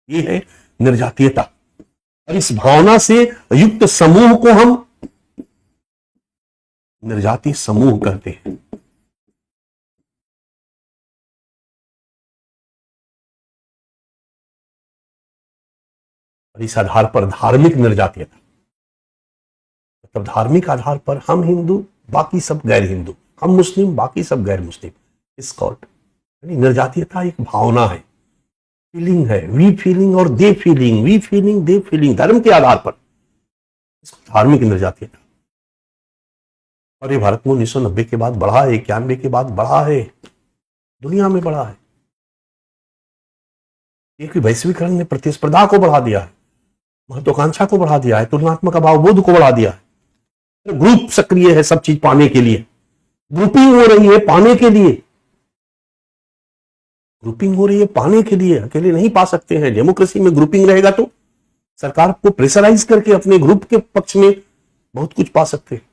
A: ये है निर्जातीयता। और इस भावना से युक्त समूह को हम निर्जातीय समूह कहते हैं। और इस आधार पर धार्मिक निर्जातीयता, मतलब धार्मिक आधार पर हम हिंदू बाकी सब गैर हिंदू, हम मुस्लिम बाकी सब गैर मुस्लिम, इस कॉल्ड यानी निर्जातीयता एक भावना है, फीलिंग है, वी फीलिंग और they feeling, we feeling they feeling, धर्म के आधार पर इसको धार्मिक निर्जातीयता। और ये भारत में 1990 के बाद बढ़ा है, 91 के बाद बढ़ा है, दुनिया में बढ़ा है। एक वैश्वीकरण ने प्रतिस्पर्धा को बढ़ा दिया है, महत्वाकांक्षा को बढ़ा दिया है, तुलनात्मक अभाव बोध को बढ़ा दिया है। ग्रुप सक्रिय है सब चीज पाने के लिए, ग्रुपिंग हो रही है पाने के लिए, ग्रुपिंग हो रही है पाने के लिए, अकेले नहीं पा सकते हैं। डेमोक्रेसी में ग्रुपिंग रहेगा तो सरकार को प्रेशराइज करके अपने ग्रुप के पक्ष में बहुत कुछ पा सकते हैं।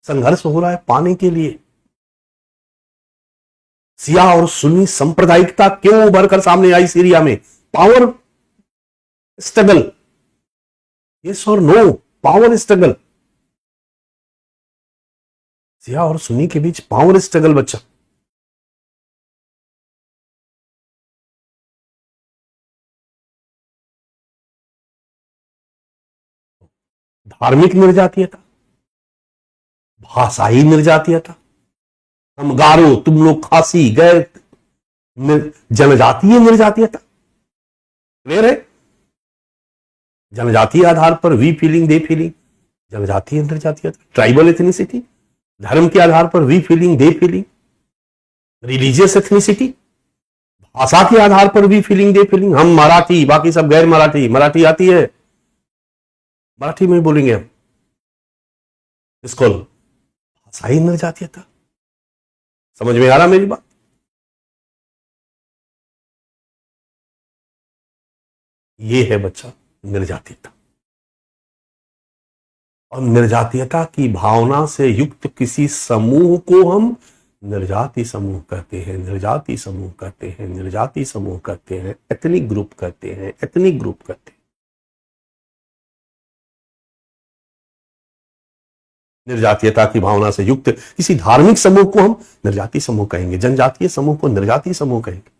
A: संघर्ष हो रहा है पाने के लिए। शिया और सुन्नी सांप्रदायिकता क्यों उभर कर सामने आई सीरिया में? पावर स्ट्रगल, यस और नो, पावर स्ट्रगल। शिया और सुन्नी के बीच पावर स्ट्रगल बच्चा। धार्मिक निर्जातीयता, भाषाई निर्जातीयता, हम गारो, तुम लोग खासी, गैर जनजातीय निर्जातीयता। क्लियर है? जनजातीय आधार पर वी फीलिंग दे फीलिंग, जनजातीय निर्जातीयता। ट्राइबल एथनिसिटी, धर्म के आधार पर we feeling they feeling. Religious ethnicity, भाषा के आधार पर वी फीलिंग दे फीलिंग। हम मराठी, बाकी सब गैर मराठी। मराठी आती है, मराठी में बोलेंगे हम, इसको भाषाई निर्जातीयता। समझ में आ रहा मेरी बात? ये है बच्चा निर्जातीयता। और निर्जातीयता की भावना से युक्त किसी समूह को हम निर्जाति समूह कहते हैं, निर्जाति समूह कहते हैं, निर्जाति समूह कहते हैं, एथनिक ग्रुप कहते हैं, एथनिक ग्रुप कहते हैं। निर्जातीयता की भावना से युक्त किसी धार्मिक समूह को हम निर्जाति समूह कहेंगे, जनजातीय समूह को निर्जातीय समूह कहेंगे।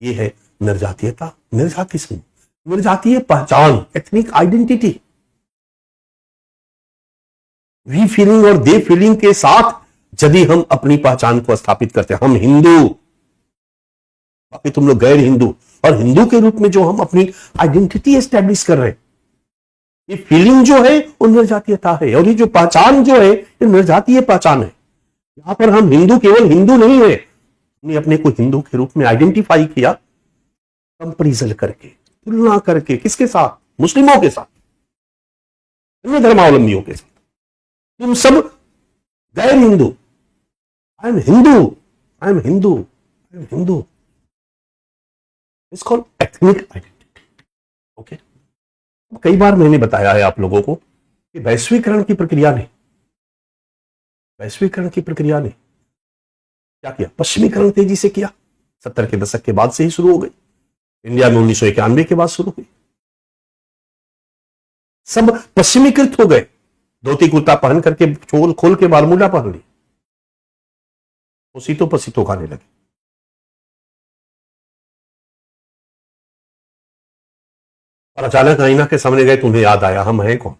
A: ये है निर्जातीयता, निर्जाति समूह, निर्जातीय पहचान, एथनिक आइडेंटिटी। वी फीलिंग और दे फीलिंग के साथ यदि हम अपनी पहचान को स्थापित करते हैं, हम हिंदू, बाकी तुम लोग गैर हिंदू, और हिंदू के रूप में जो हम अपनी आइडेंटिटी एस्टेब्लिश कर रहे हैं, ये फीलिंग जो है वो निर्जातीयता है। और ये जो पहचान जो है ये निर्जातीय पहचान है। यहां पर हम हिंदू केवल हिंदू नहीं है, हमने अपने को हिंदू के रूप में आइडेंटिफाई किया, कंपैरिजन करके, तुलना करके। किसके साथ? मुस्लिमों के साथ, अन्य धर्मावलंबियों के साथ। तुम सब गैर Hindu, I am Hindu, I am Hindu, I am Hindu. It's called ethnic identity. Okay, कई बार मैंने बताया है आप लोगों को कि वैश्वीकरण की प्रक्रिया ने, वैश्वीकरण की प्रक्रिया ने क्या किया? पश्चिमीकरण तेजी से किया। 70 के दशक के बाद से ही शुरू हो गई, इंडिया में 1991 के बाद शुरू हुई। सब पश्चिमीकृत हो गए, धोती कुर्ता पहन करके चोल खोल के बारमूडा पहन ली, पसीतो पसीतो खाने लगे। और अचानक आईना के सामने गए तो उन्हें याद आया हम हैं कौन।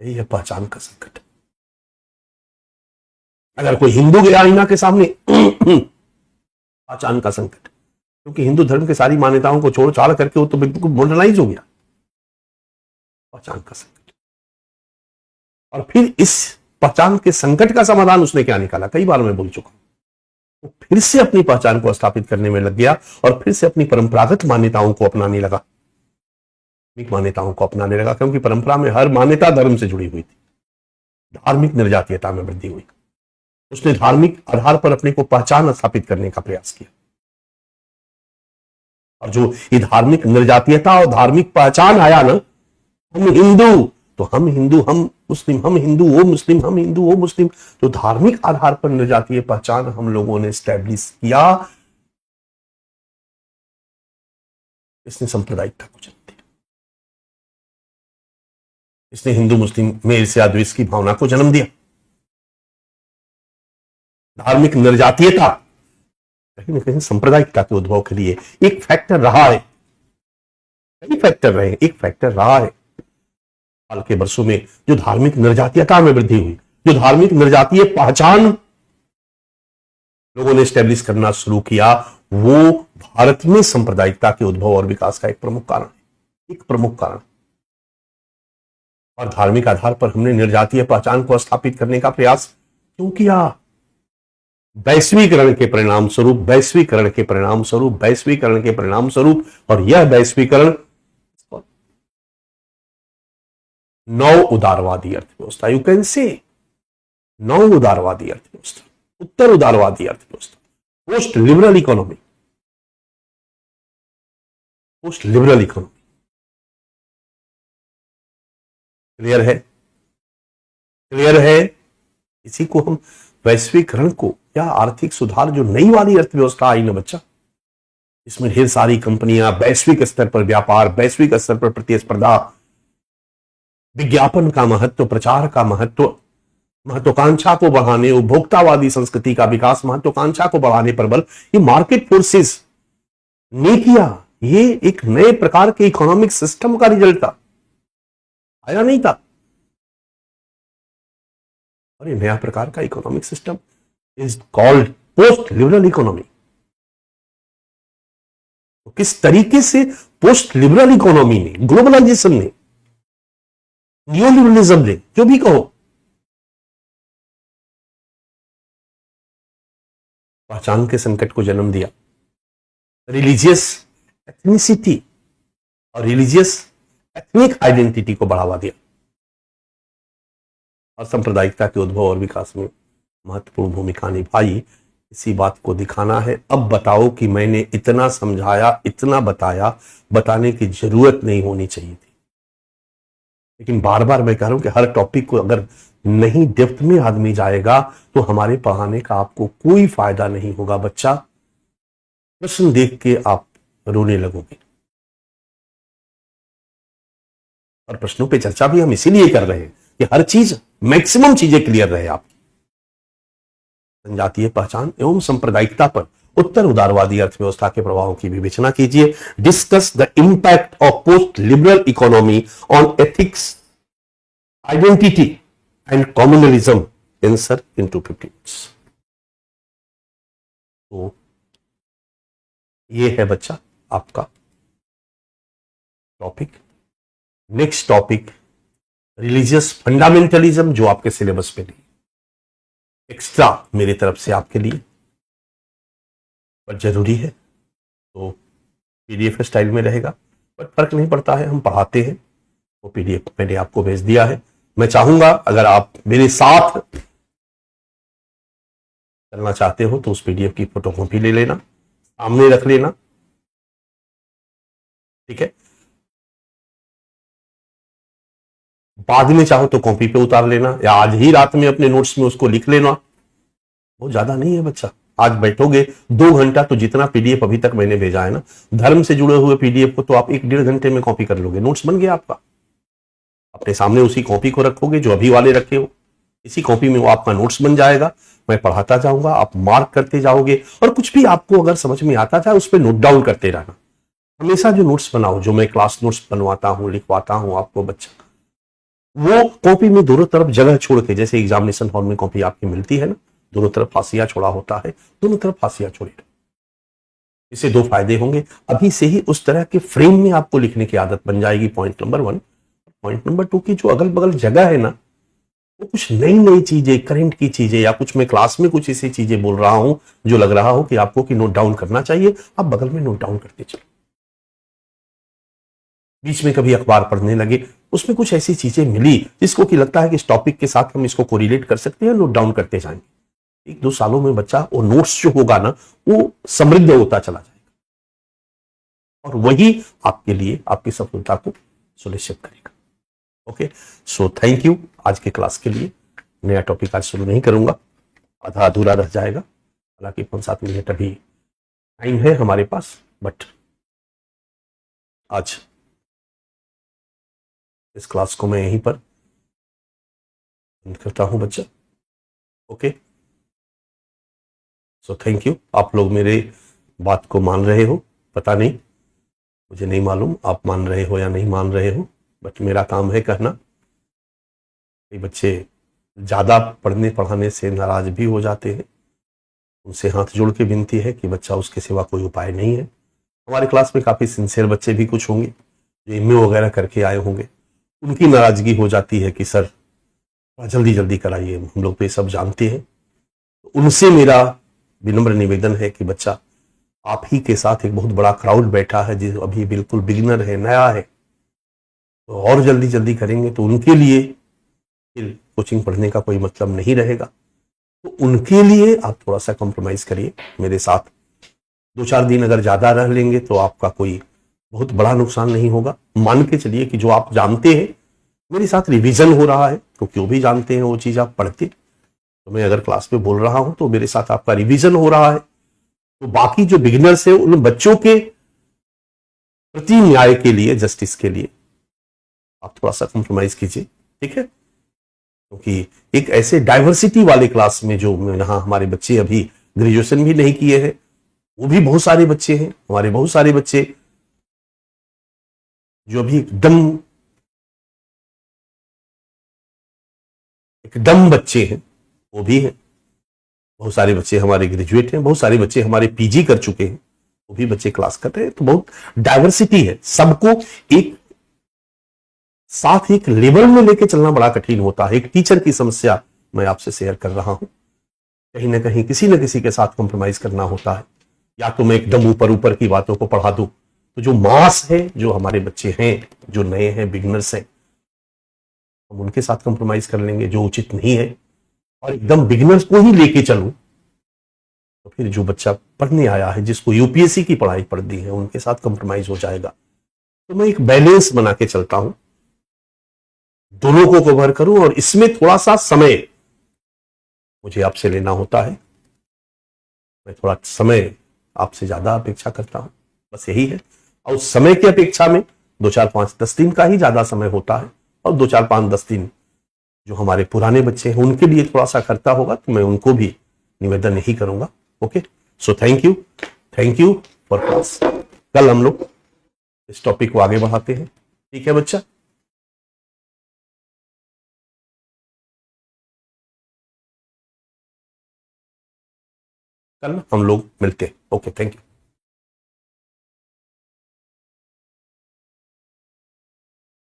A: यही है पहचान का संकट। अगर कोई हिंदू गया आईना के सामने, पहचान का संकट, क्योंकि हिंदू धर्म के सारी मान्यताओं को छोड़ छाड़ करके वो तो बिल्कुल मॉडर्नाइज हो गया। पहचान का संकट। और फिर इस पहचान के संकट का समाधान उसने क्या निकाला? कई बार मैं बोल चुका हूं। वो फिर से अपनी पहचान को स्थापित करने में लग गया और फिर से अपनी परंपरागत मान्यताओं को अपनाने लगा, मान्यताओं को अपनाने लगा, क्योंकि परंपरा में हर मान्यता धर्म से जुड़ी हुई थी। धार्मिक निर्जातीयता में वृद्धि हुई। उसने धार्मिक आधार पर अपने को पहचान स्थापित करने का प्रयास किया। और जो ये धार्मिक निर्जातीयता और धार्मिक पहचान आया ना, हम हिंदू तो हम हिंदू, हम मुस्लिम, हम हिंदू वो मुस्लिम, हम हिंदू वो मुस्लिम, तो धार्मिक आधार पर निर्जातीय पहचान हम लोगों ने स्टैब्लिश किया। इसने सांप्रदायिकता को जन्म दिया, इसने हिंदू मुस्लिम में ईर्ष्या द्वेष की भावना को जन्म दिया। धार्मिक निर्जातीयता कहीं ना कहीं सांप्रदायिकता के उद्भव के लिए एक फैक्टर रहा है। कई फैक्टर रहे, एक फैक्टर रहा है। हाल के वर्षों में जो धार्मिक निर्जातीयता में वृद्धि हुई, जो धार्मिक निर्जातीय पहचान लोगों ने स्टैब्लिश करना शुरू किया, वो भारत में सांप्रदायिकता के उद्भव और विकास का एक प्रमुख कारण है, एक प्रमुख कारण। और धार्मिक आधार पर हमने निर्जातीय पहचान को स्थापित करने का प्रयास क्यों किया? वैश्वीकरण के परिणाम स्वरूप, वैश्वीकरण के परिणाम स्वरूप, वैश्वीकरण के परिणाम स्वरूप। और यह वैश्वीकरण नव उदारवादी अर्थव्यवस्था, यू कैन से नव उदारवादी अर्थव्यवस्था, उत्तर उदारवादी अर्थव्यवस्था, post liberal economy, post liberal economy. Clear है? क्लियर है? इसी को हम वैश्वीकरण को या आर्थिक सुधार, जो नई वाली अर्थव्यवस्था आई ना बच्चा, इसमें ढेर सारी कंपनियां, वैश्विक स्तर पर व्यापार, वैश्विक स्तर पर प्रतिस्पर्धा, विज्ञापन का महत्व, प्रचार का महत्व, महत्वाकांक्षा को बढ़ाने, उपभोक्तावादी संस्कृति का विकास, महत्वाकांक्षा को बढ़ाने पर बल, ये मार्केट फोर्सेस, नीतियां, ये एक नए प्रकार के इकोनॉमिक सिस्टम का रिजल्ट था, आया नहीं था। और ये नया प्रकार का economic system is called post liberal economy. तो किस तरीके से पोस्ट लिबरल इकोनॉमी ने, ग्लोबलाइजेशन ने, न्यू लिबरलिज्म ने, जो भी कहो, पहचान के संकट को जन्म दिया, रिलीजियस एथनिसिटी और रिलीजियस एथनिक आइडेंटिटी को बढ़ावा दिया और सांप्रदायिकता के उद्भव और विकास में महत्वपूर्ण भूमिका निभाई। इसी बात को दिखाना है। अब बताओ कि मैंने इतना समझाया, इतना बताया, बताने की जरूरत नहीं होनी चाहिए थी, लेकिन बार बार मैं कह रहा हूं कि हर टॉपिक को अगर नहीं डेप्थ में आदमी जाएगा तो हमारे पढ़ाने का आपको कोई फायदा नहीं होगा। बच्चा, प्रश्न देख के आप रोने लगोगे। और प्रश्नों पे चर्चा भी हम इसीलिए कर रहे हैं कि हर चीज, मैक्सिमम चीजें क्लियर रहे आपकी। जनजातीय पहचान एवं सांप्रदायिकता पर उत्तर उदारवादी अर्थव्यवस्था के प्रभावों की विवेचना कीजिए। Discuss the impact of post liberal economy on ethics, identity and communalism. Answer in 250 minutes. तो ये है बच्चा आपका topic. Next topic religious fundamentalism, जो आपके सिलेबस पे नहीं, एक्स्ट्रा मेरी तरफ से आपके लिए, पर जरूरी है। तो पीडीएफ स्टाइल में रहेगा, पर फर्क नहीं पड़ता है, हम पढ़ाते हैं। वो पीडीएफ मैंने आपको भेज दिया है। मैं चाहूंगा अगर आप मेरे साथ चलना चाहते हो तो उस पीडीएफ की फोटोकॉपी ले लेना, सामने रख लेना, ठीक है। बाद में चाहो तो कॉपी पे उतार लेना, या आज ही रात में अपने नोट्स में उसको लिख लेना। बहुत ज्यादा नहीं है बच्चा, आज बैठोगे 2 घंटा तो जितना पीडीएफ अभी तक मैंने भेजा है ना, धर्म से जुड़े हुए पीडीएफ को तो आप 1-1.5 घंटे में कॉपी कर लोगे। नोट्स बन गया आपका। अपने सामने उसी कॉपी को रखोगे जो अभी वाले रखे हो, इसी कॉपी में वो आपका नोट्स बन जाएगा। मैं पढ़ाता जाऊंगा, आप मार्क करते जाओगे, और कुछ भी आपको अगर समझ में आता जाए उस पर नोट डाउन करते रहना। हमेशा जो नोट्स बनाओ, जो मैं क्लास नोट्स बनवाता हूं, लिखवाता हूं आपको बच्चा, वो कॉपी में दोनों तरफ जगह छोड़ के, जैसे एग्जामिनेशन हॉल में कॉपी आपकी मिलती है ना, दोनों तरफ हाशिया छोड़ा होता है, दोनों तरफ हाशिया छोड़े। इससे 2 फायदे होंगे। अभी से ही उस तरह के फ्रेम में आपको लिखने की आदत बन जाएगी, पॉइंट नंबर 1। पॉइंट नंबर 2 की जो अगल बगल जगह है ना, वो कुछ नई नई चीजें, करंट की चीजें, या कुछ मैं क्लास में कुछ ऐसी चीजें बोल रहा हूं जो लग रहा हो कि आपको कि नोट डाउन करना चाहिए, आप बगल में नोट डाउन करते चलो। बीच में कभी अखबार पढ़ने लगे, उसमें कुछ ऐसी चीजें मिली जिसको कि लगता है कि इस टॉपिक के साथ हम इसको कोरिलेट कर सकते हैं, नोट डाउन करते जाएंगे। 1-2 सालों में बच्चा वो नोट्स जो होगा ना, वो समृद्ध होता चला जाएगा, और वही आपके लिए आपकी सफलता को सुनिश्चित करेगा। Okay, so thank you. आज के क्लास के लिए नया टॉपिक आज शुरू नहीं करूंगा, आधा अधूरा रह जाएगा। हालांकि 5-7 मिनट अभी टाइम है हमारे पास, बट आज इस क्लास को मैं यहीं पर बंद करता हूं बच्चा। Okay, so thank you. आप लोग मेरे बात को मान रहे हो, पता नहीं, मुझे नहीं मालूम आप मान रहे हो या नहीं मान रहे हो, बट मेरा काम है कहना। कई बच्चे ज्यादा पढ़ने पढ़ाने से नाराज भी हो जाते हैं, उनसे हाथ जोड़ के विनती है कि बच्चा, उसके सिवा कोई उपाय नहीं है। हमारे क्लास में काफी सिंसियर बच्चे भी कुछ होंगे जो एमए वगैरह करके आए होंगे, उनकी नाराजगी हो जाती है कि सर जल्दी जल्दी कराइए, हम लोग तो ये सब जानते हैं। उनसे मेरा विनम्र निवेदन है कि बच्चा, आप ही के साथ एक बहुत बड़ा क्राउड बैठा है जो अभी बिल्कुल बिगिनर है, नया है, तो और जल्दी जल्दी करेंगे तो उनके लिए फिर कोचिंग पढ़ने का कोई मतलब नहीं रहेगा। तो उनके लिए आप थोड़ा सा कॉम्प्रोमाइज करिए मेरे साथ। 2-4 दिन अगर ज्यादा रह लेंगे तो आपका कोई बहुत बड़ा नुकसान नहीं होगा। मान के चलिए कि जो आप जानते हैं मेरे साथ रिवीजन हो रहा है, क्योंकि वो भी जानते हैं वो चीज आप पढ़ते, तो मैं अगर क्लास में बोल रहा हूं तो मेरे साथ आपका रिवीजन हो रहा है। तो बाकी जो बिगिनर्स है उन बच्चों के प्रति न्याय के लिए, जस्टिस के लिए आप थोड़ा सा कॉम्प्रोमाइज कीजिए, ठीक है। क्योंकि एक ऐसे डाइवर्सिटी वाले क्लास में जो यहां हमारे बच्चे अभी ग्रेजुएशन भी नहीं किए हैं, वो भी बहुत सारे बच्चे हैं, हमारे बहुत सारे बच्चे जो अभी एकदम बच्चे हैं, वो भी हैं। बहुत सारे बच्चे हमारे ग्रेजुएट हैं, बहुत सारे बच्चे हमारे पीजी कर चुके हैं, वो भी बच्चे क्लास कर रहे हैं। तो बहुत डाइवर्सिटी है, सबको एक साथ एक लेवल में लेके चलना बड़ा कठिन होता है। एक टीचर की समस्या मैं आपसे शेयर कर रहा हूं, कहीं ना कहीं किसी न किसी के साथ कॉम्प्रोमाइज करना होता है। या तो मैं एकदम ऊपर ऊपर की बातों को पढ़ा दूं, तो जो मास है, जो हमारे बच्चे हैं, जो नए हैं, बिगनर्स हैं, हम उनके साथ कॉम्प्रोमाइज कर लेंगे, जो उचित नहीं है। और एकदम बिगिनर्स को ही लेके चलूं तो फिर जो बच्चा पढ़ने आया है, जिसको यूपीएससी की पढ़ाई पढ़नी है, उनके साथ कॉम्प्रोमाइज हो जाएगा। तो मैं एक बैलेंस बना के चलता हूं, दोनों को कवर करूं, और इसमें थोड़ा सा समय मुझे आपसे लेना होता है। मैं थोड़ा समय आपसे ज्यादा अपेक्षा करता हूं, बस यही है। और उस समय की अपेक्षा में 2 4 5 10 दिन का ही ज्यादा समय होता है, और 2 4 5 10 दिन जो हमारे पुराने बच्चे हैं उनके लिए थोड़ा सा करता होगा, तो मैं उनको भी निवेदन यही करूंगा। Okay, so thank you for class. कल हम लोग इस टॉपिक को आगे बढ़ाते हैं, ठीक है बच्चा। कल हम लोग मिलते हैं। Okay, thank you.